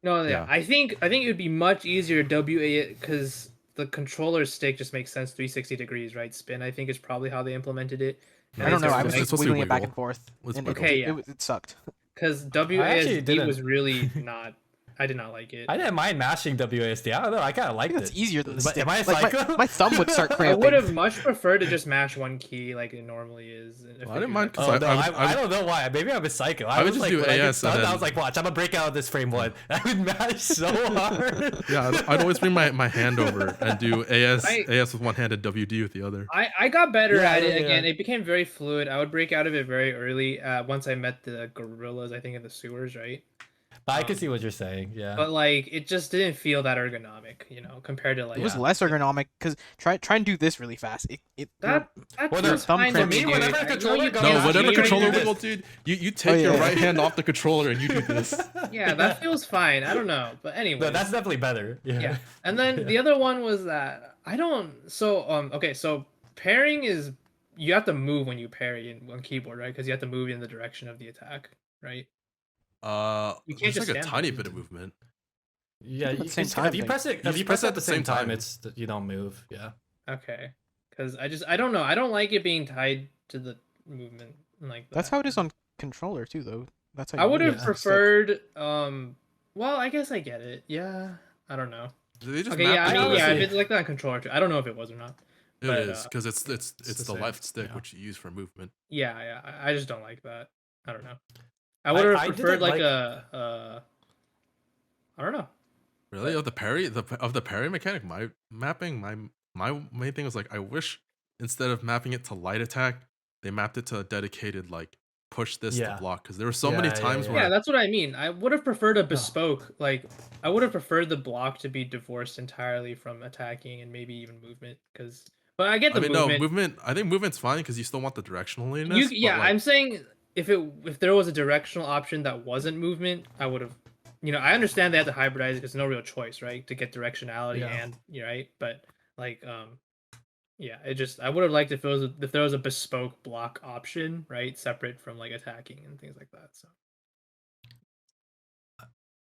No, yeah. Yeah. I think it would be much easier WA because the controller stick just makes sense 360 degrees, right? Spin, I think, is probably how they implemented it. I don't know. I was It's just supposed to be wiggling it back wiggle. and forth. Let's And wiggle. Okay, it, yeah. it sucked. Because actually WASD didn't. was really not. I did not like it. I didn't mind mashing WASD. I don't know. I kind of I liked think that's it. easier than the But stick. am I a Like, psycho? my thumb would start I cramping. would have much preferred to just mash one key like it normally is. Well, I didn't mind Oh, I no, would- I don't know why. Maybe I'm a psycho. I would was just like, do when I did AS and stun, I then- was like, watch, I'm gonna break out of this frame one. I would mash so hard. Yeah, I'd always bring my hand over and do AS I- AS with one hand and WD with the other. I got better Yeah, at it yeah, again. yeah. It became very fluid. I would break out of it very early. Once I met the gorillas, I think in the sewers, right? But I can see what you're saying. Yeah. But like, it just didn't feel that ergonomic, compared to like It was Yeah. less ergonomic because try and do this really fast. It that. That Well, feels thumb fine to cramp me, me, dude. whenever a I know controller you goes- No, can't whatever see controller anything. wiggle, dude. You take yeah. your right hand off the controller and you do this. Yeah, that feels fine. I don't know, but anyway. No, that's definitely better. Yeah. Yeah. And then the other one was that I don't. So okay, so parrying is you have to move when you parry on keyboard, right? Because you have to move in the direction of the attack, right? You can't There's just like a stand tiny there. bit of movement. Yeah. At the same time, if you like, press it, you if you just press it at the same time, it's you don't move. Yeah. Okay. Because I don't know. I don't like it being tied to the movement like that. That's how it is on controller too, though. That's how I you would move have it. preferred. Well, I guess I get it. Yeah. I don't know. They just Okay. map Yeah. it to Yeah. the- If it's like that on controller too, I don't know if it was or not. It but, is because it's the the same, left stick yeah. which you use for movement. Yeah. Yeah. I just don't like that. I don't know. I would have I preferred didn't like like- a. I don't know. Really, of the parry mechanic, my main thing was like I wish instead of mapping it to light attack, they mapped it to a dedicated like push this Yeah. to block because there were so many Yeah, yeah, times yeah. where Yeah, that's what I mean. I would have preferred a bespoke, like I would have preferred the block to be divorced entirely from attacking and maybe even movement. Because, but I get the movement. no movement. I think movement's fine because you still want the directionalness. You, but, yeah, like, I'm saying if there was a directional option that wasn't movement, I would have. I understand they had to hybridize it because there's no real choice, right, to get directionality Yeah. and you're right, but like yeah, it just I would have liked if there was a bespoke block option, right, separate from like attacking and things like that. So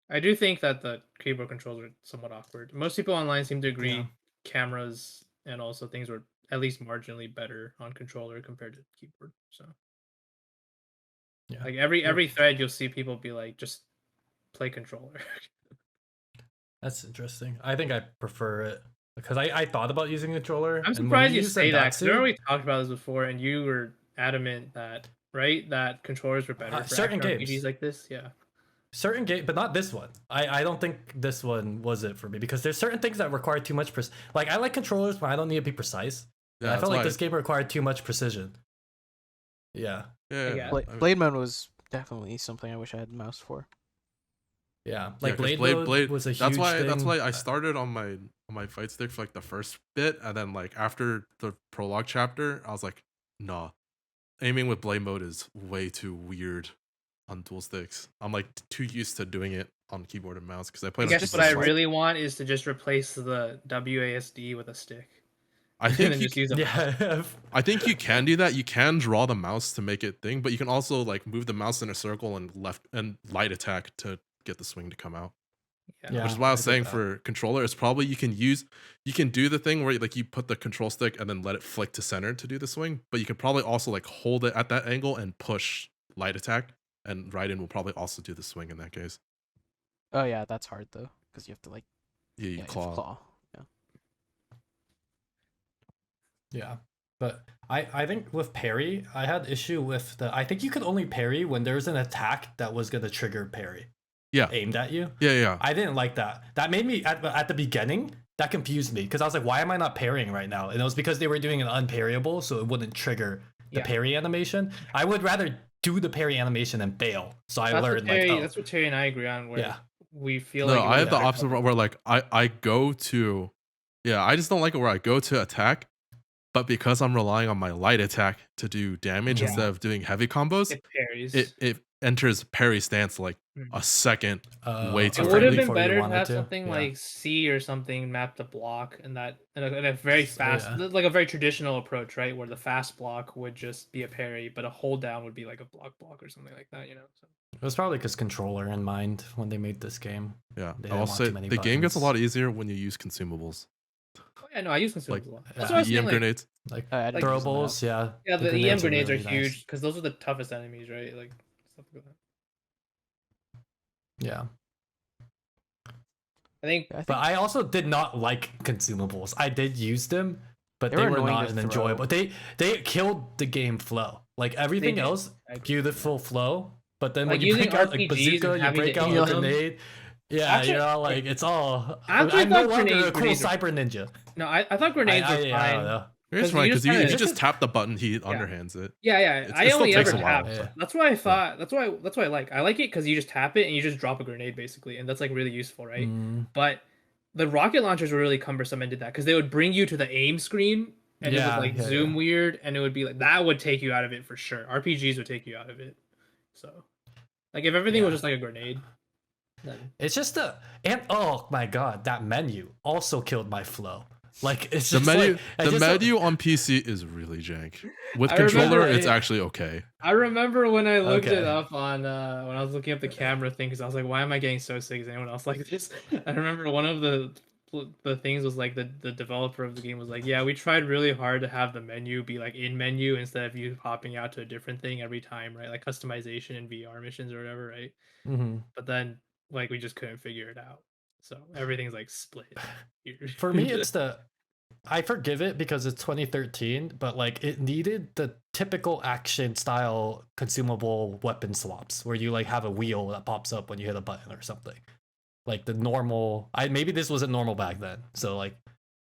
I do think that the keyboard controls are somewhat awkward. Most people online seem to agree Yeah. cameras and also things were at least marginally better on controller compared to keyboard. So Yeah. like every thread you'll see people be like just play controller. That's interesting. I think I prefer it because I thought about using a controller. I'm and when surprised you use say that. 'Cause Sendatsu- remember we talked about this before, and you were adamant that that controllers were better for certain action games. RPGs like this. Yeah. certain game, but not this one. I don't think this one was it for me because there's certain things that require too much like I like controllers, but I don't need to be precise. yeah, I that's felt like why- this game required too much precision. Yeah, Yeah, Yeah. Bla- Blade mode was definitely something I wish I had mouse for. yeah. Yeah, Like 'cause Blade was a huge that's why thing. I started on my fight stick for like the first bit, and then like after the prologue chapter, I was like, nah, aiming with blade mode is way too weird on dual sticks. I'm like too used to doing it on keyboard and mouse because I I played. guess on what I Switch. really want is to just replace the WASD with a stick. I And think then you, just use a Yeah, I think you can do that. You can draw the mouse to make it thing, but you can also like move the mouse in a circle and left and light attack to get the swing to come out. Yeah. Which is why I was I get saying that. for controller, it's probably you can do the thing where like you put the control stick and then let it flick to center to do the swing, but you can probably also like hold it at that angle and push light attack, and Raiden will probably also do the swing in that case. Oh yeah, that's hard though because you have to like Yeah, you have to claw. claw. Yeah. yeah. But I think with parry, I had issue with I think you could only parry when there's an attack that was gonna trigger parry Yeah. aimed at you. Yeah. I didn't like that. That made me at the beginning. That confused me because I was like, why am I not parrying right now? And it was because they were doing an unparryable, so it wouldn't trigger the parry animation. I would rather do the parry animation and fail. So I learned that's what Terry and I agree on. Where we feel like I have the opposite where like I go to, I just don't like it where I go to attack, but because I'm relying on my light attack to do damage instead of doing heavy combos, it parries. It enters parry stance like a second way too It would have early. been better to have something like C or something mapped to block, and that in a very fast, like a very traditional approach, right? Where the fast block would just be a parry, but a hold down would be like a block or something like that, you know. So. It was probably because controller in mind when they made this game. Yeah, I'll say the game gets a lot easier when you use consumables. Oh, yeah, no, I use consumables a lot. That's what I was EM grenades. Like throwables, yeah. Yeah, the EM grenades are huge because those are the toughest enemies, right? Like stuff like that. Yeah. I think, but I also did not like consumables. I did use them, but they were not enjoyable. They killed the game flow. Like everything else, beautiful flow. But then when you break out like bazooka, you break out a grenade. Yeah, actually, you know, like it's all. I'm no longer a cool cyber ninja. No, I thought grenades were fine. It's fine because you just tap the button, he underhands it. Yeah. I only ever tap. That's why I thought. That's why I like. I like it because you just tap it and you just drop a grenade basically, and that's like really useful, right? But the rocket launchers were really cumbersome and did that because they would bring you to the aim screen and it would like zoom weird, and it would be like that would take you out of it for sure. RPGs would take you out of it. So, like if everything was just like a grenade. Then... It's just and oh my god, that menu also killed my flow. Like it's just the menu on PC is really jank. With controller, it's actually okay. I remember when I looked it up on when I was looking up the camera thing because I was like, why am I getting so sick? Is anyone else like this? I remember one of the things was like the developer of the game was like, yeah, we tried really hard to have the menu be like in menu instead of you hopping out to a different thing every time, right? Like customization in VR missions or whatever, right? But then like we just couldn't figure it out. So everything's like split. For me, it's I forgive it because it's 2013, but like it needed the typical action style consumable weapon swaps where you like have a wheel that pops up when you hit a button or something. Like the normal. Maybe this wasn't normal back then. So like,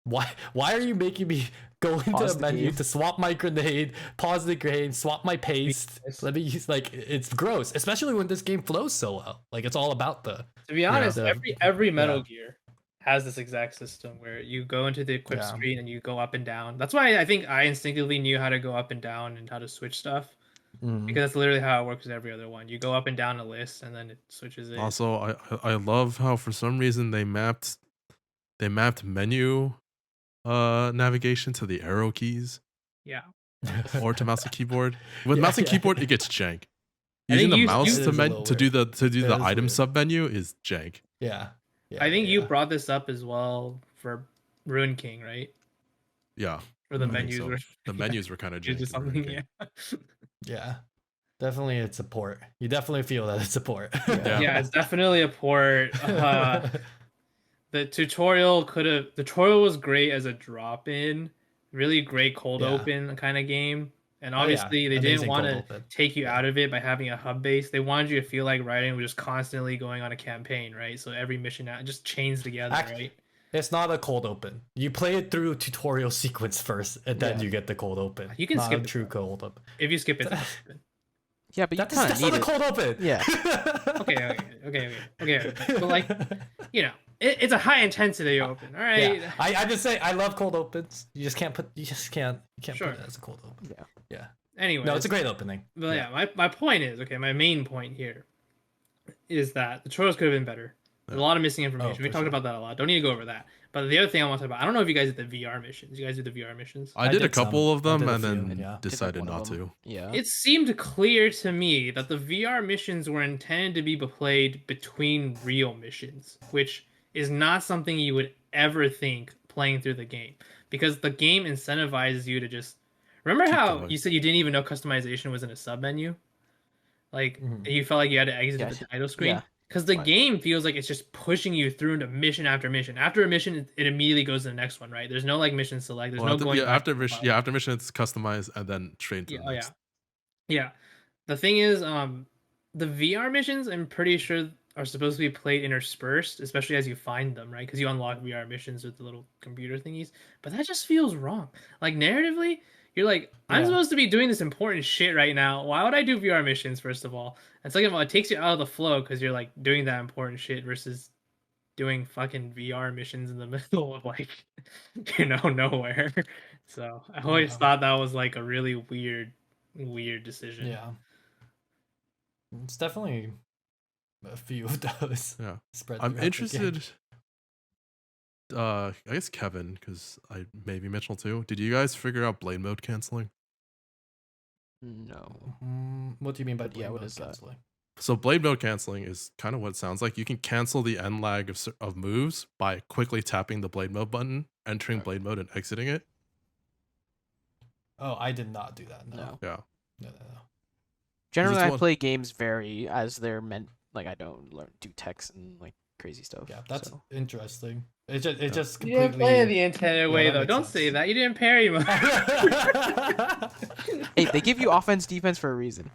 why are you making me go into a menu to swap my grenade, pause the grenade, swap my paste? Let me use it's gross, especially when this game flows so well. Like it's all about the. To be honest, every Metal Gear has this exact system where you go into the equip screen and you go up and down. That's why I think I instinctively knew how to go up and down and how to switch stuff. Because that's literally how it works with every other one. You go up and down a list and then it switches it. Also, I love how for some reason they mapped menu navigation to the arrow keys. Yeah. Or to mouse and keyboard. With mouse and keyboard it gets jank. Using the mouse to do the item sub menu is jank. Yeah. I think you brought this up as well for Ruin King, right? Yeah. Or the menus were the menus were kind of janky. Yeah. Definitely it's a port. You definitely feel that it's a port. Yeah, it's definitely a port. The tutorial was great as a drop-in, really great cold open kind of game. And obviously they didn't want to take you out of it by having a hub base. They wanted you to feel like Raiden was just constantly going on a campaign, right? So every mission just chains together, right? It's not a cold open. You play it through a tutorial sequence first, and then you get the cold open. You can skip a true cold open. If you skip it, yeah, but that's not a cold open. Yeah. Okay. But like, you know, it's a high intensity open. All right. Yeah. I just say I love cold opens. You can't put it as a cold open. Yeah. Anyway, no, it's a great opening. But my point is my main point here is that the tutorials could have been better. There's a lot of missing information. We talked about that a lot. Don't need to go over that. But the other thing I want to talk about, I don't know if you guys did the VR missions. You guys did the VR missions? I did a couple of them and then decided not to. Yeah. It seemed clear to me that the VR missions were intended to be played between real missions, which is not something you would ever think playing through the game. Because the game incentivizes you to just... Remember how you said you didn't even know customization was in a sub-menu? Like, you felt like you had to exit the title screen? Because the Right. game feels like it's just pushing you through into mission after mission. After a mission, it immediately goes to the next one, right? There's no like mission select. There's Well, no after, going yeah, back. after mission, yeah, after mission, it's customized and then straight to Yeah, the oh yeah, next. yeah. The thing is, the VR missions, I'm pretty sure are supposed to be played interspersed, especially as you find them, right? Because you unlock VR missions with the little computer thingies. But that just feels wrong. Like narratively, you're like, I'm Yeah. supposed to be doing this important shit right now. Why would I do VR missions? First of all, and second of all, it takes you out of the flow because you're like doing that important shit versus doing fucking VR missions in the middle of like, nowhere. So I always Yeah. thought that was like a really weird decision. Yeah. It's definitely a few of those. Yeah, Spread I'm throughout the interested. game. I guess Kevin, because I maybe Mitchell too. Did you guys figure out blade mode canceling? No. What do you mean by But yeah, blade what mode is that? canceling? So blade mode canceling is kind of what it sounds like. You can cancel the end lag of moves by quickly tapping the blade mode button, entering Okay. blade mode, and exiting it. Oh, I did not do that. No. No. Yeah. No. Generally, it's I one- play games vary as they're meant. Like I don't do text and like crazy stuff. Yeah, that's so. interesting. It just You didn't completely. play it the entire way that though. makes Don't sense. say that. You didn't parry much. Hey, they give you offense defense for a reason.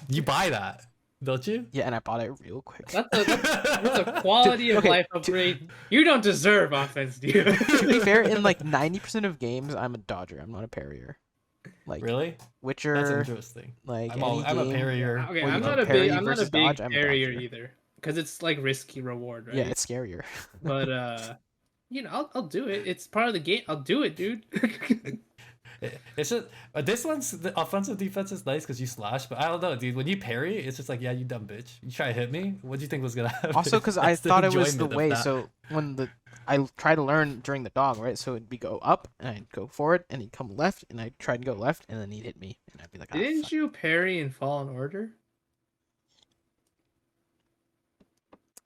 You buy that, don't you? Yeah, and I bought it real quick. That's a quality of Okay, life upgrade. You don't deserve offense, dude. To be fair, in like 90% of games, I'm a dodger. I'm not a parrier. Like Really? That's Weitcher, interesting. like I'm any a game. parrier. Okay, Well, I'm you not can a parry big versus dodge, I'm a barrier dodger. either, because it's like risky reward, right? Yeah, it's scarier. But I'll do it. It's part of the game. I'll do it, dude. It's just this one's the offensive defense is nice because you slash, but I don't know, dude. When you parry, it's just like, yeah, you dumb bitch. You try to hit me. What do you think was gonna happen? Also, because I That's the thought it was the enjoyment of way. that. So when I try to learn during the dog, right? So it'd be go up, and I'd go forward, and he'd come left, and I'd try to go left, and then he'd hit me, and I'd be like, ah, Didn't fuck. you parry in Fallen Order?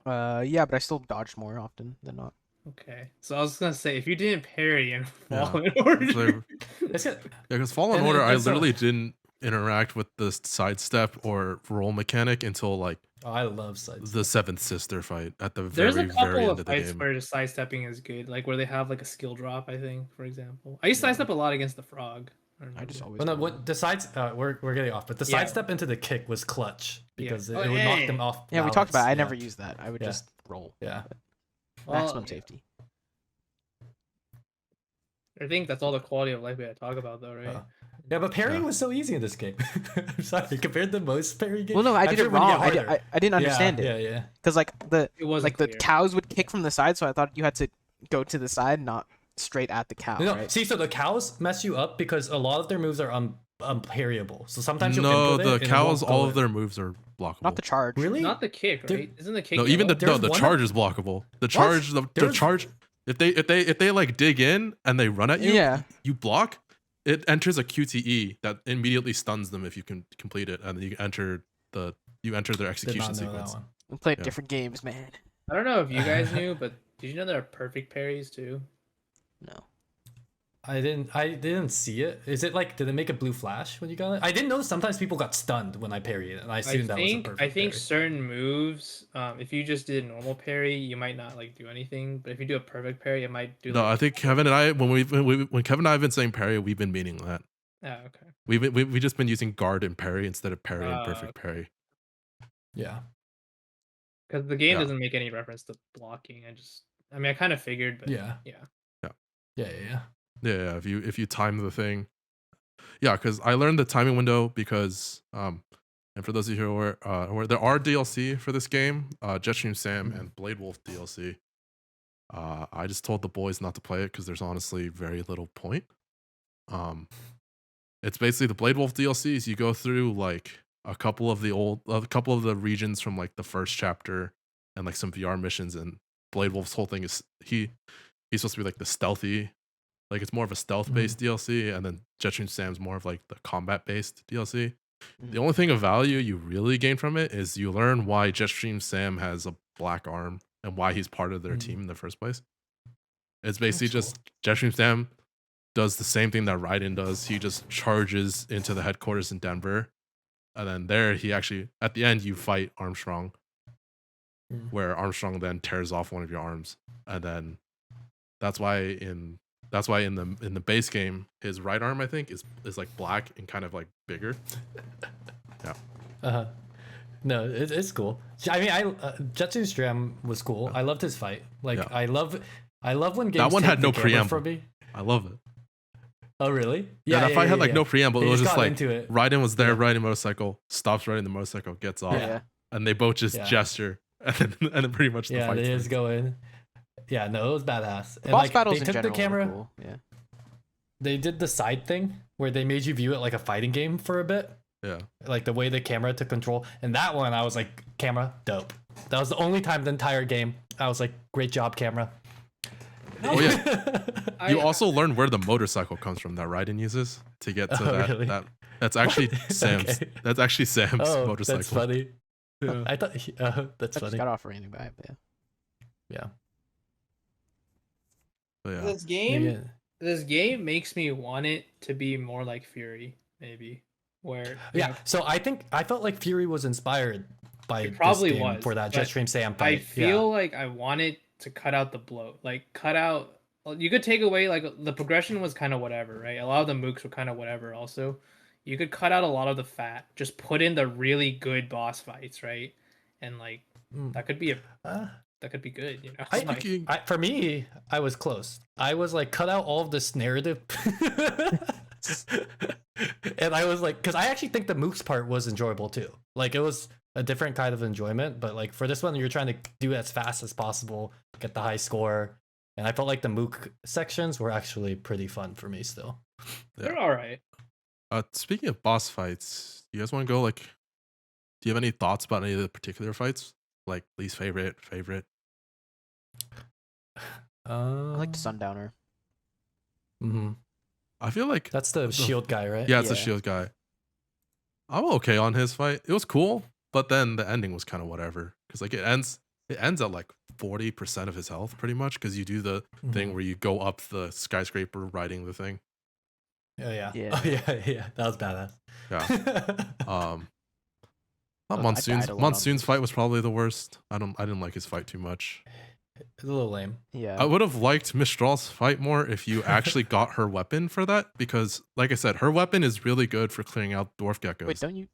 Yeah, but I still dodged more often than not. Okay, so I was gonna say if you didn't parry in Yeah. Fallen So- Order, It's good. Yeah, because Fallen And Order, I it's a- literally didn't interact with the sidestep or roll mechanic until like Oh, I love sides. the seventh sister fight at the there's very, a couple very end of of the fights game. where the sidestepping is good, like where they have like a skill drop. I think, for example, I used to Yeah. sidestep a lot against the frog. I just always. Well, no, go what the sides? We're getting off, but the Yeah. sidestep into the kick was clutch Yeah. because Oh, it would knock hey. them off. Yeah, we talked about it. I balance. never used that. I would Yeah. just roll. Yeah. Maximum Well, safety. I think that's all the quality of life we had to talk about, though, right? Yeah, but parrying Yeah. was so easy in this game. I'm sorry, compared to most parry games. Well, no, I I'm did sure it when you wrong. get harder- I didn't understand yeah, it Yeah, yeah. because like the It the clear. cows would kick from the side, so I thought you had to go to the side, not straight at the cow. No, right? see, so the cows mess you up because a lot of their moves are unparryable. So sometimes you'll No, input it the and it cows, won't go all of in. their moves are blockable. Not the charge. Really? Not the kick, There- right? Isn't the kick? No, even yellow? There's the one charge is blockable. The charge, the There's- charge. If they like dig in and they run at you, Yeah. you block. It enters a QTE that immediately stuns them if you can complete it, and then you enter their Did execution not know that sequence. one. We played Yeah. different games, man. I don't know if you guys knew, but did you know there are perfect parries too? No. I didn't see it. Is it like, did it make a blue flash when you got it? I didn't know sometimes people got stunned when I parried it, and I assumed that was a perfect I think parry. certain moves, if you just did normal parry, you might not like do anything. But if you do a perfect parry, it might do. No, like, I think Kevin and I, when Kevin and I have been saying parry, we've been meaning that. Oh, okay. We've just been using guard and parry instead of parry and perfect parry. Yeah. Because the game Yeah. doesn't make any reference to blocking. I mean, I kind of figured, but Yeah. yeah. Yeah. Yeah, if you time the thing, yeah, because I learned the timing window because and for those of you who are where there are DLC for this game, Jetstream Sam and Blade Wolf DLC. I just told the boys not to play it because there's honestly very little point. It's basically the Blade Wolf DLCs. You go through like a couple of the regions from like the first chapter and like some VR missions, and Blade Wolf's whole thing is he's supposed to be like the stealthy, like it's more of a stealth based DLC, and then Jetstream Sam's more of like the combat based DLC. The only thing of value you really gain from it is you learn why Jetstream Sam has a black arm and why he's part of their team in the first place. It's basically That's just Jetstream Sam does the same thing that Raiden does. He just charges into the headquarters in Denver, and then there he actually at the end you fight Armstrong, where Armstrong then tears off one of your arms, and then that's why in the base game his right arm I think is like black and kind of like bigger. Yeah. No, it's cool. I mean, Jetsun's Dram was cool. I loved his fight. Like, Yeah. I love when games That one take had the no camera preamble. from me. I love it. Oh, really? Yeah, that fight had like no preamble. They It was just just got like into it. Raiden was there Yeah. riding a motorcycle, stops riding the motorcycle, gets off, Yeah. and they both just Yeah. gesture, and then pretty much the Yeah, fight they just starts. go in. Yeah, no, it was badass. The boss battles they in took general the camera. were cool. Yeah. They did the side thing where they made you view it like a fighting game for a bit. Yeah. Like the way the camera took control. And that one, I was like, camera, dope. That was the only time the entire game I was like, great job, camera. Oh yeah. You also learn where the motorcycle comes from that Raiden uses to get to that. Really? That's actually What? Sam's. Okay. That's actually Sam's Oh, motorcycle. that's funny. Yeah. I thought that's I just funny. got off raining by, but yeah. Yeah. But yeah. This game makes me want it to be more like Fury, maybe. Where Yeah. So I felt like Fury was inspired by It probably this game was, for that but Jetstream Sam I fight. feel like I wanted to cut out the bloat. Like cut out you could take away like the progression was kind of whatever, right? A lot of the mooks were kind of whatever also. You could cut out a lot of the fat, just put in the really good boss fights, right? And like that could be that could be good, you know. For me, I was close. I was like, cut out all of this narrative. And I was like, because I actually think the mooks part was enjoyable too. Like, it was a different kind of enjoyment, but like for this one, you're trying to do it as fast as possible, get the high score. And I felt like the mook sections were actually pretty fun for me still. They're all right. Speaking of boss fights, you guys want to go like? Do you have any thoughts about any of the particular fights? Like least favorite? I like the Sundowner. Mm-hmm. I feel like That's the shield guy, right? yeah, it's a Yeah. shield guy. I'm okay on his fight. It was cool, but then the ending was kind of whatever because like it ends at like 40% of his health pretty much because you do the thing where you go up the skyscraper riding the thing. Yeah. Yeah. Oh, yeah. That was badass. Yeah. I died Monsoon's a lot on Monsoon's this. fight was probably the worst. I didn't like his fight too much. It's a little lame. Yeah. I would have liked Mistral's fight more if you actually got her weapon for that because like I said, her weapon is really good for clearing out dwarf geckos. Wait, don't you?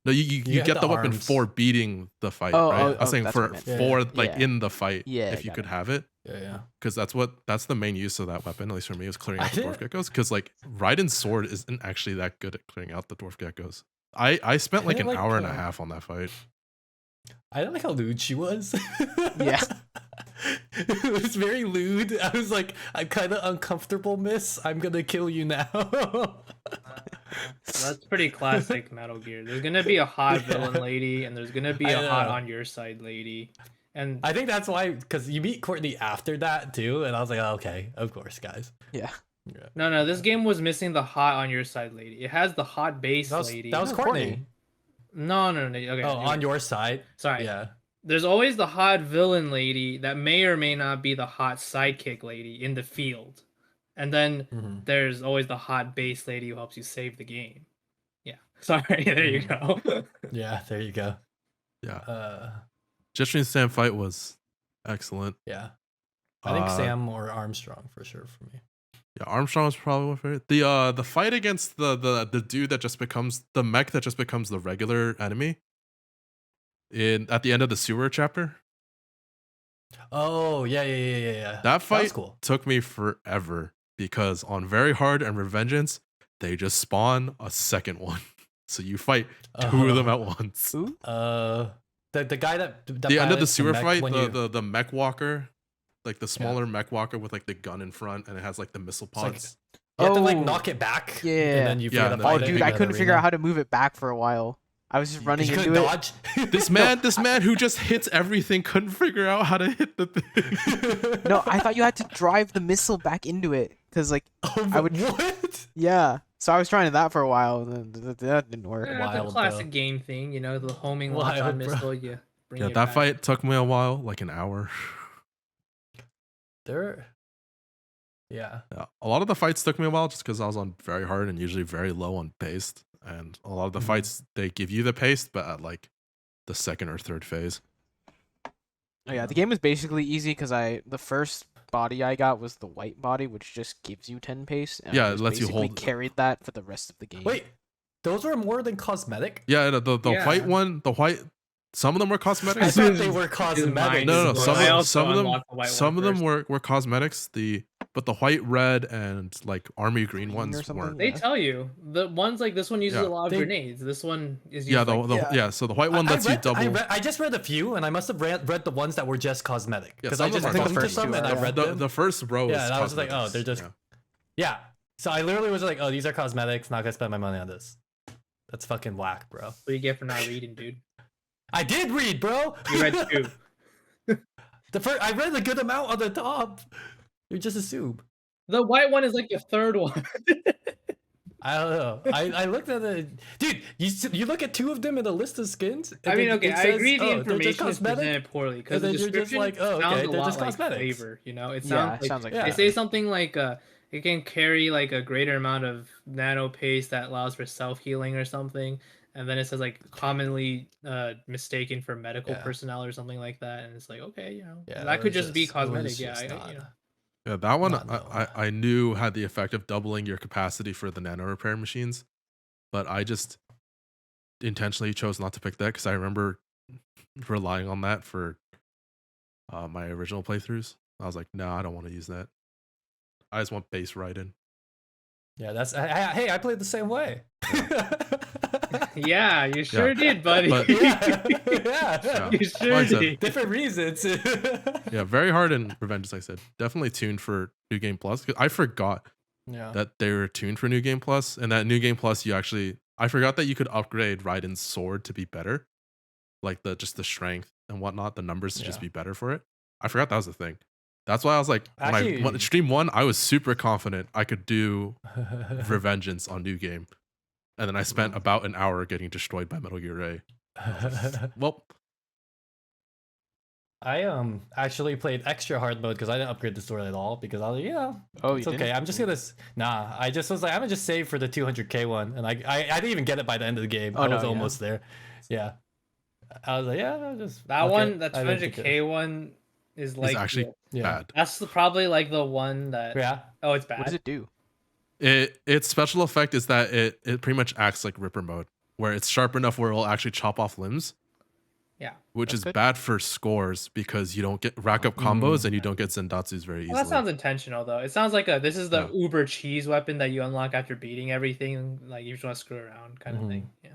No, you get get the the weapon arms. for beating the fight, Oh, right? oh, I was saying that's for what I meant. for Yeah. like Yeah. in the fight, Yeah, if you got could it. have it, Yeah. because that's the main use of that weapon. At least for me, is clearing I out the dwarf geckos. Because like Raiden's sword isn't actually that good at clearing out the dwarf geckos. I spent like an didn't like, hour and a half on that fight. I didn't like how lewd she was. Yeah. It was very lewd. I was like, I'm kind of uncomfortable, miss. I'm gonna kill you now. That's pretty classic Metal Gear. There's gonna be a hot villain lady, and there's gonna be I a hot know. on your side lady. And I think that's why, because you meet Courtney after that too, and I was like, oh, okay, of course, guys. Yeah. no, this game was missing the hot on your side lady. It has the hot base That was, lady. that was No, Courtney. Courtney. No. Okay. Oh, on your side. Sorry. Yeah. There's always the hot villain lady that may or may not be the hot sidekick lady in the field. And then there's always the hot base lady who helps you save the game. Yeah. Sorry, there you go. Yeah. There you go. Yeah, Jetstream Sam fight was excellent. Yeah. I think Uh, Sam or Armstrong for sure for me. Yeah, Armstrong was probably my favorite. The fight against the dude that just becomes the mech that just becomes the regular enemy at the end of the sewer chapter. Oh yeah. That was fight cool. took me forever because on very hard and Revengeance, they just spawn a second one. So you fight two of them at once. Who? The guy that The end of the pilots sewer mech fight, when you- the mech walker, like the smaller mech walker with like the gun in front and it has like the missile like- pods. you have to like Oh, knock it back. yeah. And then you Yeah, forget and to then- Oh, fight it dude, in I the couldn't figure arena. out how to move it back for a while. I was just running You into couldn't it. dodge. This man who just hits everything couldn't figure out how to hit the thing. No, I thought you had to drive the missile back into it because, like, Oh, I would- what? yeah. So I was trying that for a while, and that didn't work. Yeah, Wild, the classic bro. game thing, you know, the homing Wild, launch on bro. missile. Yeah. Yeah, that fight took me a while, like an hour. There. Yeah. Yeah, a lot of the fights took me a while just because I was on very hard and usually very low on paste. And a lot of the fights they give you the paste, but at like the second or third phase. Oh yeah, the game was basically easy because the first body I got was the white body, which just gives you 10 pace. And Yeah, I it just lets you basically hold. carried that for the rest of the game. Wait, those were more than cosmetic? Yeah, the Yeah. white one, the white. Some of them were I cosmetics. thought they were Is cosmetic. mine No, no, no. as Some well. I of, also some of them, unlocked the white some one of them first. were cosmetics. But the white, red, and like army green Green or ones something? weren't. They Yeah. tell you the ones like this one uses Yeah. a lot of They- grenades. This one is used Yeah, like Yeah. So the white one lets you double. I just read a few, and I must have read the ones that were just cosmetic Yeah, because some I of them just are clicked into cosmetic. some and I Yeah. read them. The first row. Yeah, is and I was just like, oh, cosmetics. they're just Yeah. yeah. So I literally was like, oh, these are cosmetics. Not gonna spend my money on this. That's fucking whack, bro. what you get for not reading, dude. I did read, bro. You read 2. I read a good amount on the top. You just assume. The white one is like the third one. I don't know. I looked at it, dude. You look at 2 of them in the list of skins. and I mean, then okay, it I says, agree the oh, they're just information is cosmetic. presented poorly because And the then you're just description like, oh, sounds okay, a they're lot just like cosmetics. flavor. You know, it Yeah, sounds it like, sounds like Yeah. they flavor. say something like it can carry like a greater amount of nano paste that allows for self healing or something, and then it says like commonly mistaken for medical Yeah. personnel or something like that, and it's like okay, you know, Yeah, that it Oh, could was just be it was cosmetic. Yeah, just you not- know. Yeah, that one Not known. I knew had the effect of doubling your capacity for the nano repair machines, but I just intentionally chose not to pick that because I remember relying on that for my original playthroughs. I was like, no, I don't want to use that. I just want base Raiden. Yeah, that's hey, I played the same way. Yeah, you sure Yeah. did, buddy. But- yeah. Yeah. You sure Like I said, did. Different reasons. Yeah, very hard in Revengeance, like I said. Definitely tuned for New Game Plus. 'Cause I forgot Yeah. that they were tuned for New Game Plus, and that New Game Plus I forgot that you could upgrade Raiden's sword to be better. Like just the strength and whatnot, the numbers to just Yeah. be better for it. I forgot that was the thing. That's why I was like, when Actually- stream 1, I was super confident I could do Revengeance on New Game. And then I spent about an hour getting destroyed by Metal Gear Ray. Well, I actually played extra hard mode because I didn't upgrade the sword at all because I was like, yeah, Oh, it's you okay. didn't? I'm just gonna I just was like, I'm gonna just save for the 200k one, and I didn't even get it by the end of the game. Oh, I no, was yeah. almost there. Yeah, I was like, yeah, I'll just That fuck one, it. that I didn't pick it. 200k one is like it's actually Yeah. bad. that's probably like the one that Yeah, oh, it's bad. What does it do? Its special effect is that it pretty much acts like Ripper mode, where it's sharp enough where it will actually chop off limbs, Yeah. which That's is good. bad for scores because you don't get rack up combos and you don't get Zendatsus very easily. Well, that sounds intentional though. It sounds like this is the Yeah. uber cheese weapon that you unlock after beating everything. Like you just want to screw around kind of Mhm. thing. Yeah.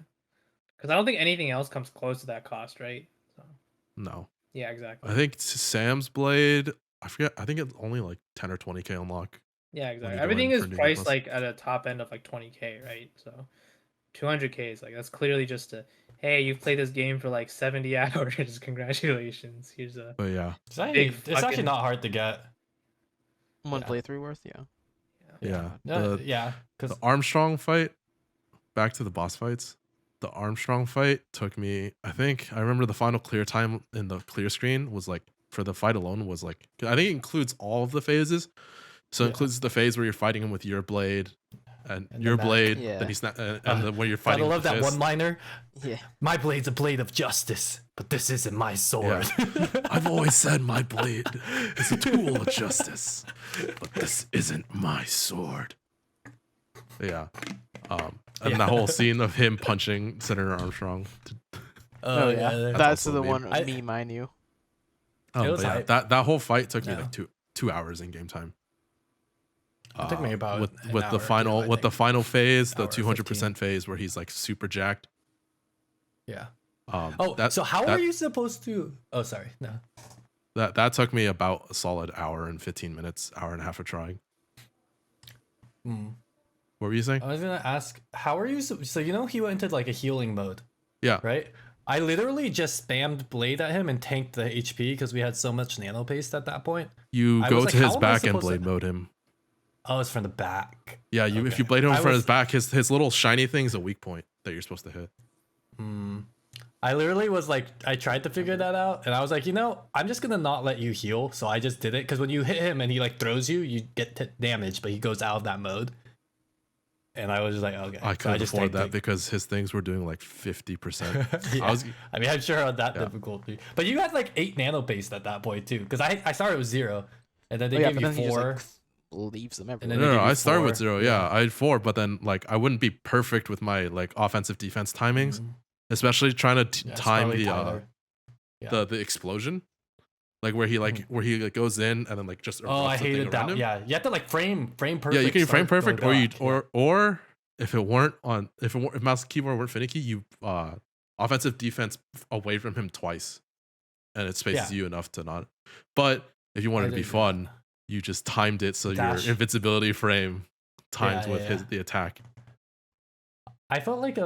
Because I don't think anything else comes close to that cost, right? So No, yeah, exactly. I think Sam's Blade. I forget. I think it's only like 10 or 20k unlock. Yeah, you exactly. go Everything in is for New Game priced Plus. like at a top end of like 20k, right? So 200k is like that's clearly just a hey, you've played this game for like 70 hours. Congratulations. Here's a But yeah, it's actually, Big it's actually fucking- not hard to get. One Yeah. playthrough worth? Yeah. yeah. Yeah, The because Armstrong fight. Back to the boss fights. The Armstrong fight took me. I remember the final clear time in the clear screen was like for the fight alone was like. I think it includes all of the phases. So it Yeah. includes the phase where you're fighting him with your blade and And your then that- blade. Yeah. Then he's not. And then when you're I fighting. love with that the fist. one-liner. Yeah. My blade's a blade of justice, but this isn't my sword. I've always said my blade is a tool of justice, but this isn't my sword. Yeah. And Yeah. the whole scene of him punching Senator Armstrong. Oh, yeah. That's That's also the a meme. one I- meme I knew. It was But yeah, hype. that whole fight took me Yeah. like two hours in game time. It took me about with an with hour the too, final I with the think. final phase, the Hour 200% phase where he's like super jacked. Yeah. Oh, that, so how that, are you supposed to? Oh, sorry. No. that took me about a solid hour and 15 minutes, hour and a half of trying. Hmm. What were you saying? I was gonna ask, how are you? So you know he went into like a healing mode, Yeah. right? I literally just spammed blade at him and tanked the HP because we had so much nano paste at that point. You I go was like, to his how am I back and supposed to- blade mode him. Oh, it's from the back. Yeah, if Okay. you blade him I in front of was- his back, his little shiny thing is a weak point that you're supposed to hit. Hmm. I literally was like, I tried to figure that out, and I was like, you know, I'm just gonna not let you heal. So I just did it because when you hit him and he like throws you, you get damage, but he goes out of that mode. and I was just like, okay. I So couldn't just afford take that because his things were doing like 50%. Yeah. I mean, I'm sure on that Yeah. difficulty, but you had like 8 nano paste at that point too, because I started with 0, and then they Oh, yeah, give but you then he just 4. like leaves them then everywhere. they No, give you I started with 4. 0. Yeah, I had 4, but then like I wouldn't be perfect with my like offensive defense timings, especially trying to Yeah, it's time probably the tighter. Yeah. the explosion, like where he like goes in and then like just Oh, I erupts the thing hated around that. him. Yeah, you have to like frame perfect. Yeah, you can frame start perfect, going or you back. Yeah. or if it weren't on if mouse and keyboard weren't finicky, you offensive defense away from him twice, and it spaces Yeah. you enough to not. But if you wanted to be didn't do that. fun, you just timed it so Dash. your invincibility frame times Yeah, with yeah. the attack. I felt like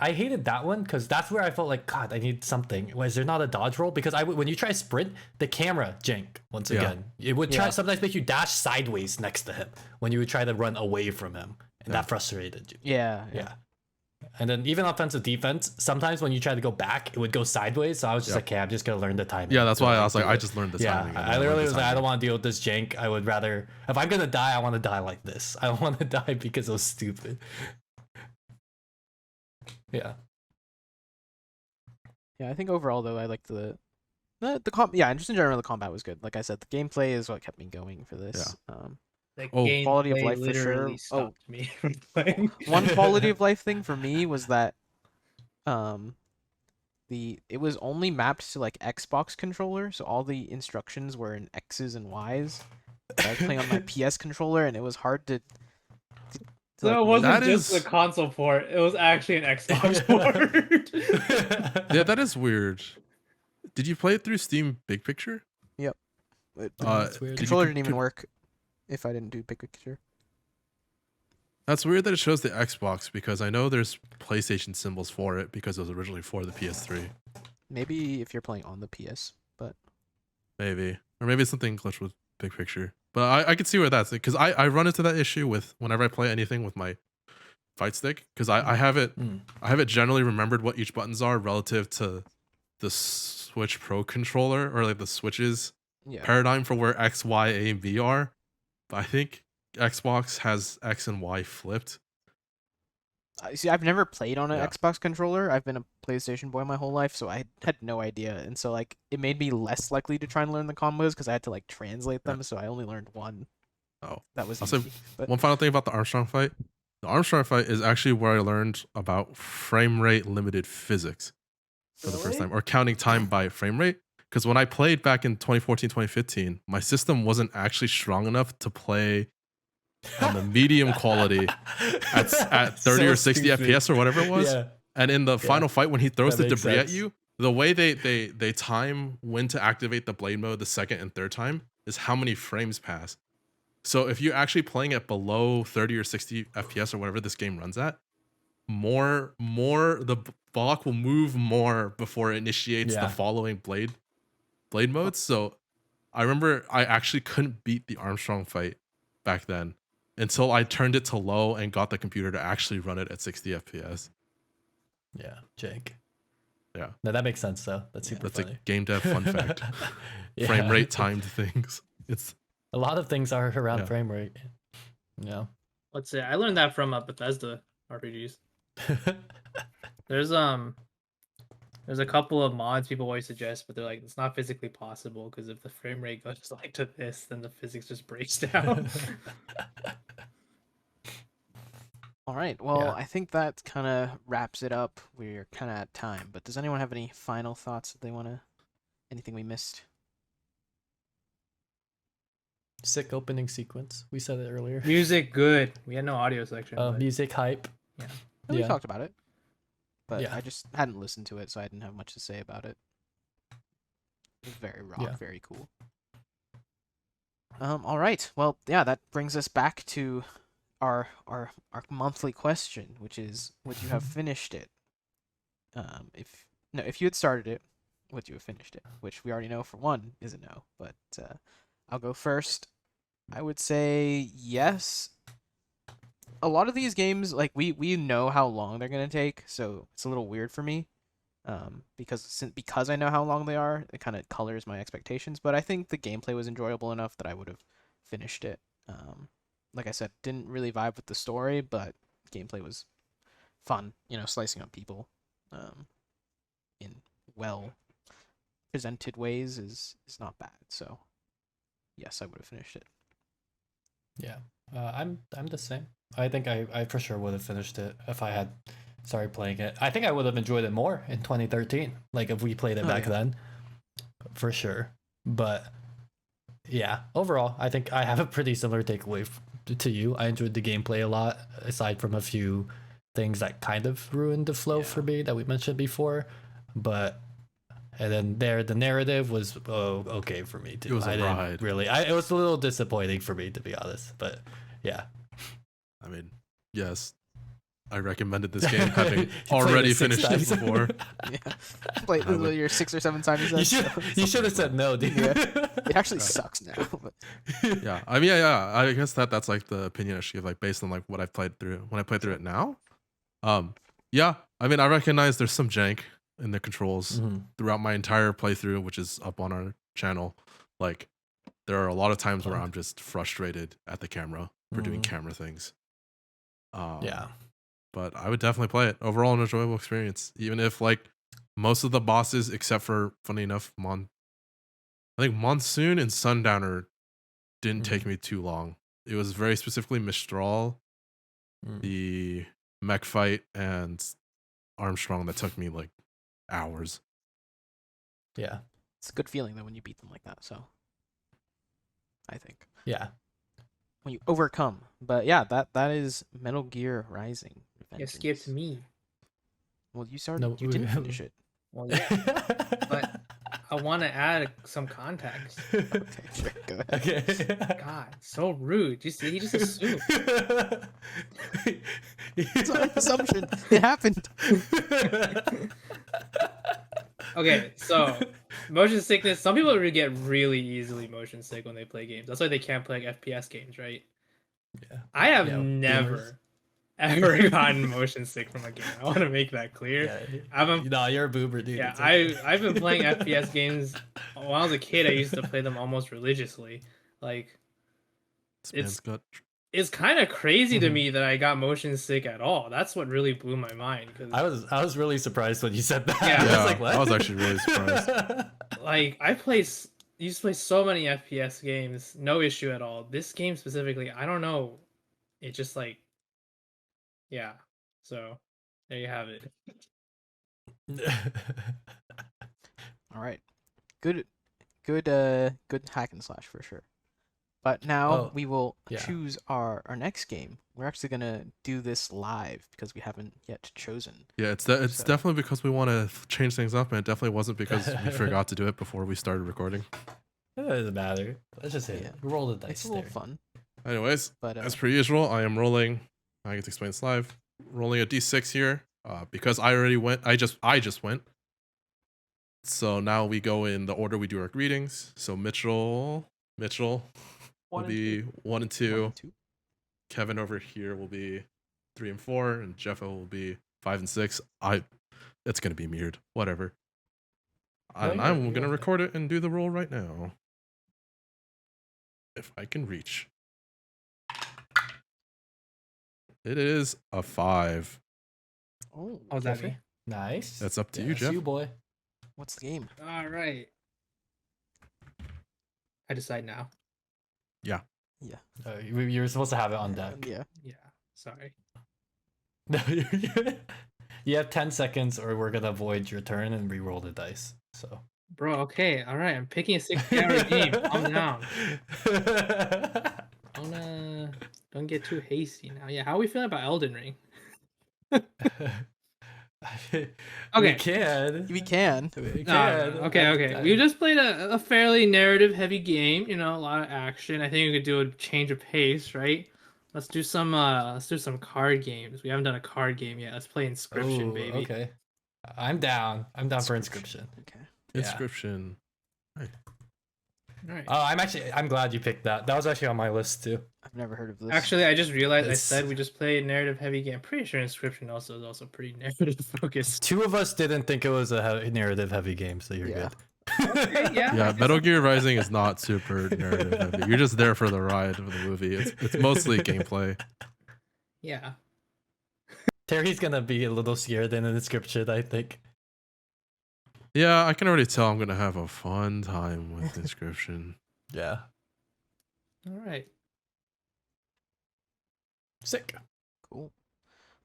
I hated that one because that's where I felt like, God, I need something. Was there not a dodge roll? Because when you try sprint, the camera jank once Yeah. again. It would try Yeah. sometimes make you dash sideways next to him when you would try to run away from him, and Yeah. that frustrated you. Yeah. Yeah. And then even offensive defense, sometimes when you try to go back, it would go sideways. So I was just Yeah. like, okay, I'm just gonna learn the timing. Yeah, that's why I was do like, I it. just learned the Yeah, timing. I literally was like, I don't want to deal with this jank. I would rather, if I'm gonna die, I want to die like this. I don't want to die because it was stupid. Yeah. Yeah, I think overall though I liked the yeah, just in general the combat was good. Like I said, the gameplay is what kept me going for this. The Oh, quality of gameplay life for sure. literally stopped me from playing. One quality of life thing for me was that it was only mapped to like Xbox controller, so all the instructions were in X's and Y's. I was playing on my PS controller and it was hard to So like, it wasn't That just is- the console port; it was actually an Xbox port. Yeah, that is weird. Did you play it through Steam Big Picture? That's weird. controller didn't even work if I didn't do big picture. That's weird that it shows the Xbox because I know there's PlayStation symbols for it because it was originally for the PS3. Maybe if you're playing on the PS, but Maybe. Or maybe it's something glitched with Big Picture. But I could see where that's because I run into that issue with whenever I play anything with my fight stick because I have it I have it generally remembered what each buttons are relative to the Switch Pro controller or like the Switch's yeah. paradigm for where X, Y, A, and B are. But I think Xbox has X and Y flipped. See, I've never played on an Yeah. Xbox controller. I've been a PlayStation boy my whole life, so I had no idea. And so like it made me less likely to try and learn the combos because I had to like translate them. So I only learned one. Oh. That was Also, easy. But one final thing about the Armstrong fight. The Armstrong fight is actually where I learned about frame rate limited physics for the first Really? time, or counting time by frame rate. Because when I played back in 2014, 2015, my system wasn't actually strong enough to play on the medium quality at 30 or 60 FPS or whatever it was. Yeah. And in the final fight, when he throws That the makes debris at sense. you, the way they time when to activate the blade mode the second and third time is how many frames pass. So if you're actually playing at below 30 or 60 FPS or whatever this game runs at, more the block will move more before it initiates the Yeah. following blade modes. So I remember I actually couldn't beat the Armstrong fight back then until I turned it to low and got the computer to actually run it at 60 FPS. Yeah, Jake. Yeah. No, that makes sense though. That's super That's funny. a game dev fun fact. Yeah. Frame rate timed things. It's A lot of things are around Yeah. frame rate. Yeah. Let's say I learned that from Bethesda RPGs. There's a couple of mods people always suggest, but they're like it's not physically possible because if the frame rate goes like to this, then the physics just breaks down. all right, well, Yeah. I think that kind of wraps it up. We're kind of at time, but does anyone have any final thoughts that they want to? Anything we missed? Sick opening sequence. We said it earlier. Music good. We had no audio section. but- Music hype. No, we Yeah. talked about it, but Yeah. I just hadn't listened to it, so I didn't have much to say about it. It was very rock, Yeah. very cool. All right. Well, yeah, that brings us back to our monthly question, which is, would you have finished it? If you had started it, would you have finished it? Which we already know for one is a no, but I'll go first. I would say yes. A lot of these games, like we know how long they're gonna take, so it's a little weird for me. Because I know how long they are, it kind of colors my expectations. But I think the gameplay was enjoyable enough that I would have finished it. Like I said, didn't really vibe with the story, but gameplay was fun. Slicing up people in well presented ways is not bad. So yes, I would have finished it. Yeah, I'm the same. I think I for sure would have finished it if I had started playing it. I think I would have enjoyed it more in 2013, like if we played it back then, for sure. But yeah, overall, I think I have a pretty similar takeaway to you. I enjoyed the gameplay a lot, aside from a few things that kind of ruined the flow for me that we mentioned before. But and then the narrative was okay for me too. It was a ride. It was a little disappointing for me, to be honest. But yeah, I mean, yes, I recommended this game having already finished it before. Yeah, play your 6 or 7 times. You should have said no, dude. Yeah. It actually sucks now. But... Yeah, I mean, yeah, I guess that's like the opinion I should give, like based on like what I've played through when I played through it now. Yeah, I mean, I recognize there's some jank in the controls throughout my entire playthrough, which is up on our channel. Like, there are a lot of times where I'm just frustrated at the camera for doing camera things. Yeah. But I would definitely play it. Overall, an enjoyable experience. Even if like most of the bosses, except for funny enough, I think Monsoon and Sundowner didn't take me too long. It was very specifically Mistral, the mech fight, and Armstrong that took me like hours. Yeah. It's a good feeling though when you beat them like that. So I think. Yeah. When you overcome. But yeah, that is Metal Gear Rising. You skipped me. Well, you started. No, you didn't finish it. Well, yeah, but I want to add some context. Okay, sure. Go ahead. Okay. God, so rude. He just assumed. It's an assumption. It happened. Okay, so motion sickness. Some people get really easily motion sick when they play games. That's why they can't play like FPS games, right? Yeah. I have never ever gotten motion sick from a game. I want to make that clear. No, you're a boomer, dude. Yeah, I've been playing FPS games when I was a kid. I used to play them almost religiously. Like, it's kind of crazy to me that I got motion sick at all. That's what really blew my mind. Cause I was really surprised when you said that. Yeah. I was like, what? I was actually really surprised. Like, used to play so many FPS games, no issue at all. This game specifically, I don't know. It just like, yeah. So there you have it. All right. Good hack and slash for sure. But now we will choose our next game. We're actually gonna do this live because we haven't yet chosen. Yeah, it's definitely because we want to change things up, and it definitely wasn't because we forgot to do it before we started recording. It doesn't matter. Let's just hit it. Roll the dice. It's a little fun. Anyways, But as per usual, I am rolling. I get to explain this live. Rolling a d6 here because I already went. I just went. So now we go in the order we do our greetings. So Mitchell will be 1 and 2. Kevin over here will be 3 and 4, and Jeffo will be 5 and 6. It's gonna be mirrored. Whatever. I'm gonna record it and do the roll right now. If I can reach. It is a 5. Oh, that's me. Nice. That's up to you, Jeff. You boy. What's the game? All right. I decide now. Yeah. You were supposed to have it on deck. Yeah. Yeah. Sorry. No, you have 10 seconds, or we're gonna void your turn and re-roll the dice. So. Bro, okay, all right. I'm picking a 60-hour game. Calm down. Don't get too hasty now. Yeah, how are we feeling about Elden Ring? Okay. We can. Okay. We just played a fairly narrative-heavy game. You know, a lot of action. I think we could do a change of pace, right? Let's do some card games. We haven't done a card game yet. Let's play Inscription, baby. Okay. I'm down. For Inscription. Okay. Inscription. Right. All right. Oh, I'm glad you picked that. That was actually on my list too. I've never heard of this. Actually, I just realized I said we just played narrative heavy game. I'm pretty sure Inscription is also pretty narrative focused. 2 of us didn't think it was a narrative heavy game, so you're good. Okay, Yeah, Metal Gear Rising is not super narrative heavy. You're just there for the ride of the movie. It's mostly gameplay. Yeah. Terry's gonna be a little scared in the description, I think. Yeah, I can already tell I'm gonna have a fun time with Inscription. Yeah. All right. Sick. Cool.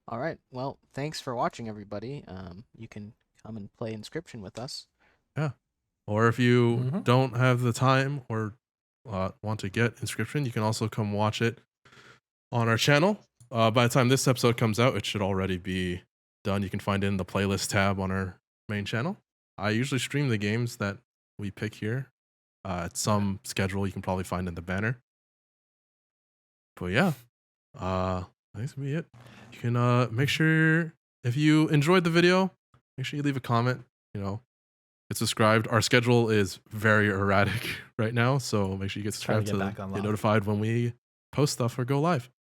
All right. Well, thanks for watching, everybody. You can come and play Inscription with us. Or if you Mhm. don't have the time or want to get Inscription, you can also come watch it on our channel. By the time this episode comes out, it should already be done. You can find it in the playlist tab on our main channel. I usually stream the games that we pick here at some schedule you can probably find in the banner. But yeah, that's gonna be it. You can make sure if you enjoyed the video, make sure you leave a comment. Get subscribed. Our schedule is very erratic right now, so make sure you get Trying subscribed to to get back on get live. notified when we post stuff or go live.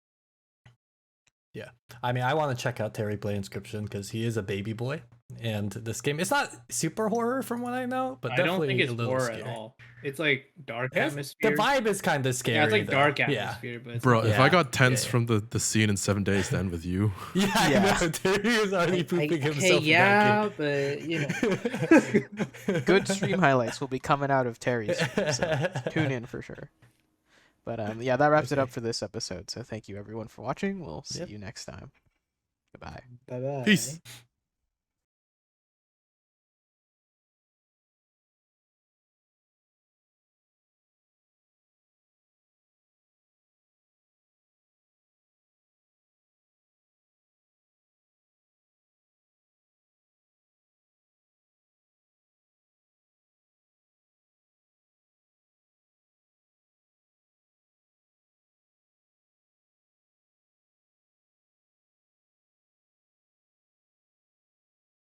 Yeah. I mean, I want to check out Terry play Inscription because he is a baby boy. And this game, it's not super horror from what I know, but I don't definitely think it's a little horror scary. at all. It's like dark The atmosphere. vibe is kind of scary. Yeah, it's like though. dark Yeah. atmosphere, but it's Bro, not- if I Yeah. got tense Yeah. from the scene in 7 Days to end with you, Yeah, Yeah. I know. Terry is already pooping himself. okay, in yeah, that but you know. game. Good stream highlights will be coming out of Terry's stream, so tune in for sure. But yeah, that wraps it up Okay. for this episode. So thank you everyone for watching. We'll see Yep. you next time. Goodbye. Bye bye. peace.